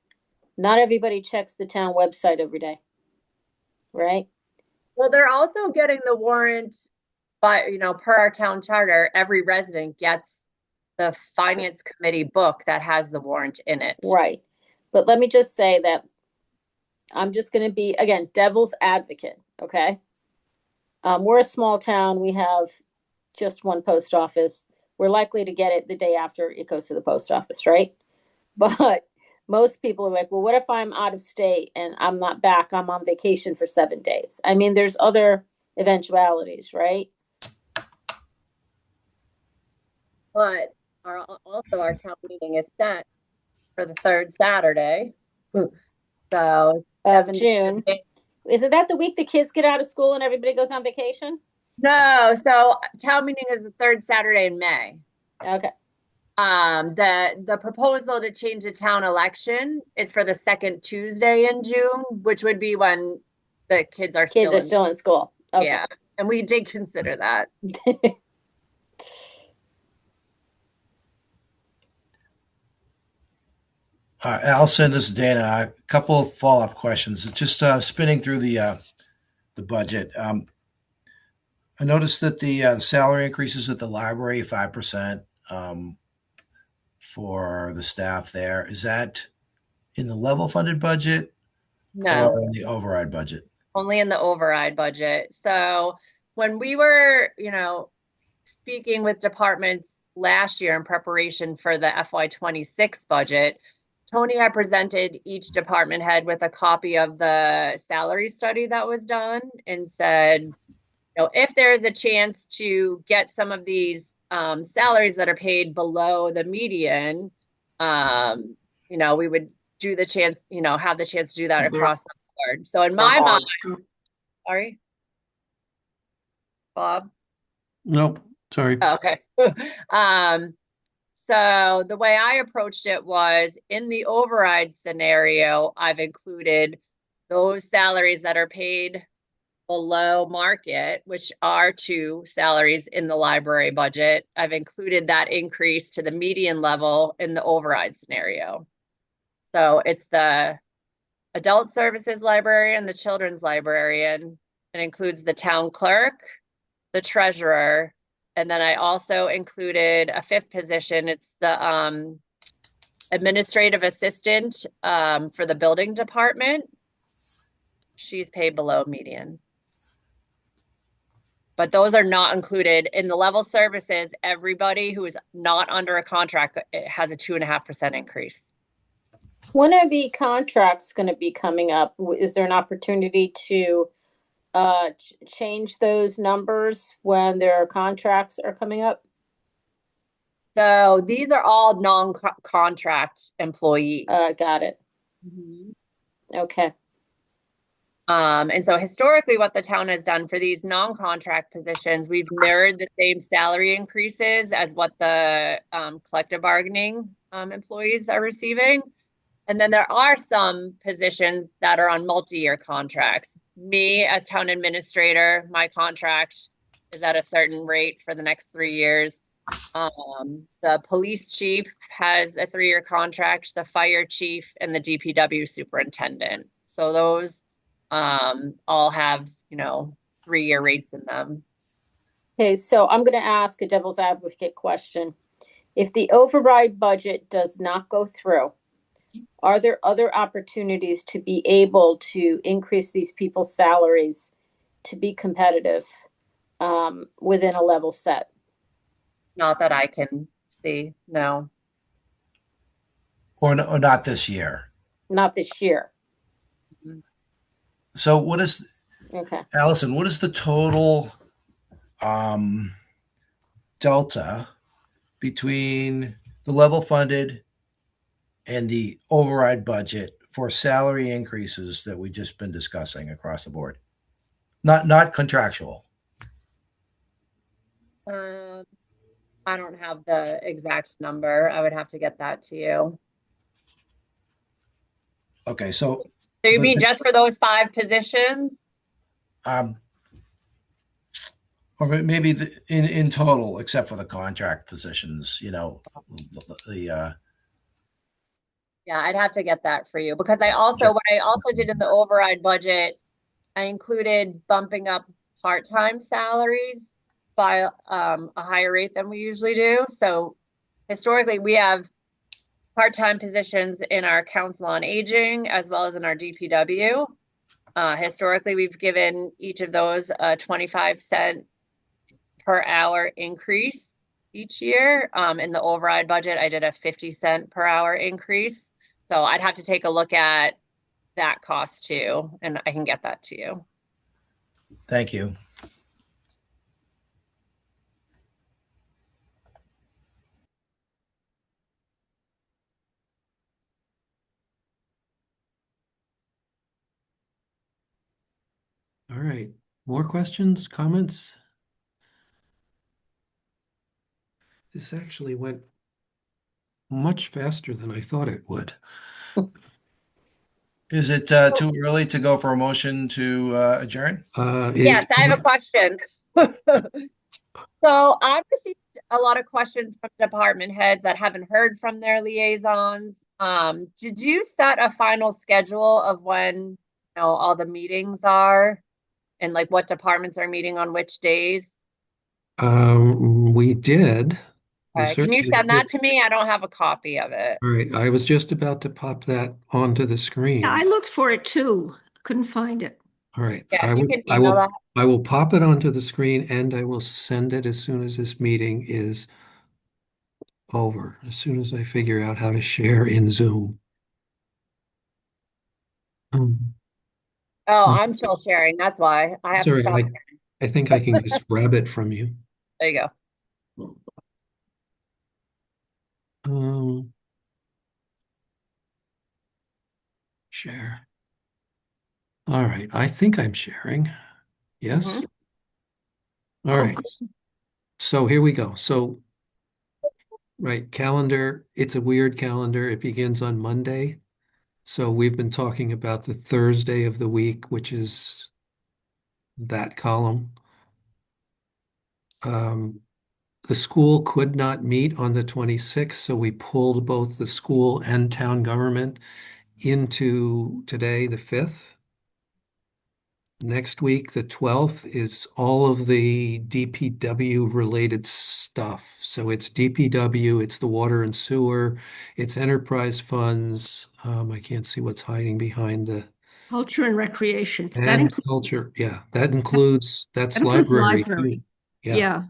B: not everybody checks the town website every day, right?
H: Well, they're also getting the warrant by, per our town charter, every resident gets the finance committee book that has the warrant in it.
B: Right. But let me just say that I'm just going to be, again, devil's advocate, okay? We're a small town. We have just one post office. We're likely to get it the day after it goes to the post office, right? But most people are like, well, what if I'm out of state and I'm not back? I'm on vacation for 7 days. I mean, there's other eventualities, right?
H: But also our town meeting is set for the third Saturday. So
B: Of June. Isn't that the week the kids get out of school and everybody goes on vacation?
H: No, so town meeting is the third Saturday in May.
B: Okay.
H: The proposal to change the town election is for the second Tuesday in June, which would be when the kids are still
B: in school. Okay.
H: Yeah, and we did consider that.
G: Allison, this is Dana. A couple of follow-up questions. Just spinning through the budget. I noticed that the salary increases at the library 5% for the staff there. Is that in the level funded budget
H: No,
G: or in the override budget?
H: only in the override budget. So when we were, speaking with departments last year in preparation for the FY26 budget, Tony had presented each department head with a copy of the salary study that was done and said, if there's a chance to get some of these salaries that are paid below the median, we would do the chance, have the chance to do that across the board. So in my mind, sorry, Bob.
A: Nope. Sorry.
H: Oh, okay. So the way I approached it was in the override scenario, I've included those salaries that are paid below market, which are two salaries in the library budget. I've included that increase to the median level in the override scenario. So it's the adult services librarian, the children's librarian. It includes the town clerk, the treasurer, and then I also included a fifth position. It's the administrative assistant for the building department. She's paid below median. But those are not included in the level services. Everybody who is not under a contract has a 2.5% increase.
B: When are the contracts going to be coming up? Is there an opportunity to change those numbers when their contracts are coming up?
H: So these are all non-contract employees.
B: Got it. Okay.
H: And so historically, what the town has done for these non-contract positions, we've mirrored the same salary increases as what the collective bargaining employees are receiving. And then there are some positions that are on multi-year contracts. Me as town administrator, my contract is at a certain rate for the next 3 years. The police chief has a 3-year contract, the fire chief, and the DPW superintendent. So those all have, 3-year rates in them.
B: Okay, so I'm going to ask a devil's advocate question. If the override budget does not go through, are there other opportunities to be able to increase these people's salaries to be competitive within a level set?
H: Not that I can see, no.
G: Or not this year.
B: Not this year.
G: So what is,
B: Okay.
G: Allison, what is the total delta between the level funded and the override budget for salary increases that we've just been discussing across the board? Not contractual.
H: I don't have the exact number. I would have to get that to you.
G: Okay, so
H: you mean just for those 5 positions?
G: Or maybe in total, except for the contract positions,
H: Yeah, I'd have to get that for you because what I also did in the override budget, I included bumping up part-time salaries by a higher rate than we usually do. So historically, we have part-time positions in our Council on Aging as well as in our DPW. Historically, we've given each of those a 25-cent per hour increase each year. In the override budget, I did a 50-cent per hour increase. So I'd have to take a look at that cost too, and I can get that to you.
G: Thank you.
A: All right. More questions, comments? This actually went much faster than I thought it would.
G: Is it too early to go for a motion to adjourn?
H: Yes, I have a question. So I've received a lot of questions from department heads that haven't heard from their liaisons. Did you set a final schedule of when all the meetings are and like what departments are meeting on which days?
A: We did.
H: Can you send that to me? I don't have a copy of it.
A: All right. I was just about to pop that onto the screen.
E: Yeah, I looked for it too. Couldn't find it.
A: All right.
H: Yeah, you can email that.
A: I will pop it onto the screen and I will send it as soon as this meeting is over, as soon as I figure out how to share in Zoom.
H: Oh, I'm still sharing. That's why I have to stop.
A: I think I can just grab it from you.
H: There you
A: go. Share. All right. I think I'm sharing. Yes. All right. So here we go. So, right, calendar. It's a weird calendar. It begins on Monday. So we've been talking about the Thursday of the week, which is that column. The school could not meet on the 26th, so we pulled both the school and town government into today, the 5th. Next week, the 12th, is all of the DPW related stuff. So it's DPW, it's the water and sewer, it's enterprise funds. I can't see what's hiding behind the
E: Culture and recreation.
A: and culture. Yeah, that's
E: That includes
A: library too.
E: library.
A: Yeah.
E: Yeah.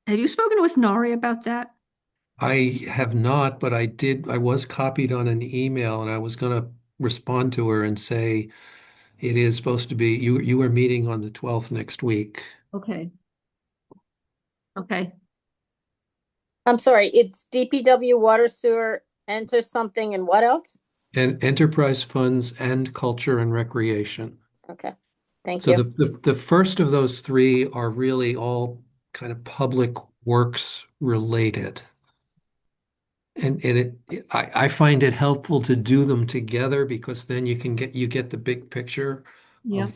E: Have you spoken with Nari about that?
A: I have not, but I was copied on an email and I was going to respond to her and say it is supposed to be, you are meeting on the 12th next week.
E: Okay. Okay.
B: I'm sorry, it's DPW, water, sewer, enter something, and what else?
A: And enterprise funds and culture and recreation.
B: Okay, thank
A: So
B: you.
A: the first of those three are really all kind of public works related. And I find it helpful to do them together because then you get the big picture
E: Yeah.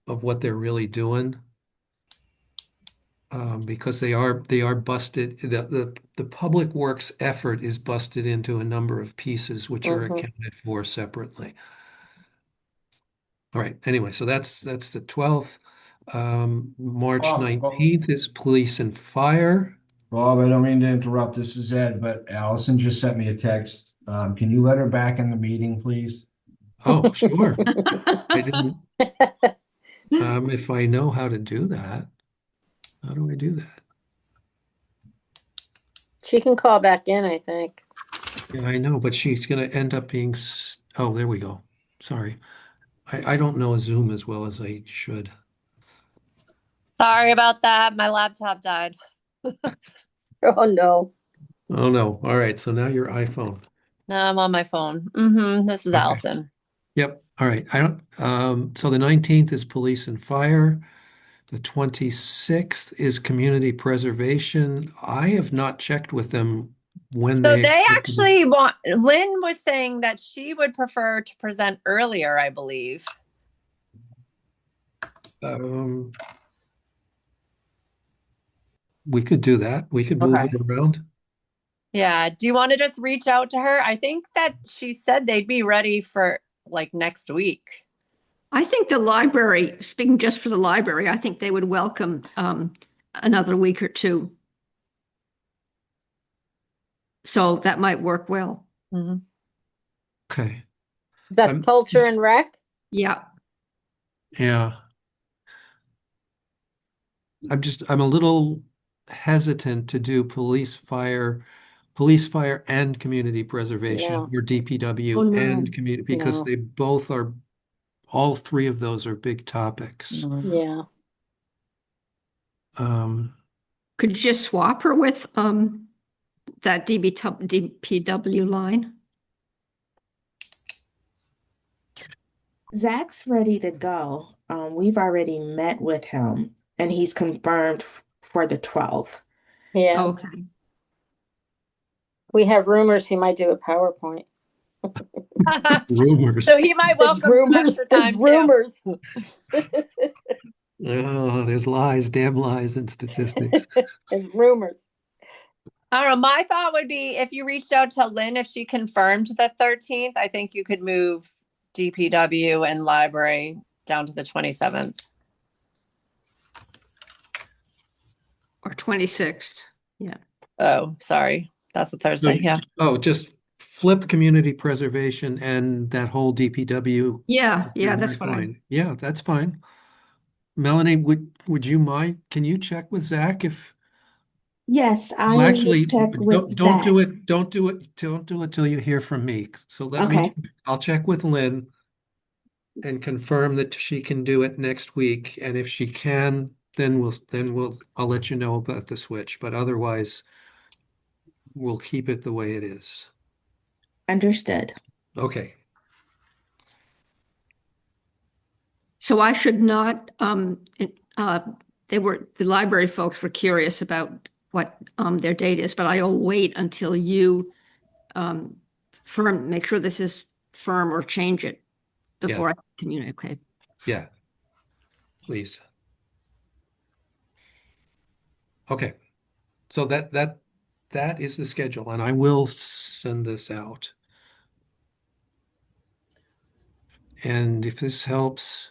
A: of what they're really doing. Because they are busted. The public works effort is busted into a number of pieces which are
B: Mhm.
A: accounted for separately. All right. Anyway, so that's the 12th. March
J: Bob,
A: 19th is police and fire.
J: Bob, I don't mean to interrupt. This is Ed, but Allison just sent me a text. Can you let her back in the meeting, please?
A: Oh, sure. I didn't. If I know how to do that, how do I do that?
B: She can call back in, I think.
A: Yeah, I know, but she's going to end up being. Oh, there we go. Sorry. I don't know Zoom as well as I should.
H: Sorry about that. My laptop died.
B: Oh, no.
A: Oh, no. All right. So now your iPhone.
H: No, I'm on my phone. This is
A: Okay.
H: Allison.
A: Yep. All right. I don't, so the 19th is police and fire. The 26th is community preservation. I have not checked with them when
H: So
A: they
H: they
A: expect to be.
H: actually want, Lynn was saying that she would prefer to present earlier, I believe.
A: We could do that. We could move
H: Okay.
A: it around.
H: Yeah. Do you want to just reach out to her? I think that she said they'd be ready for like next week.
E: I think the library, speaking just for the library, I think they would welcome another week or two. So that might work well.
A: Okay.
B: Is that culture and rec?
E: Yeah.
A: Yeah. I'm a little hesitant to do police, fire and community preservation
B: No.
A: or DPW
E: Oh, no.
A: and community because
B: No.
A: they both are, all three of those are big topics.
B: Yeah.
E: Could you just swap her with that DPW line?
K: Zach's ready to go. We've already met with him and he's confirmed for the 12th.
B: Yes.
E: Okay.
B: We have rumors he might do a PowerPoint.
A: Rumors.
H: So he might welcome some extra time too.
B: rumors.
A: Oh, there's lies, damn lies and statistics.
B: It's rumors.
H: I don't know. My thought would be if you reached out to Lynn, if she confirmed the 13th, I think you could move DPW and library down to the 27th.
E: Or 26th. Yeah.
H: Oh, sorry. That's a Thursday. Yeah.
A: Oh, just flip community preservation and that whole DPW.
E: Yeah. Yeah. That's what
A: fine. Yeah, that's fine. Melanie, would you mind? Can you check with Zach if?
K: Yes, I
A: Well,
K: will
A: actually,
K: check with
A: don't
K: Zach.
A: do it. Don't do it. Don't do it till you hear from me. So
K: Okay.
A: I'll check with Lynn and confirm that she can do it next week. And if she can, I'll let you know about the switch. But otherwise, we'll keep it the way it is.
K: Understood.
A: Okay.
E: So I should not, the library folks were curious about what their date is, but I'll wait until you make sure this is firm or change it before I communicate. Okay.
A: Yeah. Please. Okay. So that is the schedule, and I will send this out. And if this helps,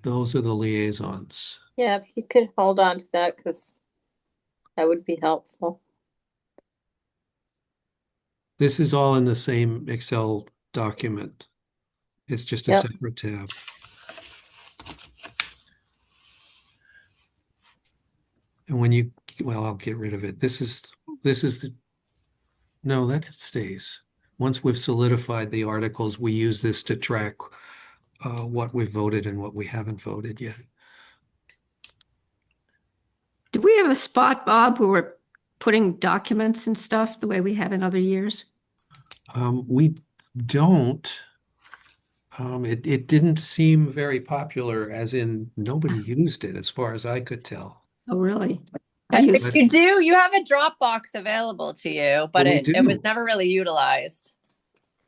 A: those are the liaisons.
B: Yeah, if you could hold on to that, because that would be helpful.
A: This is all in the same Excel document. It's just a
B: Yep.
A: separate tab. And when you, well, I'll get rid of it. This is the, no, that stays. Once we've solidified the articles, we use this to track what we've voted and what we haven't voted yet.
E: Do we have a spot, Bob, where we're putting documents and stuff the way we have in other years?
A: We don't. It didn't seem very popular, as in nobody used it, as far as I could tell.
E: Oh, really?
H: I
E: use
H: think you do. You have a Dropbox available to you, but
A: we
H: it was
A: do.
H: never really utilized.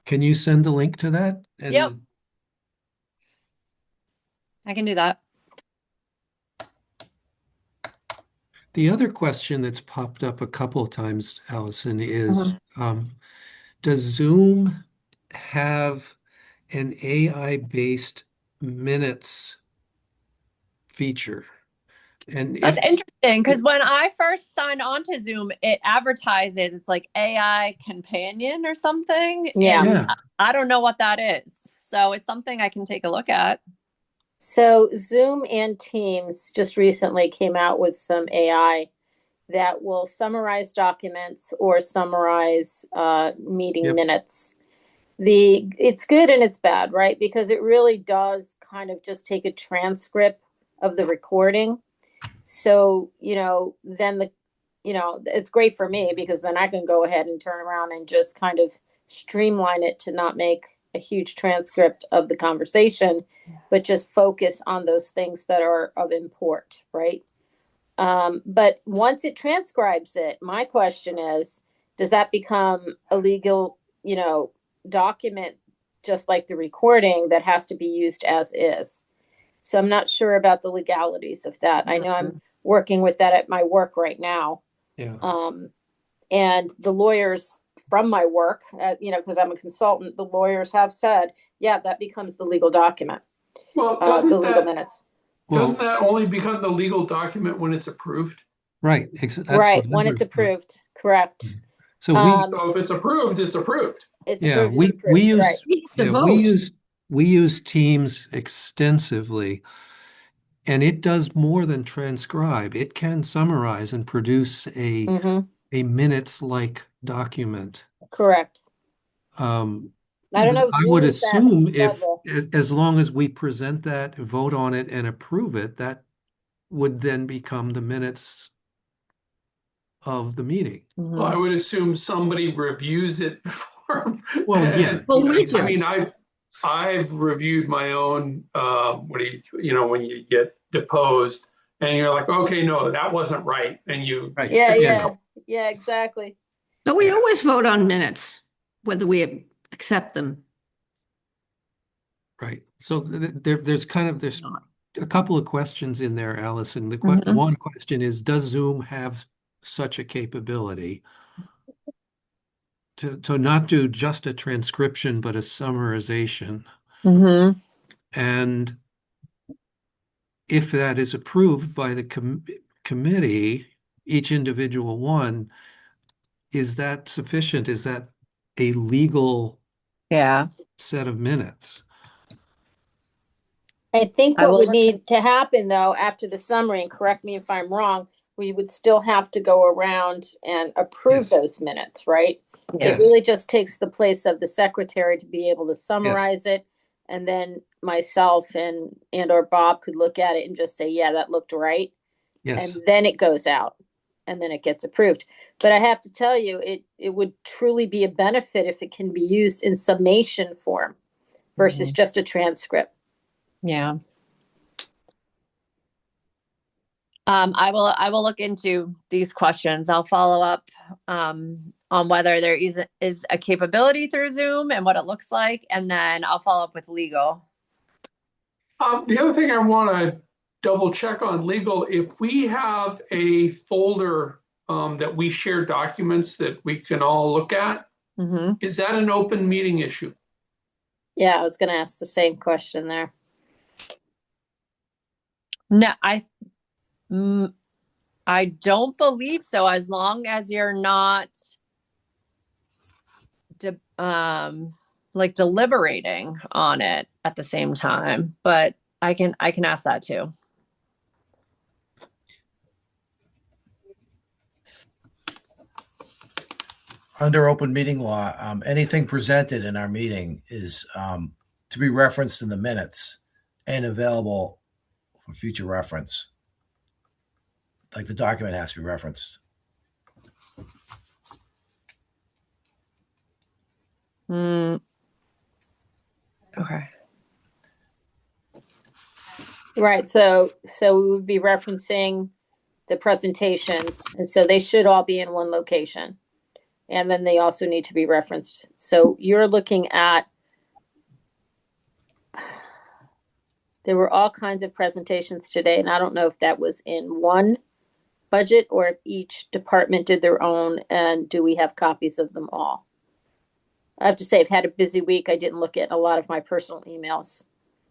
A: Can you send a link to that? And
H: Yep. I can do that.
A: the other question that's popped up a couple of times, Allison, is does Zoom have an AI-based minutes feature? And
H: That's
A: if
H: interesting because when I first signed on to Zoom, it advertises it's like AI companion or something.
B: Yeah.
H: And
A: Yeah.
H: I don't know what that is. So it's something I can take a look at.
B: So Zoom and Teams just recently came out with some AI that will summarize documents or summarize meeting
A: Yep.
B: minutes. It's good and it's bad, right? Because it really does kind of just take a transcript of the recording. So, then it's great for me because then I can go ahead and turn around and just kind of streamline it to not make a huge transcript of the conversation, but just focus on those things that are of import, right? But once it transcribes it, my question is, does that become a legal, document just like the recording that has to be used as is? So I'm not sure about the legalities of that. I know I'm working with that at my work right now.
A: Yeah.
B: And the lawyers from my work, because I'm a consultant, the lawyers have said, yeah, that becomes the legal document,
D: Well,
B: the legal minutes.
D: doesn't that only become the legal document when it's approved?
A: Right. That's
B: Right,
A: what
B: when it's approved, correct.
A: So
D: So if it's approved, it's approved.
B: It's
A: yeah,
B: approved,
A: we
B: it's approved, right.
A: we use Teams extensively, and it does more than transcribe. It can summarize and produce a minutes-like document.
B: Correct. I don't know if
A: I
B: Zoom
A: would
B: is that
A: assume if,
B: level.
A: as long as we present that, vote on it, and approve it, that would then become the minutes of the meeting.
D: Well, I would assume somebody reviews it before.
A: Well, yeah.
D: And,
E: Well, we
D: I
E: do.
D: mean, I've reviewed my own, what do when you get deposed and you're like, okay, no, that wasn't right. And you,
A: Right.
B: Yeah, exactly.
E: But we always vote on minutes, whether we accept them.
A: Right. So there's a couple of questions in there, Allison.
H: Mhm.
A: One question is, does Zoom have such a capability to not do just a transcription, but a summarization? And if that is approved by the committee, each individual one, is that sufficient? Is that a legal
H: Yeah.
A: set of minutes?
B: I think
H: I
B: what
H: will
B: would
H: look
B: need to happen though, after the summary, and correct me if I'm wrong, we would still have to go around and approve
A: Yes.
B: those minutes, right?
H: Yeah.
B: It really just takes the place of the secretary to be able to summarize it. And then myself and or Bob could look at it and just say, yeah, that looked right.
A: Yes.
B: And then it goes out and then it gets approved. But I have to tell you, it would truly be a benefit if it can be used in summation form versus just a transcript.
H: Yeah. I will look into these questions. I'll follow up on whether there is a capability through Zoom and what it looks like, and then I'll follow up with legal.
D: The other thing I want to double check on legal, if we have a folder that we share documents that we can all look at, is that an open meeting issue?
B: Yeah, I was going to ask the same question there.
H: No, I don't believe so, as long as you're not like deliberating on it at the same time. But I can ask that too.
G: Under open meeting law, anything presented in our meeting is to be referenced in the minutes and available for future reference. Like the document has to be referenced.
H: Okay.
B: Right. So we would be referencing the presentations, and so they should all be in one location. And then they also need to be referenced. So you're looking at, there were all kinds of presentations today, and I don't know if that was in one budget or if each department did their own, and do we have copies of them all? I have to say, I've had a busy week. I didn't look at a lot of my personal emails.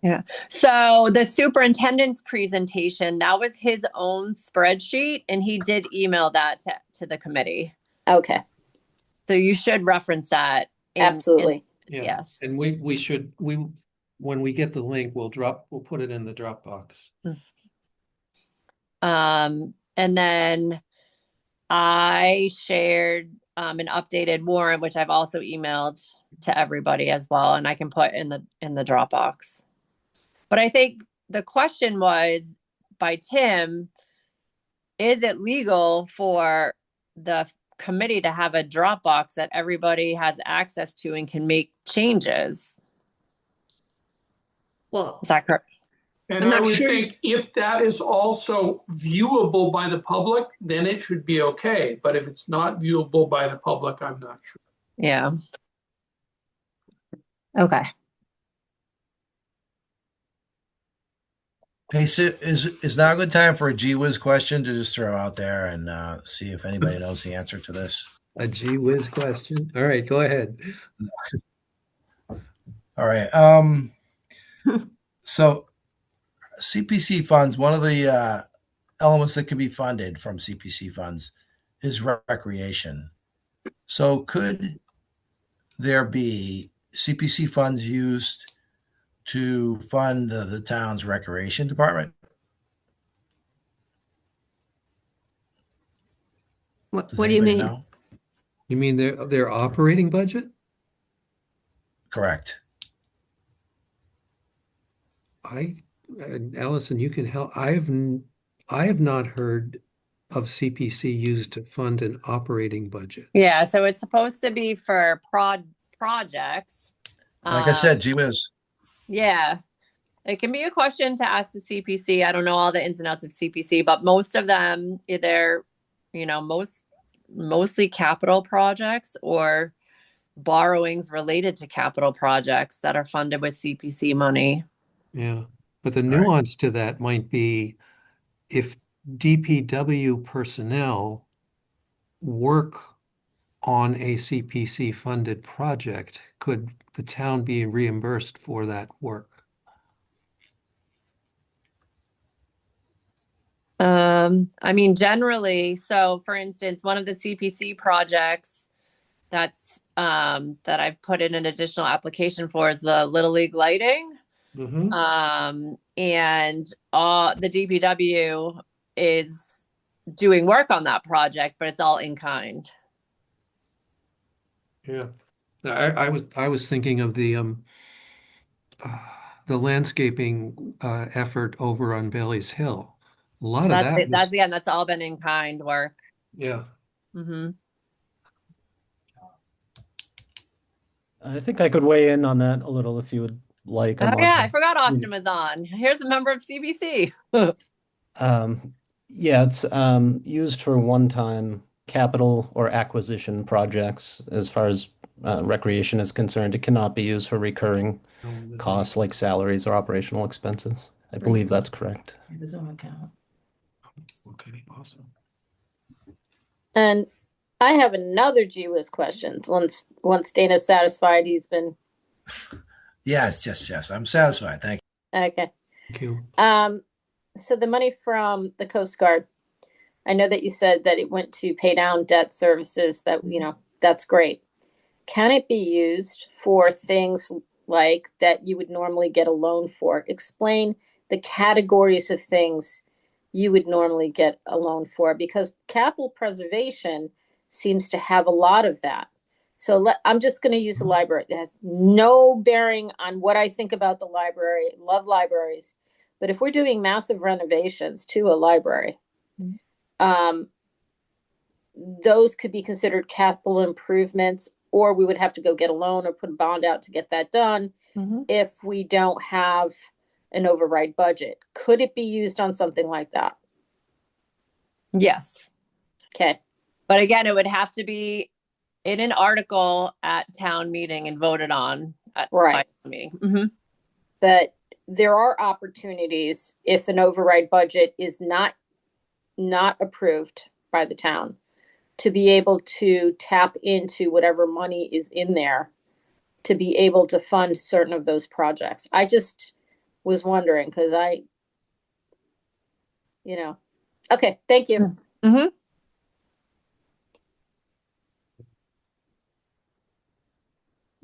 H: Yeah. So the superintendent's presentation, that was his own spreadsheet, and he did email that to the committee.
B: Okay.
H: So you should reference that.
B: Absolutely.
H: Yes.
A: And when we get the link, we'll put it in the Dropbox.
H: And then I shared an updated warrant, which I've also emailed to everybody as well, and I can put in the Dropbox. But I think the question was by Tim, is it legal for the committee to have a Dropbox that everybody has access to and can make changes?
K: Well,
H: Is that correct?
D: And
E: I'm
D: I
E: not
D: would
E: sure.
D: think if that is also viewable by the public, then it should be okay. But if it's not viewable by the public, I'm not sure.
H: Yeah. Okay.
G: Hey, so is now a good time for a Gee Whiz question to just throw out there and see if anybody knows the answer to this?
A: A gee whiz question. All right, go ahead.
G: All right. So CPC funds, one of the elements that can be funded from CPC funds is recreation. So could there be CPC funds used to fund the town's recreation department?
E: What
G: Does
E: do you
G: anybody
E: mean?
G: know?
A: You mean their operating budget?
G: Correct.
A: Allison, you can help. I have not heard of CPC used to fund an operating budget.
H: Yeah. So it's supposed to be for projects.
G: Like I said, Gee Whiz.
H: Yeah. It can be a question to ask the CPC. I don't know all the ins and outs of CPC, but most of them either, mostly capital projects or borrowings related to capital projects that are funded with CPC money.
A: Yeah. But the
G: right.
A: nuance to that might be if DPW personnel work on a CPC funded project, could the town be reimbursed for that work?
H: I mean, generally, so for instance, one of the CPC projects that I've put in an additional application for is the Little League lighting.
A: Mm-hmm.
H: And the DPW is doing work on that project, but it's all in kind.
A: Yeah. I was thinking of the landscaping effort over on Bailey's Hill. A lot of that was,
H: That's all been in kind work.
A: yeah.
H: Mm-hmm.
L: I think I could weigh in on that a little if you would like.
H: Oh yeah, I forgot Austin was on. Here's a member of CBC.
L: Yeah, it's used for one-time capital or acquisition projects. As far as recreation is concerned, it cannot be used for recurring costs like salaries or operational expenses. I believe that's correct.
K: his own account.
A: Okay, awesome.
B: And I have another Gee Whiz question. Once Dana's satisfied, he's been
G: Yes. I'm satisfied. Thank you.
B: Okay.
A: Thank you.
B: So the money from the Coast Guard, I know that you said that it went to pay down debt services. That, that's great. Can it be used for things like that you would normally get a loan for? Explain the categories of things you would normally get a loan for, because capital preservation seems to have a lot of that. So I'm just going to use the library. It has no bearing on what I think about the library. Love libraries. But if we're doing massive renovations to a library, those could be considered capital improvements, or we would have to go get a loan or put a bond out to get that done if we don't have an override budget. Could it be used on something like that?
H: Yes.
B: Okay.
H: But again, it would have to be in an article at town meeting and voted on at
B: Right.
H: town meeting.
B: But there are opportunities if an override budget is not approved by the town to be able to tap into whatever money is in there to be able to fund certain of those projects. I just was wondering because okay, thank you.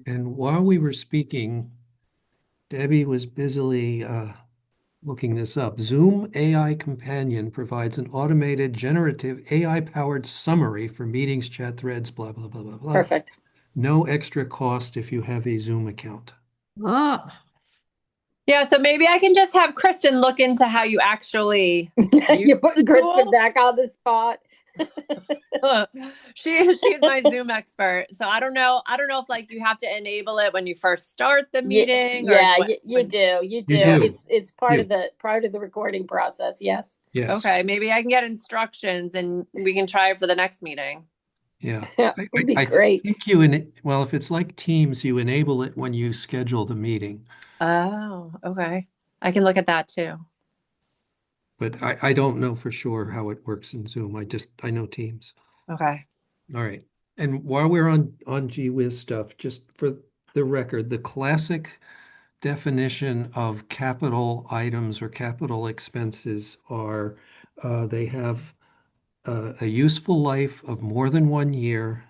A: And while we were speaking, Debbie was busily looking this up. Zoom AI Companion provides an automated generative AI-powered summary for meetings, chat threads, blah, blah, blah, blah, blah.
B: Perfect.
A: No extra cost if you have a Zoom account.
H: Yeah, so maybe I can just have Kristen look into how you actually
B: You put Kristen back on the spot.
H: She's my Zoom expert. So I don't know if like you have to enable it when you first start the meeting.
B: You do. It's part of the recording process. Yes.
H: Okay, maybe I can get instructions and we can try it for the next meeting.
A: Yeah.
B: It would be
A: I
B: great.
A: think if it's like Teams, you enable it when you schedule the meeting.
H: Oh, okay. I can look at that too.
A: But I don't know for sure how it works in Zoom. I know Teams.
H: Okay.
A: All right. And while we're on Gee Whiz stuff, just for the record, the classic definition of capital items or capital expenses are they have a useful life of more than 1 year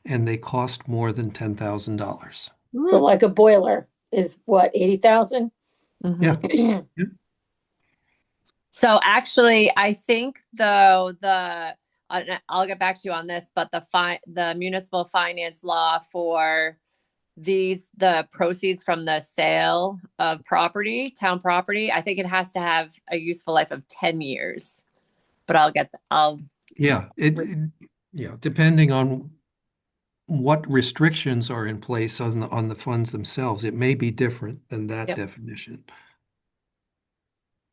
A: and they cost more than $10,000.
B: So like a boiler is what, 80,000?
A: Yeah.
H: So actually, I think though I'll get back to you on this, but the municipal finance law for the proceeds from the sale of town property, I think it has to have a useful life of 10 years. But
A: Yeah, depending on what restrictions are in place on the funds themselves, it may be different than that definition.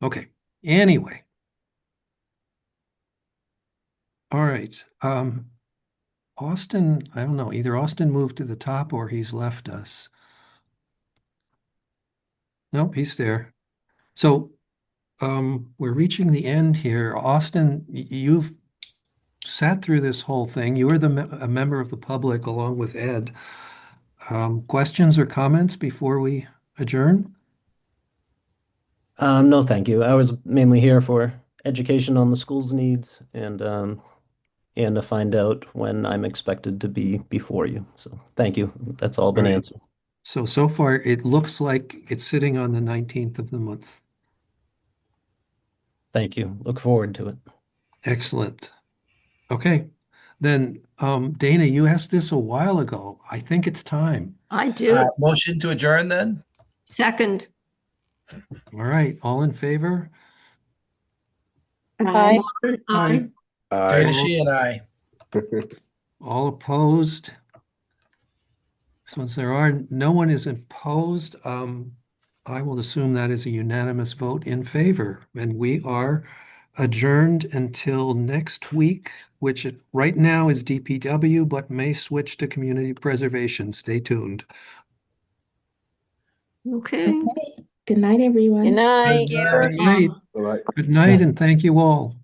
A: Okay. Anyway. All right. Austin, I don't know, either Austin moved to the top or he's left us. Nope, he's there. So we're reaching the end here. Austin, you've sat through this whole thing. You were a member of the public along with Ed. Questions or comments before we adjourn?
L: No, thank you. I was mainly here for education on the school's needs and to find out when I'm expected to be before you. So thank you. That's all been answered.
A: So far, it looks like it's sitting on the 19th of the month.
L: Thank you. Look forward to it.
A: Excellent. Okay. Then, Dana, you asked this a while ago. I think it's time.
E: I do.
G: Motion to adjourn then?
E: Second.
A: All right. All in favor?
B: Aye.
E: Aye.
G: Dana Sheehan, aye.
A: All opposed? Since no one is opposed, I will assume that is a unanimous vote in favor. And we are adjourned until next week, which right now is DPW, but may switch to community preservation. Stay tuned.
E: Okay.
K: Good night, everyone.
B: Good night.
A: Good night, and thank you all.